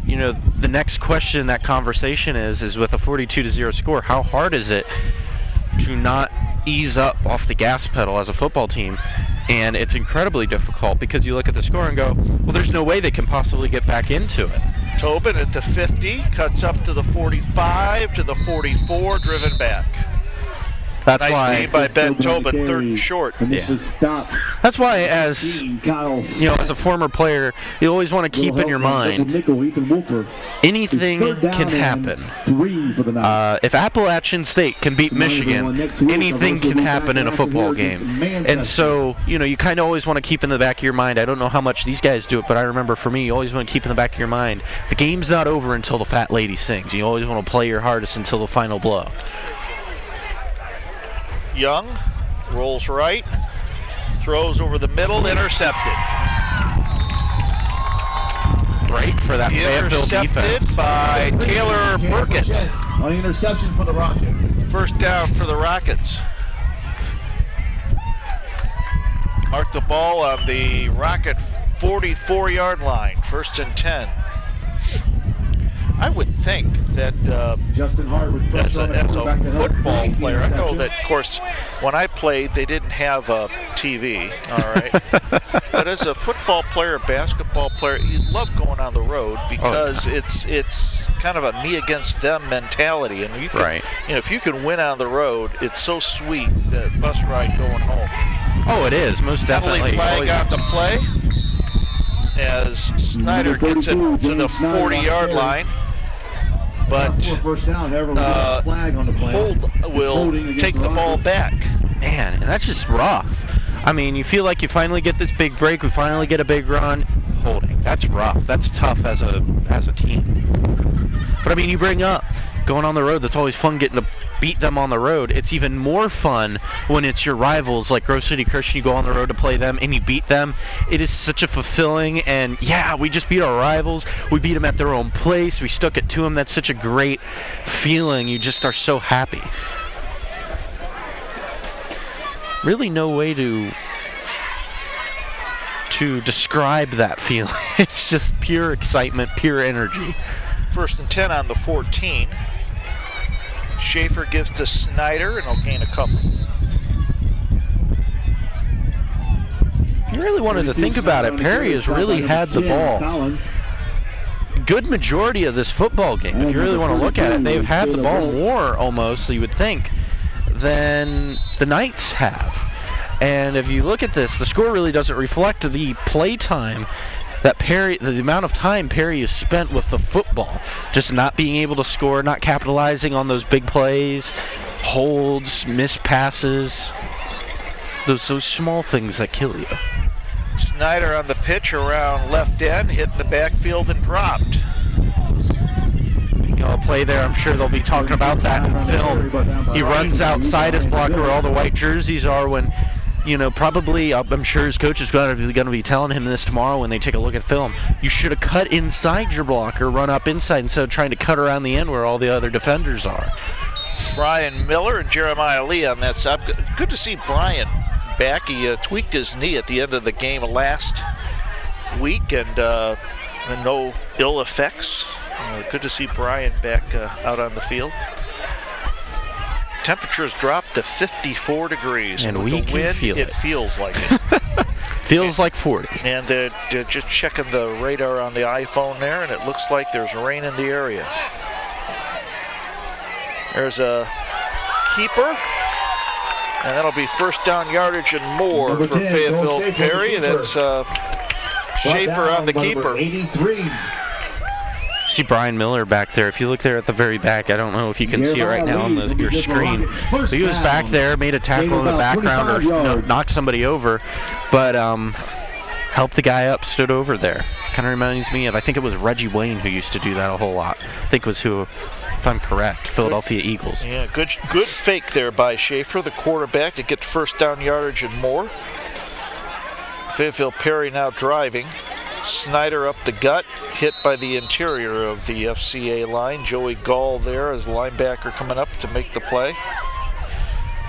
the next question in that conversation is with a 42-0 score, how hard is it to not ease up off the gas pedal as a football team? And it's incredibly difficult because you look at the score and go, well, there's no way they can possibly get back into it. Tobin at the 50, cuts up to the 45, to the 44, driven back. That's nice why lead by Ben Tobin, third and short. Yeah. That's why, as as a former player, you always want to keep in your mind anything can happen. If Appalachian State can beat Michigan, anything can happen in a football game. And so, you kind of always want to keep in the back of your mind. I don't know how much these guys do it, but I remember for me, you always want to keep in the back of your mind, the game's not over until the fat lady sings. You always want to play your hardest until the final blow. Young rolls right, throws over the middle, intercepted. Break for that Fayetteville defense. Intercepted by Taylor Burkett. On the interception for the Rockets. First down for the Rockets. Mark the ball on the Rocket 44-yard line. First and 10. I would think that Justin Hart would as a football player, I know that, of course, when I played, they didn't have a TV, all right? But as a football player, basketball player, you love going on the road because it's kind of a me against them mentality. And you can, if you can win on the road, it's so sweet, that bus ride going home. Oh, it is, most definitely. Flag on the play as Snyder gets it to the 40-yard line. But Holt will take the ball back. Man, and that's just rough. I mean, you feel like you finally get this big break, we finally get a big run. Holding, that's rough. That's tough as a team. But I mean, you bring up going on the road, that's always fun getting to beat them on the road. It's even more fun when it's your rivals like Grove City Christian. You go on the road to play them and you beat them. It is such a fulfilling, and yeah, we just beat our rivals. We beat them at their own place. We stuck it to them. That's such a great feeling. You just are so happy. Really no way to describe that feeling. It's just pure excitement, pure energy. First and 10 on the 14. Schaefer gives to Snyder, and he'll gain a couple. If you really wanted to think about it, Perry has really had the ball. Good majority of this football game, if you really want to look at it, they've had the ball more almost, you would think, than the Knights have. And if you look at this, the score really doesn't reflect the play time that Perry, the amount of time Perry has spent with the football, just not being able to score, not capitalizing on those big plays, holds, missed passes, those small things that kill you. Snyder on the pitch around left end, hit in the backfield and dropped. A play there, I'm sure they'll be talking about that in film. He runs outside his blocker where all the white jerseys are when, probably, I'm sure his coach is going to be telling him this tomorrow when they take a look at film. You should have cut inside your blocker, run up inside instead of trying to cut around the end where all the other defenders are. Brian Miller and Jeremiah Lee on that side. Good to see Brian back. He tweaked his knee at the end of the game last week, and no ill effects. Good to see Brian back out on the field. Temperatures dropped to 54 degrees. And with we the can wind, feel it. It feels like it. Feels like 40. And they're just checking the radar on the iPhone there, and it looks like there's rain in the area. There's a keeper. And that'll be first down yardage and more for Fayetteville Perry. That's Schaefer on the keeper. 83. See Brian Miller back there. If you look there at the very back, I don't know if you can see it right now on your screen. But he was back there, made a tackle in the background or knocked somebody over, but helped the guy up, stood over there. Kind of reminds me of, I think it was Reggie Wayne who used to do that a whole lot. I think was who, if I'm correct, Philadelphia Eagles. Yeah, good fake there by Schaefer, the quarterback, to get first down yardage and more. Fayetteville Perry now driving. Snyder up the gut, hit by the interior of the FCA line. Joey Gall there as linebacker coming up to make the play.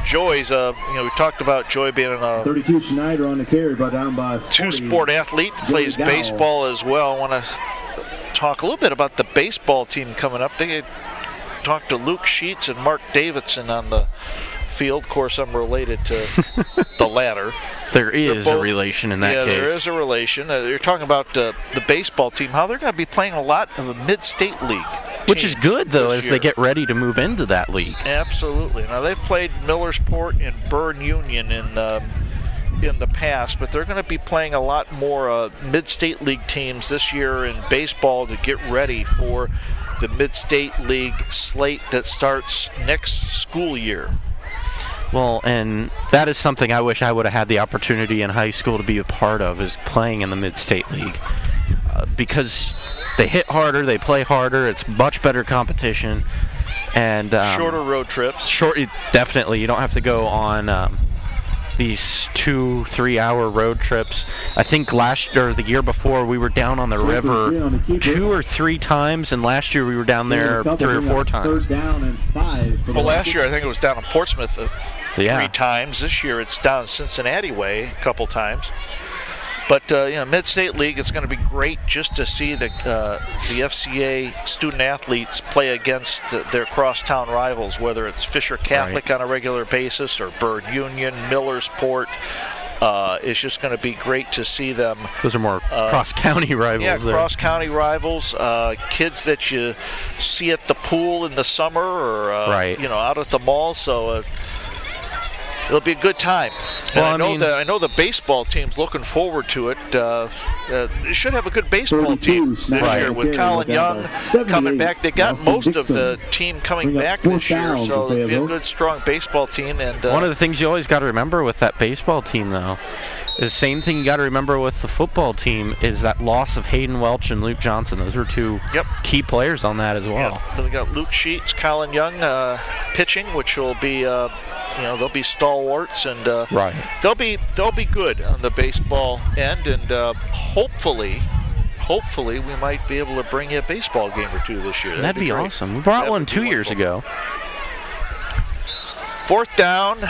Joey's we talked about Joey being a 32 Schneider on the carry, but down by 40. Two-sport athlete, plays baseball as well. I want to talk a little bit about the baseball team coming up. They talked to Luke Sheets and Mark Davidson on the field. Of course, I'm related to the latter. There is a relation in that case. Yeah, there is a relation. You're talking about the baseball team, how they're going to be playing a lot of a mid-state league. Which is good, though, as they get ready to move into that league. Absolutely. Now, they've played Millersport and Byrne Union in the past, but they're going to be playing a lot more mid-state league teams this year in baseball to get ready for the mid-state league slate that starts next school year. Well, and that is something I wish I would have had the opportunity in high school to be a part of, is playing in the mid-state league. Because they hit harder, they play harder, it's much better competition. And shorter road trips. Definitely. You don't have to go on these 2-3 hour road trips. I think the year before we were down on the river 2 or 3 times, and last year we were down there 3 or 4 times. Third down and 5. Well, last year I think it was down in Portsmouth 3 times. This year it's down Cincinnati way a couple times. But Mid-State League, it's going to be great just to see the FCA student athletes play against their crosstown rivals, whether it's Fisher Catholic on a regular basis or Byrne Union, Millersport. It's just going to be great to see them. Those are more cross-county rivals. Yeah, cross-county rivals. Kids that you see at the pool in the summer or out at the mall. So it'll be a good time. And well, I know the baseball team's looking forward to it. They should have a good baseball team this year with Colin Young coming back. They got most of the team coming back this year, so it'll be a good, strong baseball team. And one of the things you always got to remember with that baseball team, though, is the same thing you got to remember with the football team is that loss of Hayden Welch and Luke Johnson. Those were 2 key players on that as well. Yeah. We got Luke Sheets, Colin Young pitching, which will be they'll be stalwarts, and they'll be good on the baseball end, and hopefully we might be able to bring you a baseball game or 2 this year. That'd be awesome. We brought one 2 years ago. 4th down,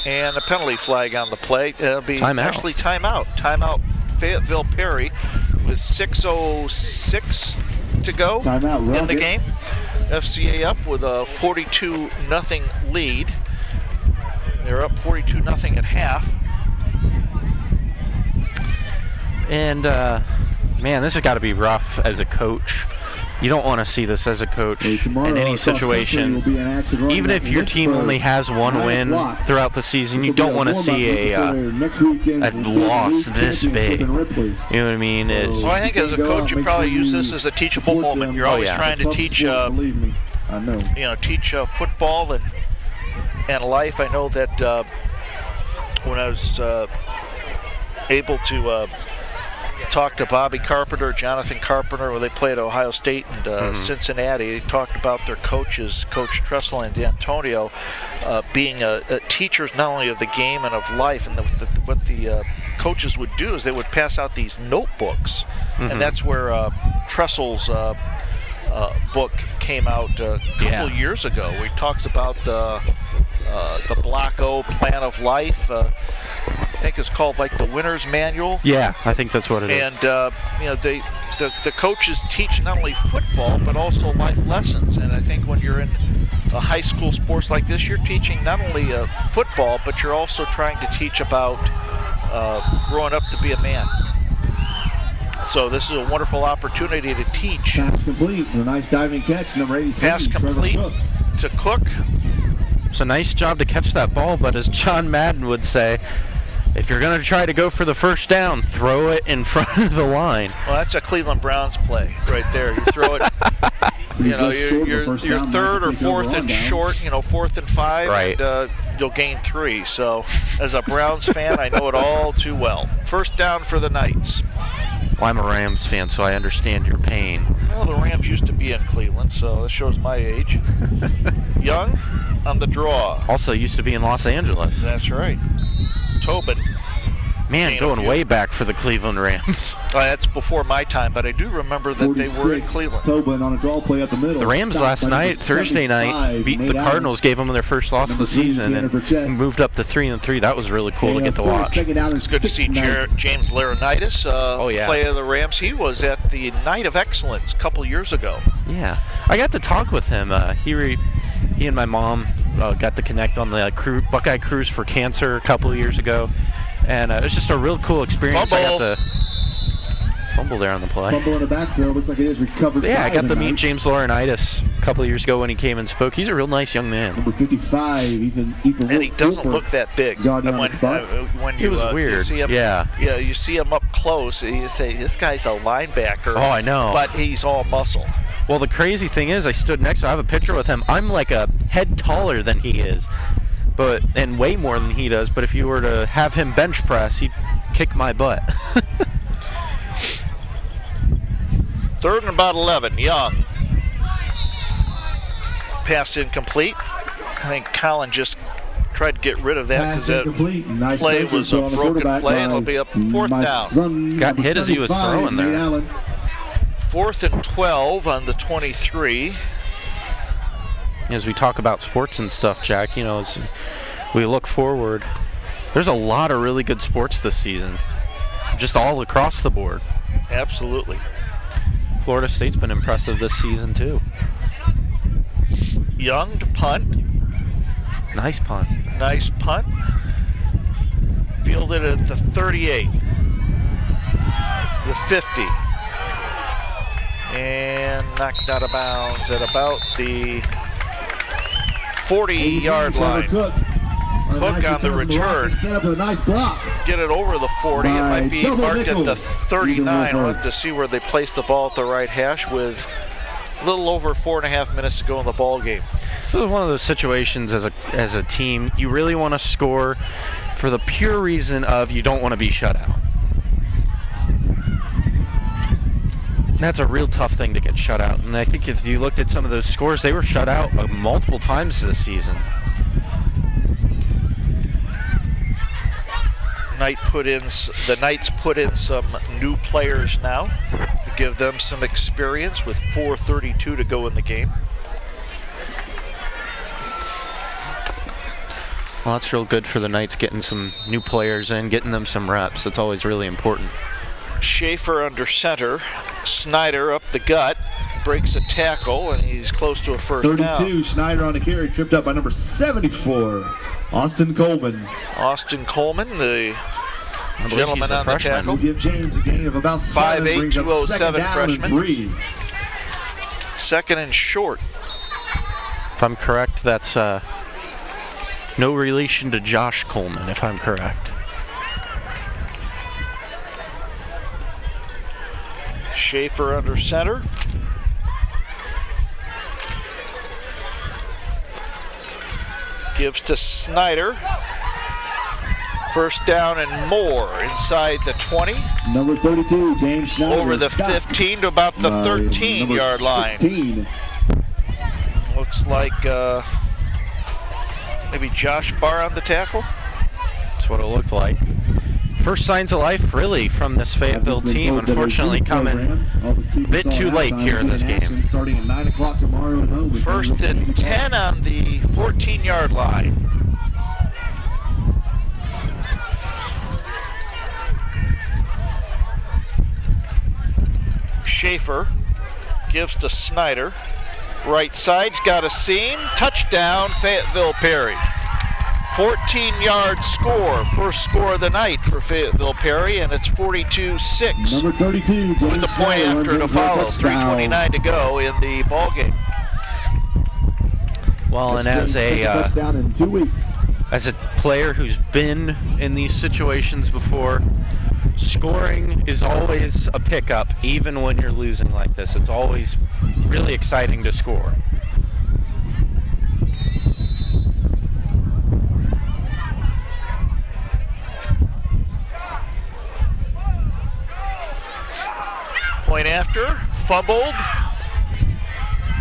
and a penalty flag on the play. It'll be actually timeout. Timeout Fayetteville Perry with 6:06 to go in the game. FCA up with a 42-0 lead. They're up 42-0 at half. And, man, this has got to be rough as a coach. You don't want to see this as a coach in any situation. Even if your team only has one win throughout the season, you don't want to see a loss this big. You know what I mean? Well, I think as a coach, you probably use this as a teachable moment. You're always trying to teach, teach football and life. I know that when I was able to talk to Bobby Carpenter, Jonathan Carpenter, when they played Ohio State and Cincinnati. They talked about their coaches, Coach Tressel and D'Antonio, being teachers not only of the game and of life. And what the coaches would do is they would pass out these notebooks, and that's where Tressel's book came out a couple years ago, where he talks about the Block O plan of life. I think it's called like the Winner's Manual. Yeah, I think that's what it is. And the coaches teach not only football but also life lessons. And I think when you're in a high school sports like this, you're teaching not only football, but you're also trying to teach about growing up to be a man. So this is a wonderful opportunity to teach. Pass complete. A nice diving catch, number 83. Pass complete to Cook. It's a nice job to catch that ball, but as John Madden would say, if you're going to try to go for the first down, throw it in front of the line. Well, that's a Cleveland Browns play right there. You throw it, you're third or fourth and short, 4th and 5, right. And you'll gain 3. So as a Browns fan, I know it all too well. First down for the Knights. Well, I'm a Rams fan, so I understand your pain. Well, the Rams used to be in Cleveland, so that shows my age. Young on the draw. Also used to be in Los Angeles. That's right. Tobin. Man, going way back for the Cleveland Rams. That's before my time, but I do remember that they were in Cleveland. Tobin on a draw play up the middle. The Rams last night, Thursday night, beat the Cardinals, gave them their first loss of the season, and moved up to 3-3. That was really cool to get to watch. It's good to see James Laurinaitis play of the Rams. He was at the Night of Excellence a couple years ago. Yeah, I got to talk with him. He and my mom got to connect on the Buckeye Cruise for Cancer a couple of years ago. And it was just a real cool experience. Fumble. I got to fumble there on the play. Fumble in the backfield. Looks like it is recovered. Yeah, I got to meet James Laurinaitis a couple of years ago when he came and spoke. He's a real nice young man. Number 55, Ethan and he doesn't look that big. When he was weird. You see him, you see him up close, you say, this guy's a linebacker. Oh, I know. But he's all muscle. Well, the crazy thing is, I stood next to him. I have a picture with him. I'm like a head taller than he is. And way more than he does, but if you were to have him bench press, he'd kick my butt. 3rd and about 11, Young. Pass incomplete. I think Colin just tried to get rid of that because that play was a broken play, and it'll be up 4th down. Got hit as he was throwing there. 4th and 12 on the 23. As we talk about sports and stuff, Jack, as we look forward, there's a lot of really good sports this season, just all across the board. Absolutely. Florida State's been impressive this season, too. Young to punt. Nice punt. Nice punt. Fielded at the 38. The 50. And knocked out of bounds at about the 40-yard line. Cook on the return. Get it over the 40. It might be marked at the 39. We'll have to see where they place the ball at the right hash with a little over 4.5 minutes to go in the ball game. This is one of those situations as a team, you really want to score for the pure reason of you don't want to be shut out. That's a real tough thing to get shut out. And I think if you looked at some of those scores, they were shut out multiple times this season. The Knights put in some new players now to give them some experience with 4:32 to go in the game. Well, that's real good for the Knights, getting some new players in, getting them some reps. That's always really important. Schaefer under center. Snyder up the gut. breaks a tackle, and he's close to a first 32, down. Schneider on the carry, tripped up by number 74, Austin Coleman. Austin Coleman, the gentleman on the tackle. We'll give James a gain of about 7, 5'8", brings up 207 second down and freshman. 3. Second and short. If I'm correct, that's no relation to Josh Coleman, if I'm correct. Schaefer under center. Gives to Snyder. First down and more inside the 20. Number 32, James Schneider. Over the 15 to about the 13-yard line. 16. Looks like maybe Josh Barr on the tackle. That's what it looked like. First signs of life, really, from this Fayetteville team. Unfortunately, coming a bit too late here in this game. Starting at 9 o'clock tomorrow at home. First and 10 on the 14-yard line. Schaefer gives to Snyder. Right side's got a seam. Touchdown, Fayetteville Perry. 14-yard score. First score of the night for Fayetteville Perry, and it's 42-6. Number 32, James with the point Schneider after to follow. 3:29 to go in the ball game. Well, and as touchdown in 2 weeks. As a player who's been in these situations before, scoring is always a pickup, even when you're losing like this. It's always really exciting to score. Point after, fumbled,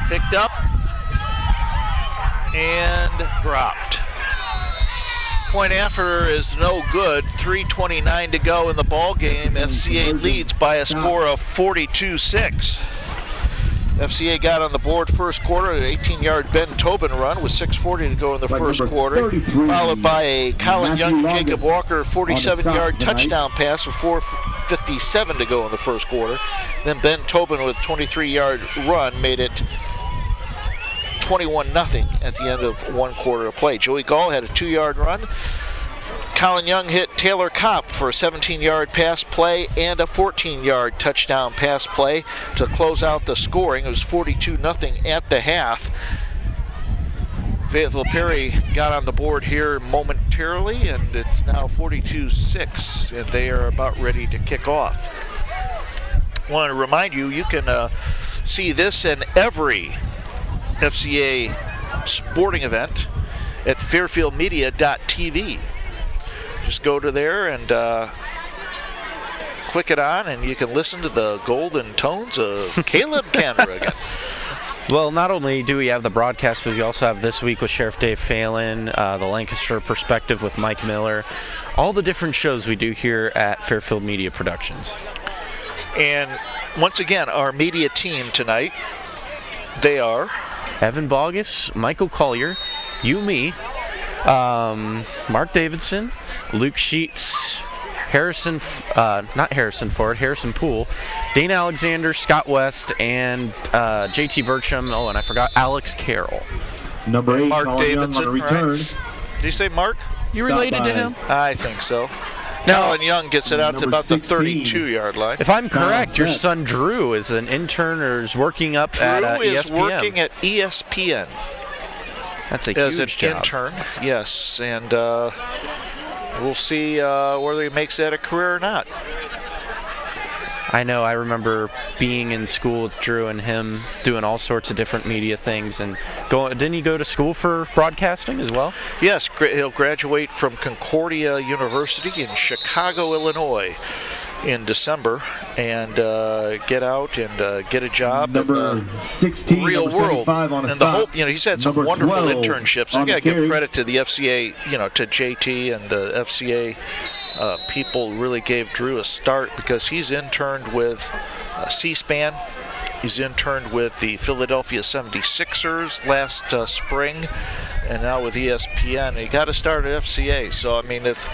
picked up, and dropped. Point after is no good. 3:29 to go in the ball game. FCA leads by a score of 42-6. FCA got on the board first quarter, an 18-yard Ben Tobin run with 6:40 to go in the first quarter, followed by a Colin Young, Jacob Walker 47-yard touchdown pass with 4:57 to go in the first quarter. Then Ben Tobin with a 23-yard run made it 21-0 at the end of one quarter of play. Joey Gall had a 2-yard run. Colin Young hit Taylor Kopp for a 17-yard pass play and a 14-yard touchdown pass play to close out the scoring. It was 42-0 at the half. Fayetteville Perry got on the board here momentarily, and it's now 42-6, and they are about ready to kick off. I want to remind you, you can see this and every FCA sporting event at fairfieldmedia.tv. Just go to there and click it on, and you can listen to the golden tones of Caleb Canberra again. Well, not only do we have the broadcast, but we also have This Week with Sheriff Dave Phelan, the Lancaster Perspective with Mike Miller, all the different shows we do here at Fairfield Media Productions. And once again, our media team tonight, they are Evan Bogus, Michael Collier, you, me, Mark Davidson, Luke Sheets, Harrison Poole, Dane Alexander, Scott West, and JT Bertram. Oh, and I forgot Alex Carroll. Number 8, Mark Davidson on a return. Right? Did you say Mark? You related to him? I think so. Colin Young gets it out to about 16. The 32-yard line. If I'm correct, your son Drew is an intern or is working up at ESPN. Drew is working at ESPN. That's a as huge an job. Intern, yes, and we'll see whether he makes that a career or not. I know. I remember being in school with Drew and him doing all sorts of different media things. And didn't he go to school for broadcasting as well? Yes, he'll graduate from Concordia University in Chicago, Illinois, in December, and get out and get a job number in the 16, real world. On a and the hope, he's had some number wonderful 12 internships. I got to give credit to the FCA, to JT and the FCA. People really gave Drew a start because he's interned with C-SPAN. He's interned with the Philadelphia 76ers last spring, and now with ESPN. You got to start at FCA. So I mean, if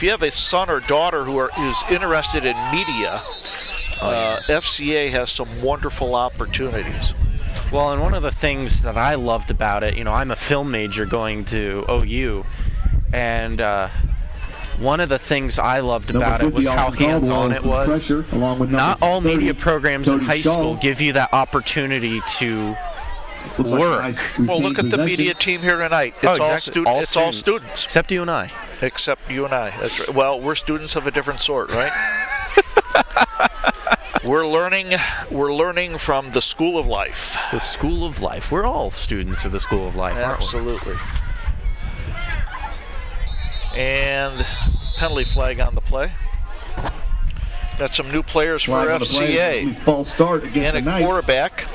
you have a son or daughter who's interested in media, FCA has some wonderful opportunities. Well, and one of the things that I loved about it, I'm a film major going to OU, and one of the things I loved about it was how hands-on it was. Not all media programs in high school give you that opportunity to work. Well, look at the media team here tonight. It's all students. Except you and I. Except you and I. That's right. Well, we're students of a different sort, right? We're learning from the School of Life. The School of Life. We're all students of the School of Life, aren't we? Absolutely. And penalty flag on the play. Got some new players for FCA. False start against and the a quarterback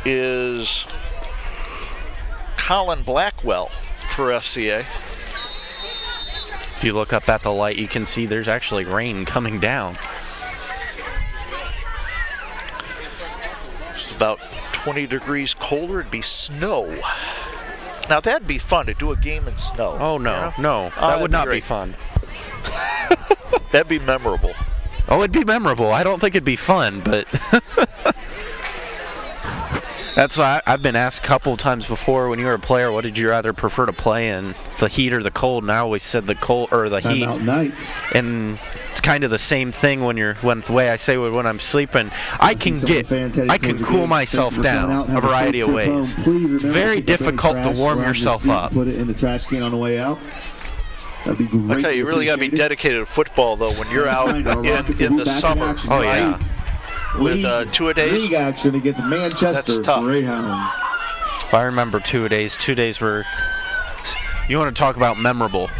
is Colin Blackwell for FCA. If you look up at the light, you can see there's actually rain coming down. It's about 20 degrees colder. It'd be snow. Now that'd be fun to do a game in snow. Oh no, no, that would not be fun. That'd be memorable. Oh, it'd be memorable. I don't think it'd be fun, but that's why I've been asked a couple of times before. When you were a player, what did you rather prefer to play in, the heat or the cold? And I always said the cold or the heat. Nights. And it's kind of the same thing when the way I say it when I'm sleeping. I can cool myself down a variety of ways. It's very difficult to warm yourself up. Put it in the trash can on the way out. That'd be great. I tell you, you really got to be dedicated to football though when you're out in the summer. Oh yeah. With two-a-days. League action against Manchester. That's tough. Greyhounds. I remember 2 days. 2 days were. You want to talk about memorable?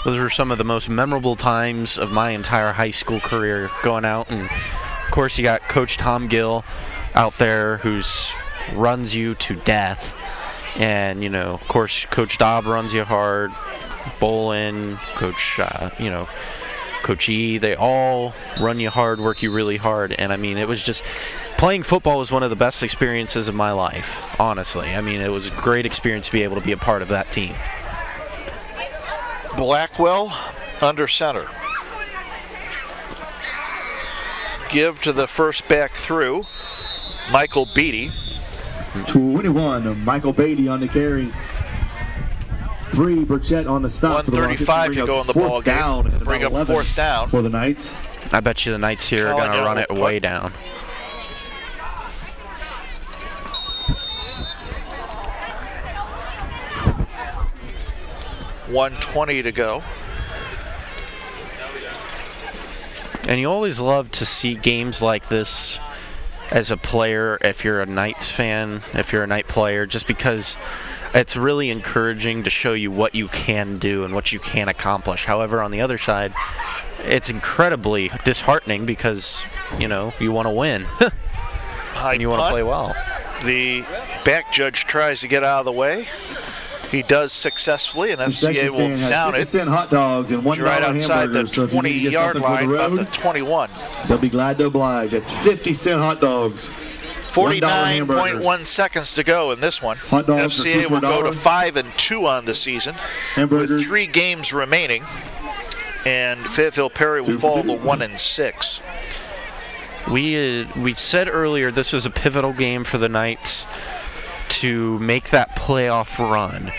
Those were some of the most memorable times of my entire high school career going out. And of course, you got Coach Tom Gill out there who's runs you to death. And, of course, Coach Dobb runs you hard. Bolin, Coach, Coach E, they all run you hard, work you really hard. And, I mean, it was just playing football was one of the best experiences of my life, honestly. I mean, it was a great experience to be able to be a part of that team. Blackwell under center. Give to the first back through, Michael Beatty. 21, Michael Beatty on the carry. 3, Burchett on the stop. 1:35 to go in the ball game. Bring up fourth down for the Knights. I bet you the Knights here are going to run it way down. $1:20 to go. And you always love to see games like this as a player, if you're a Knights fan, if you're a Knight player, just because it's really encouraging to show you what you can do and what you can accomplish. However, on the other side, it's incredibly disheartening because, you want to win. And you want to play well. The back judge tries to get out of the way. He does successfully, and FCA will down it. Hot dogs and $1 right outside the 20-yard line, about the 21. They'll be glad to oblige. That's 50-cent hot dogs. 49.1 seconds to go in this one. FCA will go to 5-2 on the season with 3 games remaining, and Fayetteville Perry will fall to 1-6. We said earlier this was a pivotal game for the Knights to make that playoff run.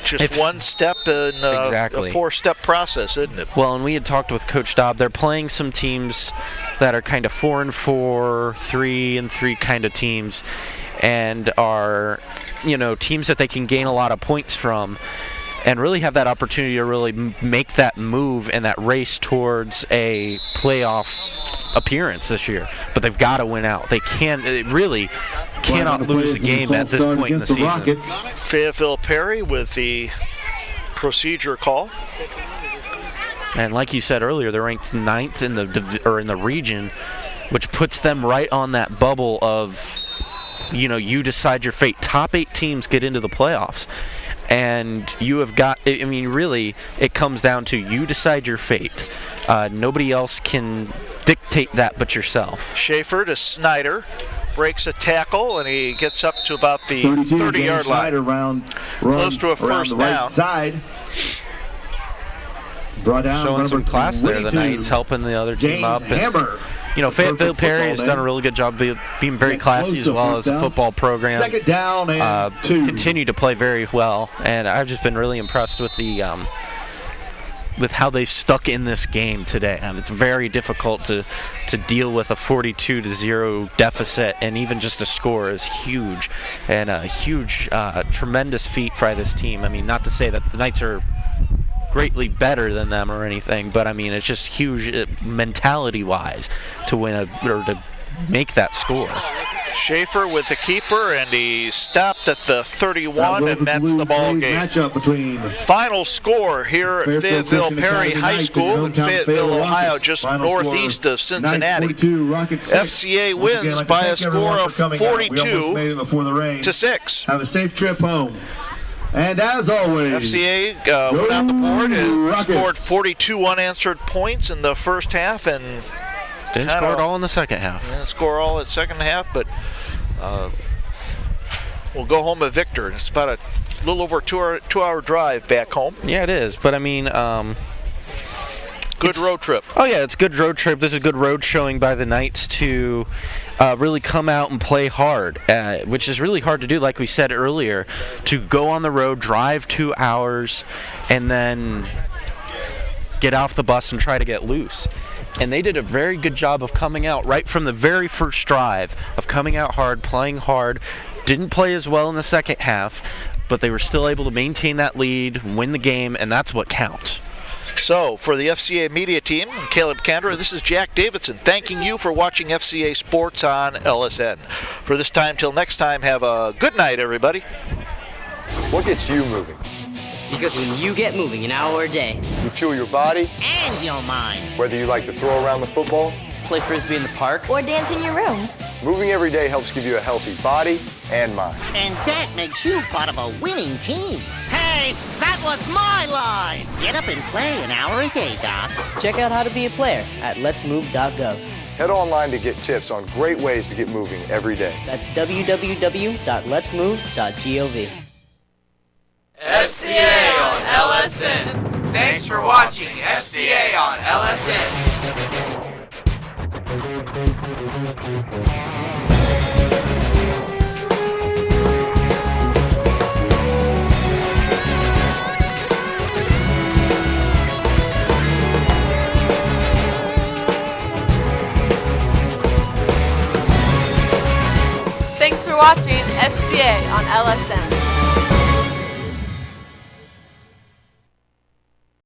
Just one step in a 4-step process, isn't it? Well, and we had talked with Coach Dobb. They're playing some teams that are kind of 4-4, 3-3 kind of teams, and are, teams that they can gain a lot of points from, and really have that opportunity to really make that move and that race towards a playoff appearance this year. But they've got to win out. They cannot lose a game at this point in the season. Fayetteville Perry with the procedure call. And like you said earlier, they're ranked 9th in the region, which puts them right on that bubble of, you decide your fate. Top 8 teams get into the playoffs. And you have got, really, it comes down to you decide your fate. Nobody else can dictate that but yourself. Schaefer to Snyder. Breaks a tackle, and he gets up to about the 30-yard line. Run close to a first down. Right side. Brought down showing some number class there, the 22, Knights, helping the other team James up. Hammer. You know, Fayetteville Perry has done a really good job being very classy as well as a football program. Second down and 2. Continue to play very well, and I've just been really impressed with the with how they stuck in this game today. It's very difficult to deal with a 42-0 deficit, and even just a score is huge, and a huge, tremendous feat by this team. I mean, not to say that the Knights are greatly better than them or anything, but I mean, it's just huge mentality-wise to win or to make that score. Schaefer with the keeper, and he stopped at the 31, and that's the ball game. Matchup between Final score here at Fayetteville Perry High School in Fayetteville, Ohio, just northeast of Cincinnati. FCA wins by a score of 42-6. Have a safe trip home. And as always, FCA went on the board and scored 42 unanswered points in the first half, and didn't score it all in the second half. Didn't score all in the second half, but we'll go home a victor. It's about a little over a two-hour drive back home. Yeah, it is. But I mean, good road trip. Oh yeah, it's a good road trip. This is a good road showing by the Knights to really come out and play hard, which is really hard to do. Like we said earlier, to go on the road, drive 2 hours, and then get off the bus and try to get loose. And they did a very good job of coming out right from the very first drive, of coming out hard, playing hard. Didn't play as well in the second half, but they were still able to maintain that lead, win the game, and that's what counts. So, for the FCA media team, Caleb Kandra, this is Jack Davidson, thanking you for watching FCA Sports on LSN. For this time till next time, have a good night, everybody. What gets you moving? Because when you get moving an hour a day, You fuel your body, and your mind, whether you like to throw around the football, play frisbee in the park, Or dance in your room. moving every day helps give you a healthy body and mind. and that makes you part of a winning team. Hey, that was my line! Get up and play an hour a day, Doc. Check out how to be a player at letsmove.gov. Head online to get tips on great ways to get moving every day. That's www.letsmove.gov. FCA on LSN. Thanks for watching FCA on LSN. Thanks for watching FCA on LSN.